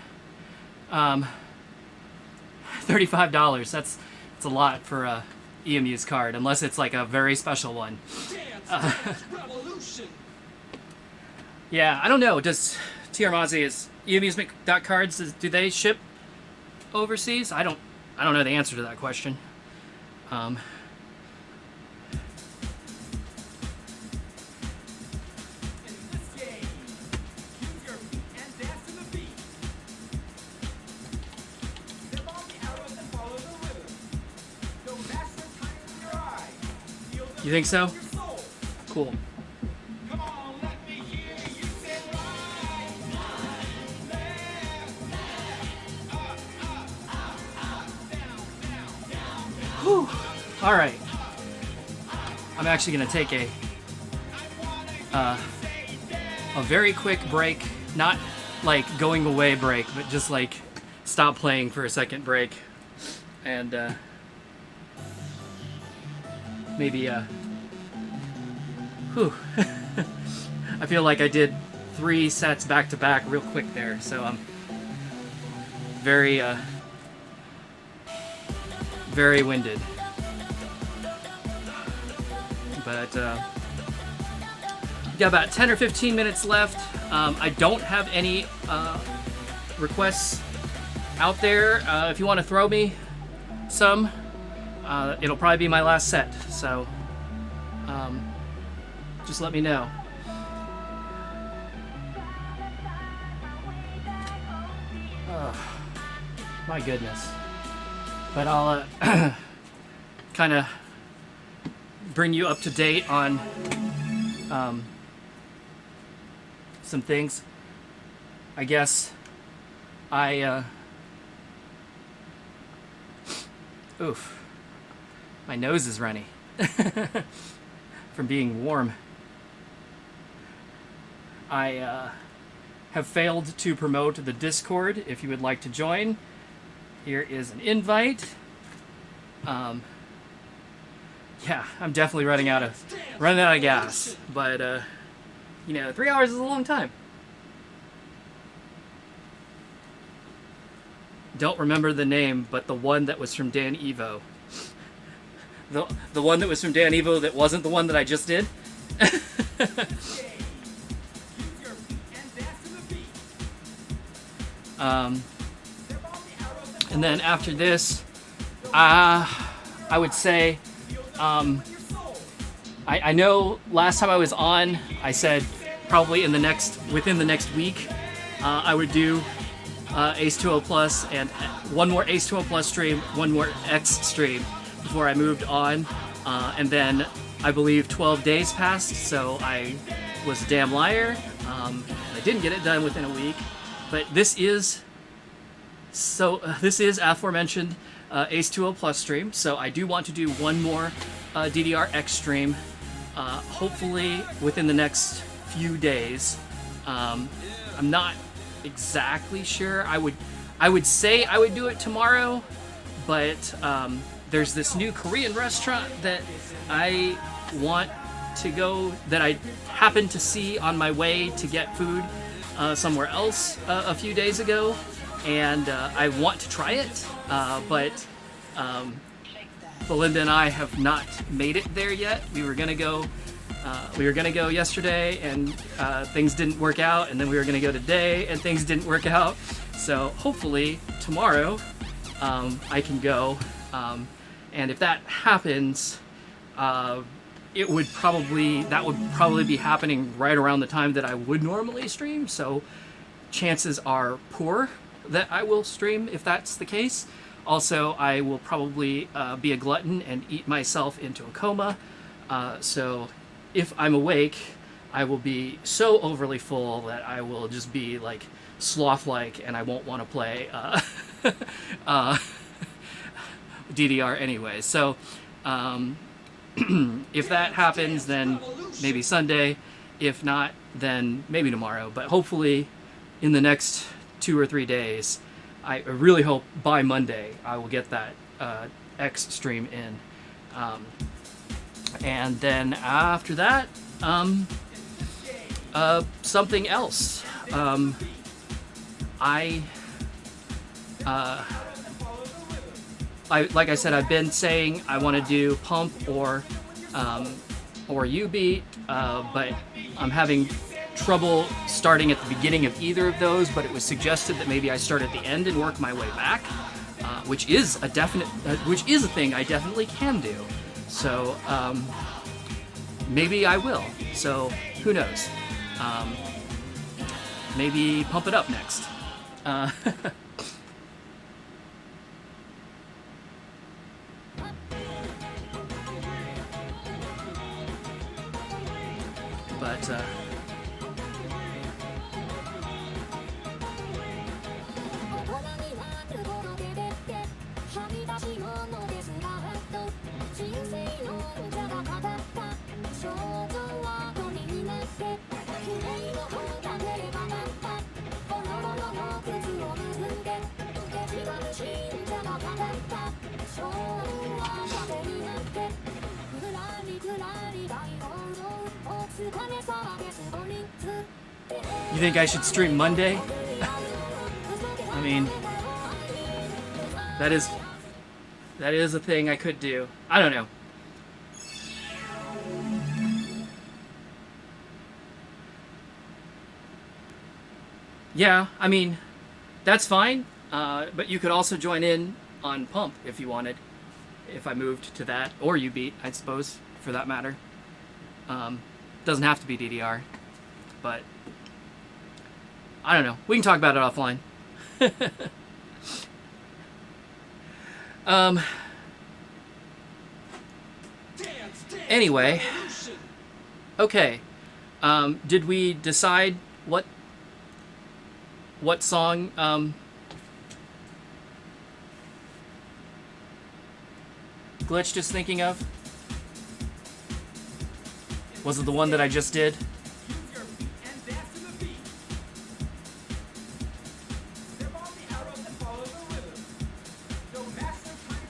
$35. That's a lot for a EMU's card, unless it's like a very special one. Revolution! Yeah, I don't know. Does TR is EMU's cards? Do they ship overseas? I don't know the answer to that question. You think so? Cool. Whew. All right. I'm actually going to take a very quick break, not like going away break, but just like stop playing for a second break, and maybe whew. I feel like I did 3 sets back to back real quick there, so I'm very very winded. But got about 10 or 15 minutes left. I don't have any requests out there. If you want to throw me some, it'll probably be my last set, so just let me know. My goodness. But I'll kind of bring you up to date on some things. I guess oof, my nose is runny from being warm. I have failed to promote the Discord. If you would like to join, here is an invite. Yeah, I'm definitely running out of gas, but you know, 3 hours is a long time. Don't remember the name, but the one that was from Dan Evo. The one that was from Dan Evo that wasn't the one that I just did. And then after this, I would say, I know last time I was on, I said probably within the next week, I would do Ace 2O Plus and one more Ace 2O Plus stream, one more X stream before I moved on. And then I believe 12 days passed, so I was a damn liar. I didn't get it done within a week, but this is aforementioned Ace20 Plus stream. So I do want to do one more DDRX stream, hopefully within the next few days. I'm not exactly sure. I would say I would do it tomorrow, but there's this new Korean restaurant that I want to go, that I happened to see on my way to get food somewhere else a few days ago, and I want to try it, but Belinda and I have not made it there yet. We were gonna go yesterday, and things didn't work out, and then we were gonna go today, and things didn't work out. So hopefully tomorrow I can go, and if that happens, that would probably be happening right around the time that I would normally stream. So chances are poor that I will stream if that's the case. Also, I will probably be a glutton and eat myself into a coma. So if I'm awake, I will be so overly full that I will just be like sloth-like, and I won't want to play DDR anyway. So if that happens, then maybe Sunday. If not, then maybe tomorrow. But hopefully in the next 2 or 3 days, I really hope by Monday I will get that X stream in. And then after that, something else. Like I said, I've been saying I want to do Pump or U-Beat, but I'm having trouble starting at the beginning of either of those. But it was suggested that maybe I start at the end and work my way back, which is a thing I definitely can do. So maybe I will. So who knows? Maybe Pump It Up next. But you think I should stream Monday? I mean, that is a thing I could do. I don't know. Yeah, I mean, that's fine. But you could also join in on Pump if you wanted. If I moved to that, or U-Beat, I suppose, for that matter. Doesn't have to be DDR, but I don't know. We can talk about it offline. Anyway, okay. Did we decide what song Glitch is thinking of? Was it the one that I just did?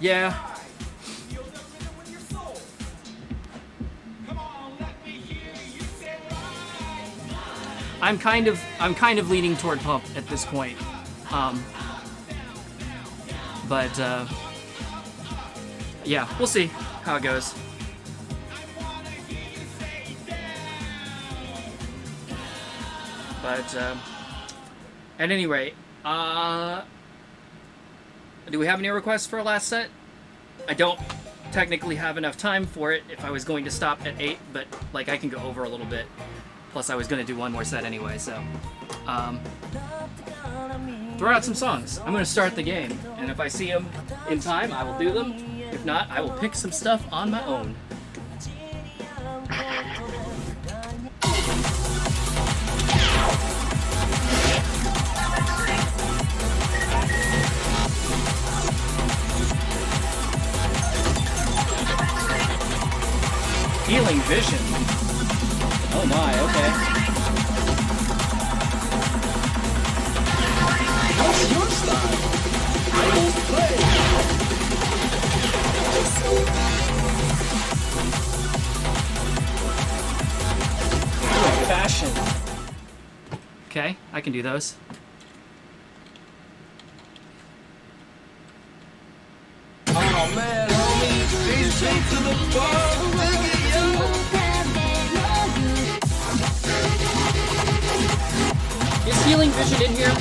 Yeah. I'm kind of leaning toward Pump at this point. But yeah, we'll see how it goes. But at any rate, do we have any requests for a last set? I don't technically have enough time for it if I was going to stop at 8, but like I can go over a little bit. Plus I was going to do one more set anyway, so throw out some songs. I'm going to start the game, and if I see them in time, I will do them. If not, I will pick some stuff on my own. Healing vision. Oh my, okay. What's your style? I don't play. Fashion. Okay, I can do those. Oh man, homie, these beats to the bar, nigga, yo. Is healing vision in here?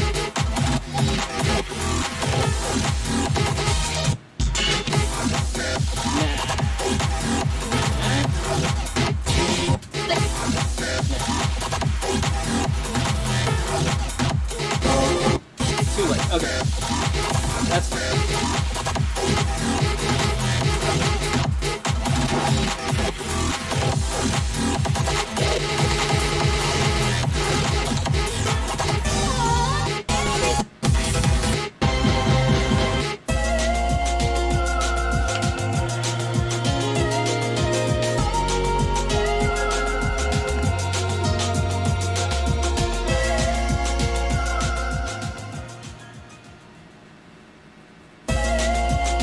Too late. Okay. That's fine.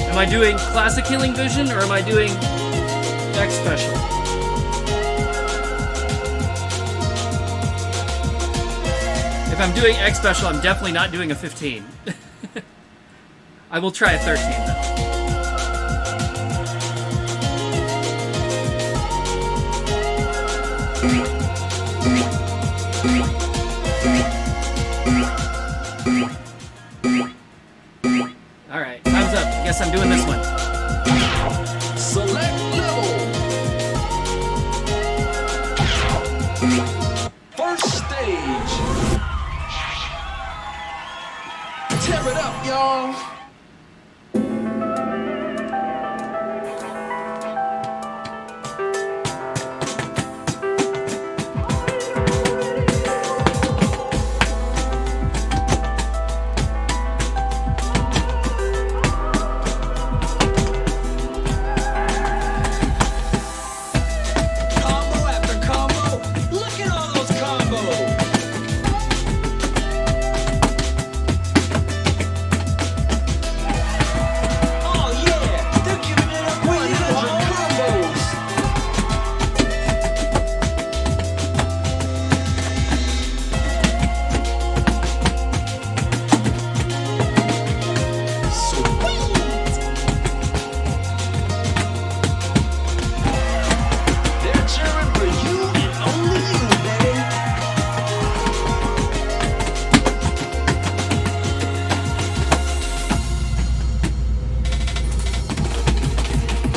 Am I doing classic healing vision or am I doing X special? If I'm doing X special, I'm definitely not doing a 15. I will try a 13 though. Alright, time's up. I guess I'm doing this one. Select level. First stage. Tear it up, y'all. Combo after combo. Look at all those combos. Oh yeah, they're giving it up 100 combos. They're cheering for you and only you, baby.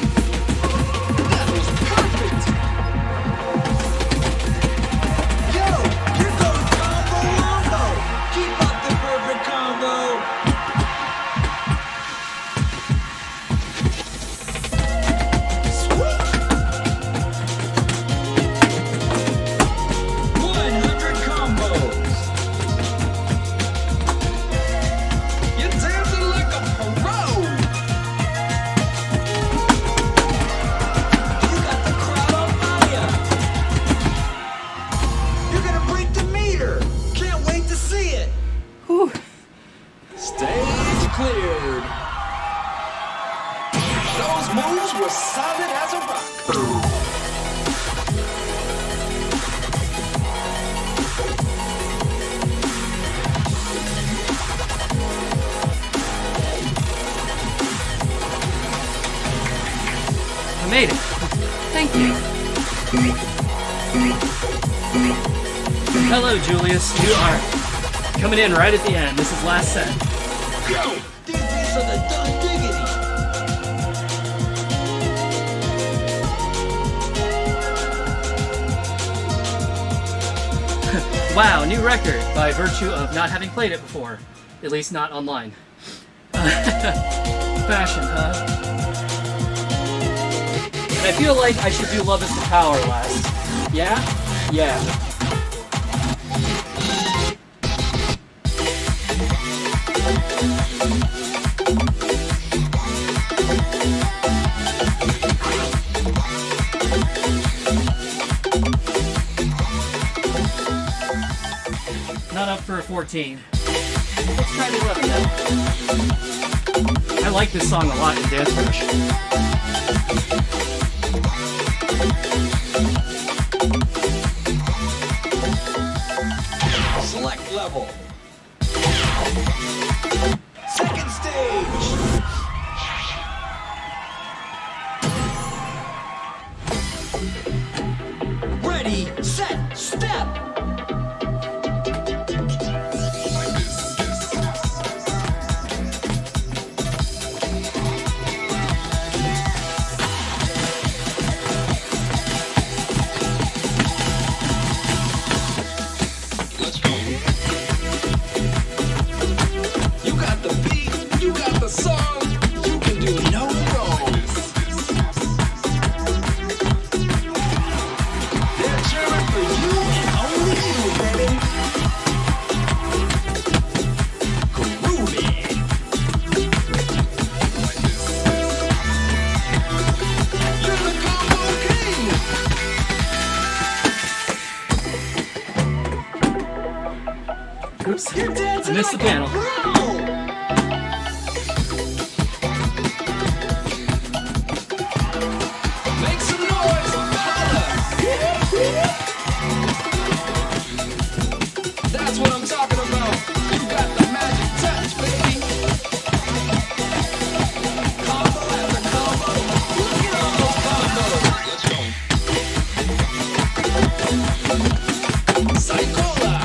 That was perfect. Yo, here goes combo wombo. Keep up the perfect combo. Sweet. 100 combos. You're dancing like a pro. You got the crowd on fire. You're gonna break the meter. Can't wait to see it. Whew. Stage cleared. Those moves were solid as a rock. I made it. Thank you. Hello, Julius. You are coming in right at the end. This is last set. Yo, these beats are the done diggity. Wow, new record by virtue of not having played it before. At least not online. Fashion, huh? And I feel like I should do Love is the Power last. Yeah? Yeah. 14. Let's try the 11 then. I like this song a lot in Dance Rush. Select level. Second stage. Ready, set, step. You got the beat, you got the song, you can do no wrong. They're cheering for you and only you, baby. Groovy. You're the combo king. Oops. You're dancing I missed the like a panel. pro. Make some noise, holla. That's what I'm talking about. You got the magic touch, baby. Combo after combo. Look at all those combos. Psychola.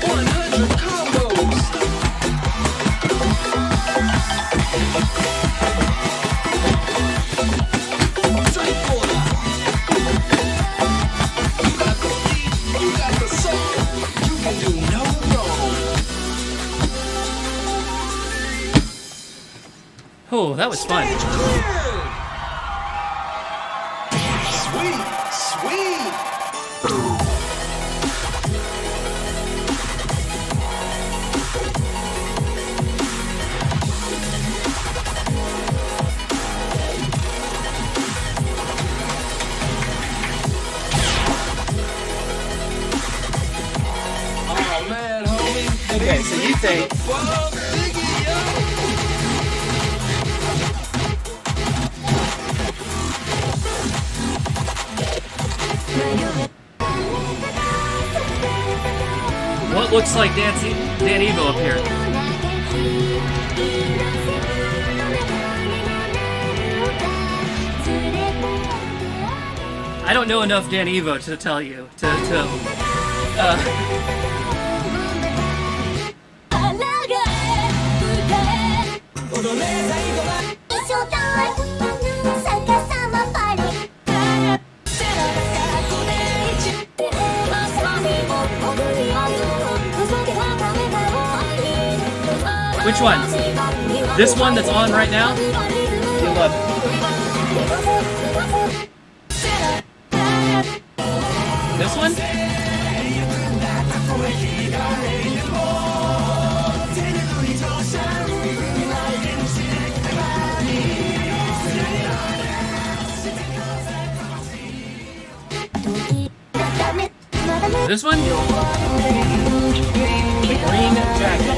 100 combos. Psychola. You got the beat, you got the song, you can do no wrong. Oh, that was fun. Stage cleared. Sweet, sweet. Oh man, homie. Okay, so you think Well, Diggy, yo. what looks like Dan Evo up here? I don't know enough Dan Evo to tell you Which one? This one that's on right now? The 11. This one? This one? The green jacket.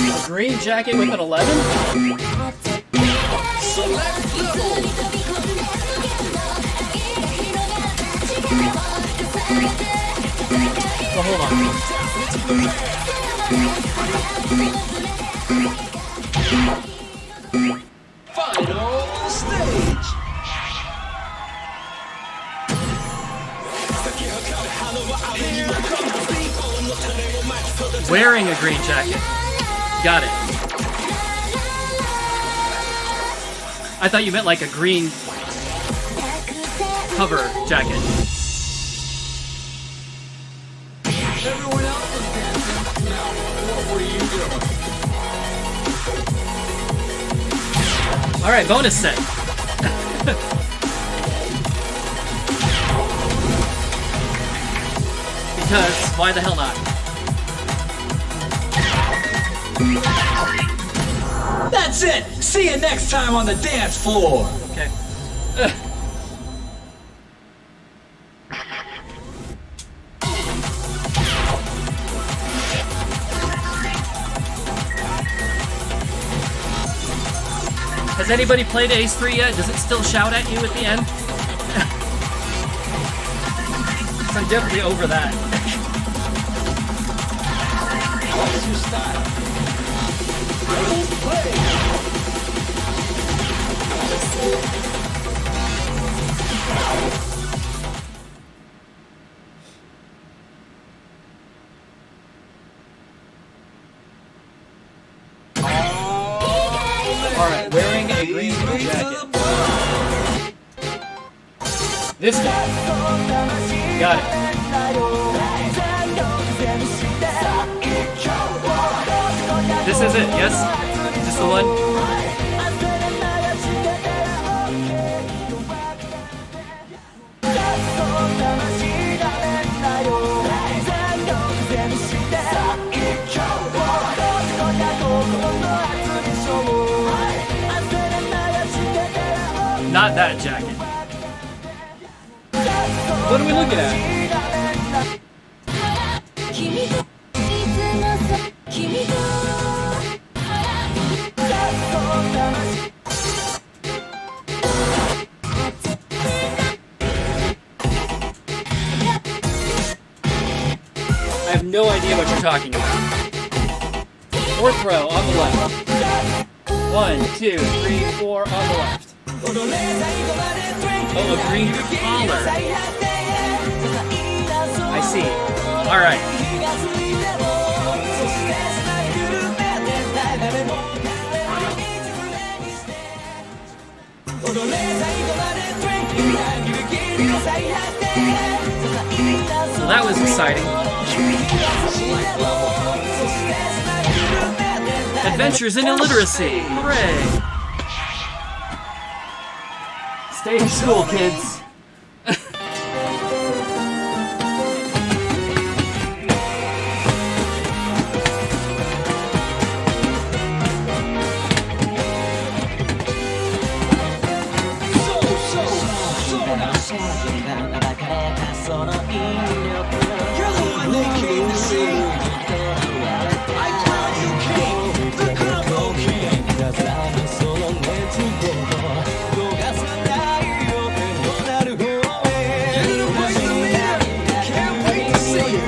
A green jacket with an 11? Select level. So hold on. Final stage. Wearing a green jacket. Got it. I thought you meant like a green cover jacket. Everyone else was dancing. Now, what were you doing? Alright, bonus set. Because why the hell not? That's it! See you next time on the dance floor! Okay. Has anybody played Ace 3 yet? Does it still shout at you at the end? I'm definitely over that. What's your style? Play! Alright, wearing a green jacket. This guy. Got it. This is it, yes? Is this the one? Not that jacket. What are we looking at? I have no idea what you're talking about. Fourth row on the left. 1, 2, 3, 4 on the left. Oh, a green collar. I see. Alright. Well, that was exciting. Adventures in illiteracy. Hooray! Stay in school, kids. You're the one they came to see. I glad you came. The combo king. You're gonna break the meter. Can't wait to see you.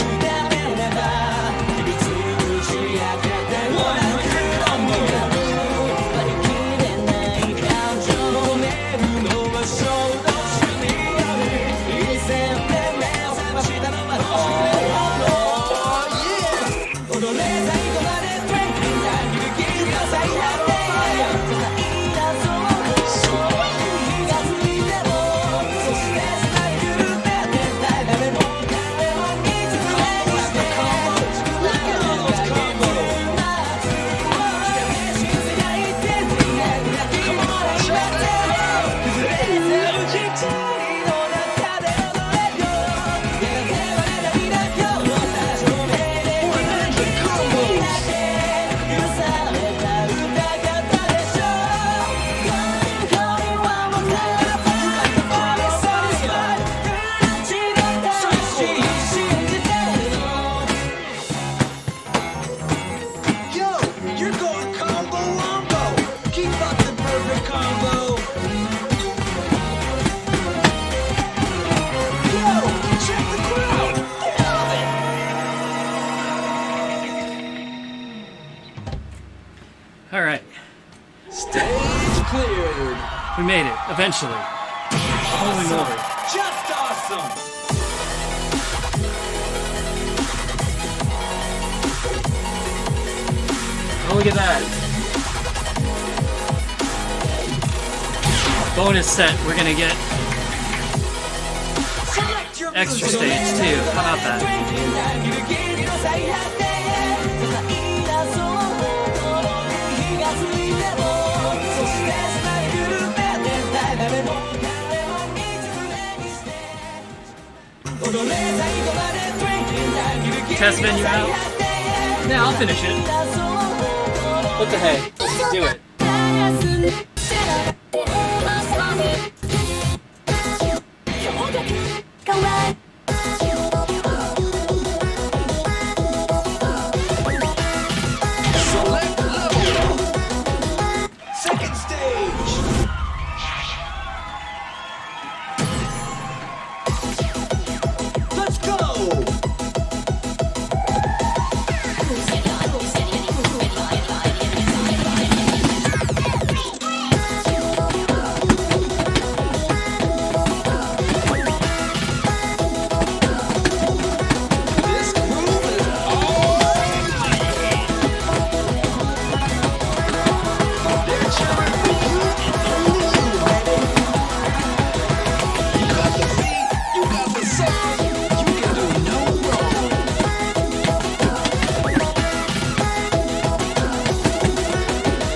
100 combos. Alright. Stage cleared. We made it, eventually. Holy moly. Just awesome. Oh, look at that. Bonus set, we're gonna get Select your extra music. stage too. How about that? Test menu out? Yeah, I'll finish it. What the heck? Let's do it. Select level. Second stage. Let's go. This groove is alright. They're cheering for you. You got the beat, you got the song, you can do no wrong.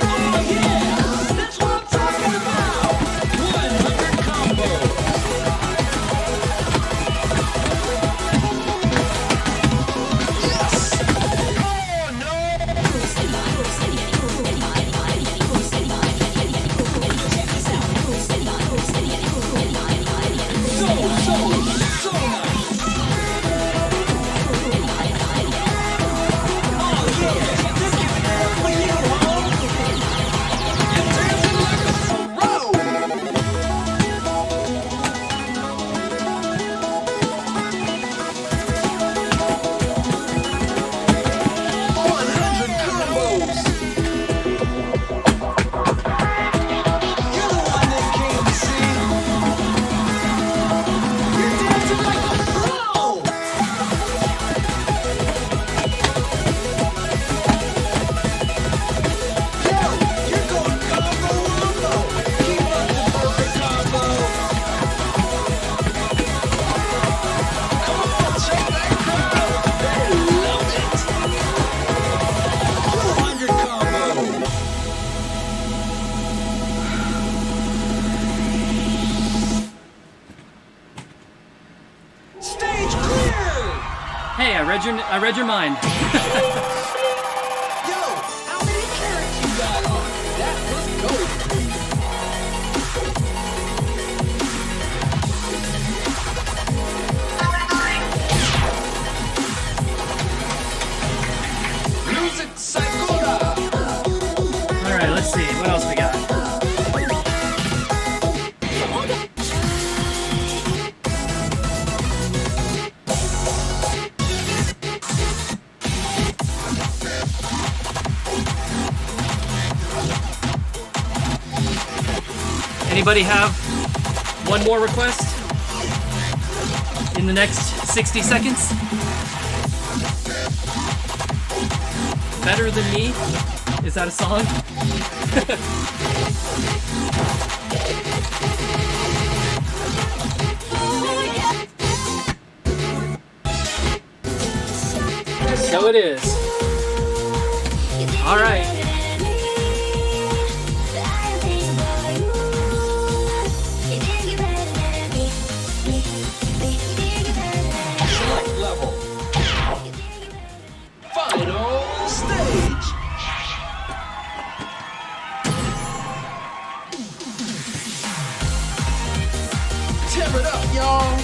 Oh yeah, that's what I'm talking about. 100 combos. Yes. Oh no. So nice. Oh yeah, this is all for you, home. You're dancing like a pro. 100 combos. You're the one they came to see. You're dancing like a pro. Yo, you're going combo wombo. Keep up the perfect combo. Come on, check that crowd. They love it. 200 combo. Stage clear. Hey, I read your mind. Yo, how many carrots you got on? That was gold. Music Psychoda. All right, let's see. What else we got? Anybody have one more request in the next 60 seconds? Better Than Me? Is that a song? So it is. All right. Select level. Final stage. Tear it up, y'all.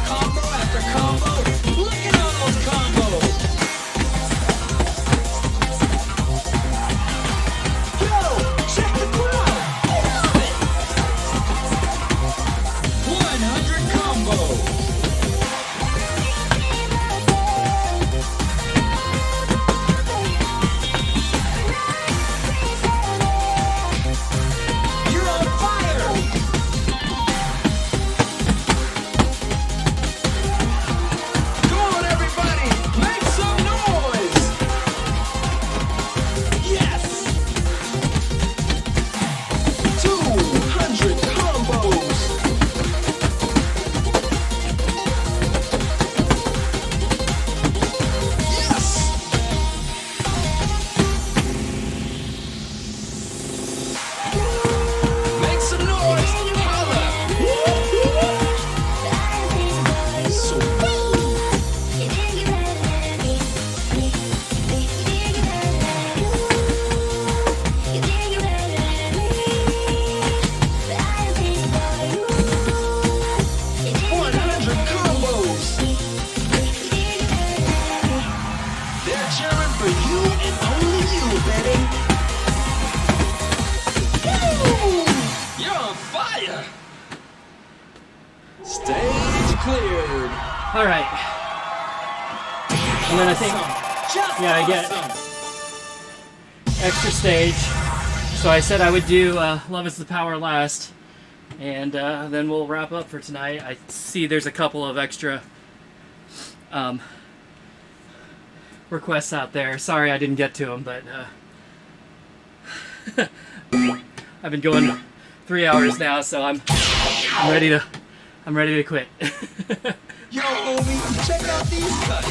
Combo after combo. Look at all those combos. Yo, check the crowd. cleared. All right. And then I think, yeah, I get extra stage. So I said I would do Love is the Power last. And then we'll wrap up for tonight. I see there's a couple of extra requests out there. Sorry I didn't get to them, but I've been going 3 hours now, so I'm ready to quit. Yo, homie, check out these cuts.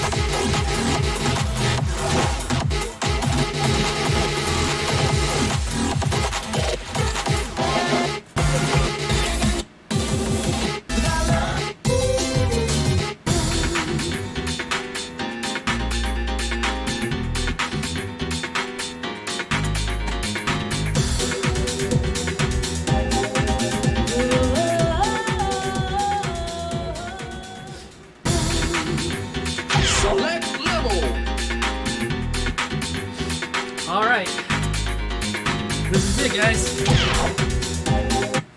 Select level. All right. This is it, guys.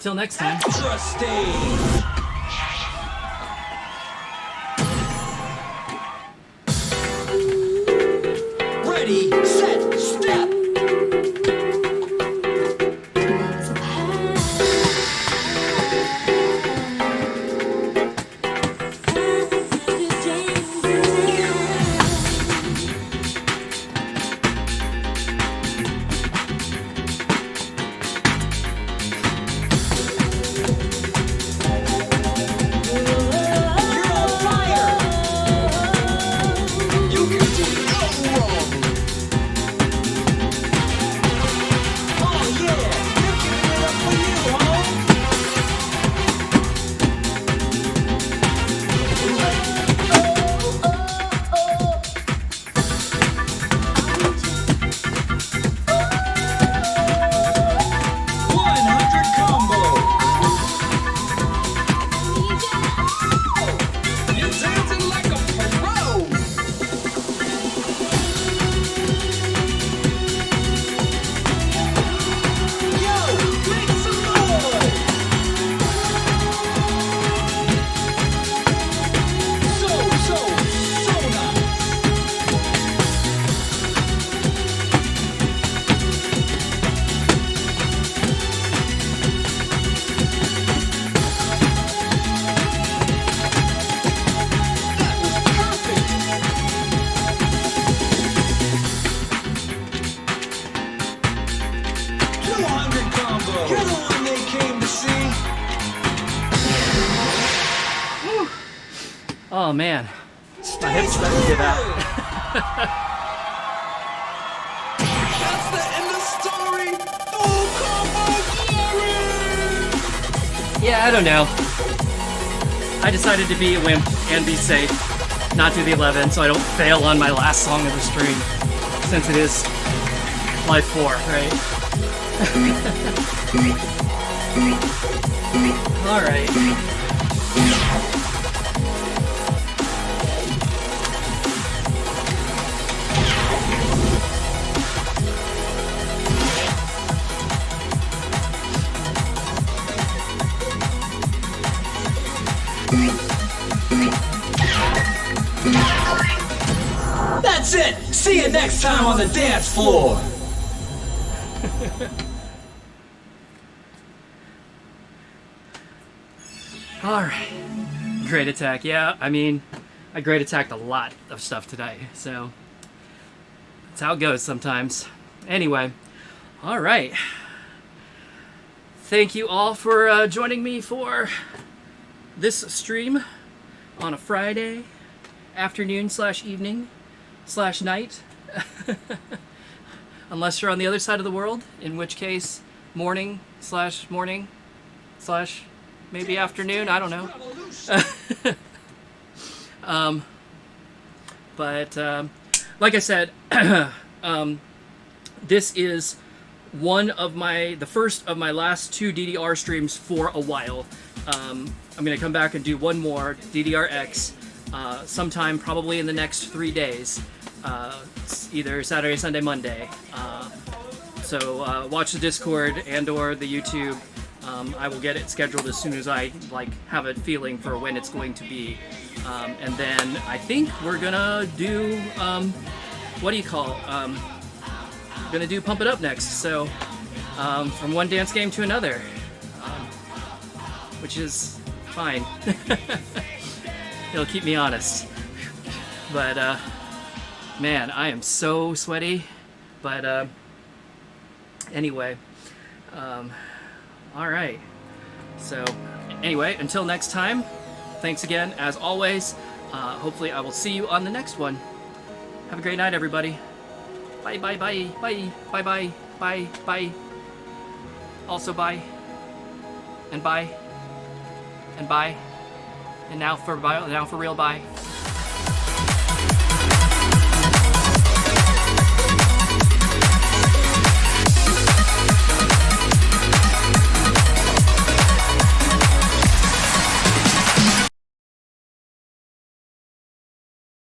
Till next time. Extra stage. Ready, set, step. You're on fire. You can do no wrong. Oh yeah, you're giving it up for you, home. Combo. You're dancing like a pro. Yo, make some noise. So nice. That was perfect. 200 combo. You're the one they came to see. Oh man, my hips starting to give out. That's the end of story. Full combo glory. Yeah, I don't know. I decided to be a wimp and be safe, not do the 11, so I don't fail on my last song of the stream, since it is live 4, right? All right. That's it. See you next time on the dance floor. All right. Great attack. Yeah, I mean, I great attacked a lot of stuff today, so that's how it goes sometimes. Anyway, all right. Thank you all for joining me for this stream on a Friday afternoon / evening / night. Unless you're on the other side of the world, in which case morning / morning / maybe afternoon, I don't know. But like I said, this is the first of my last 2 DDR streams for a while. I'm gonna come back and do one more DDRX sometime probably in the next 3 days. It's either Saturday, Sunday, Monday. So watch the Discord and or the YouTube I will get it scheduled as soon as I like have a feeling for when it's going to be. And then I think we're gonna do what do you call? Gonna do Pump It Up next. So from one dance game to another, which is fine. It'll keep me honest. But man, I am so sweaty. But anyway, all right. So anyway, until next time, thanks again as always. Hopefully I will see you on the next one. Have a great night, everybody. Bye, bye, bye, bye, bye, bye, bye, bye. Also bye, and bye, and bye, and now for real, bye.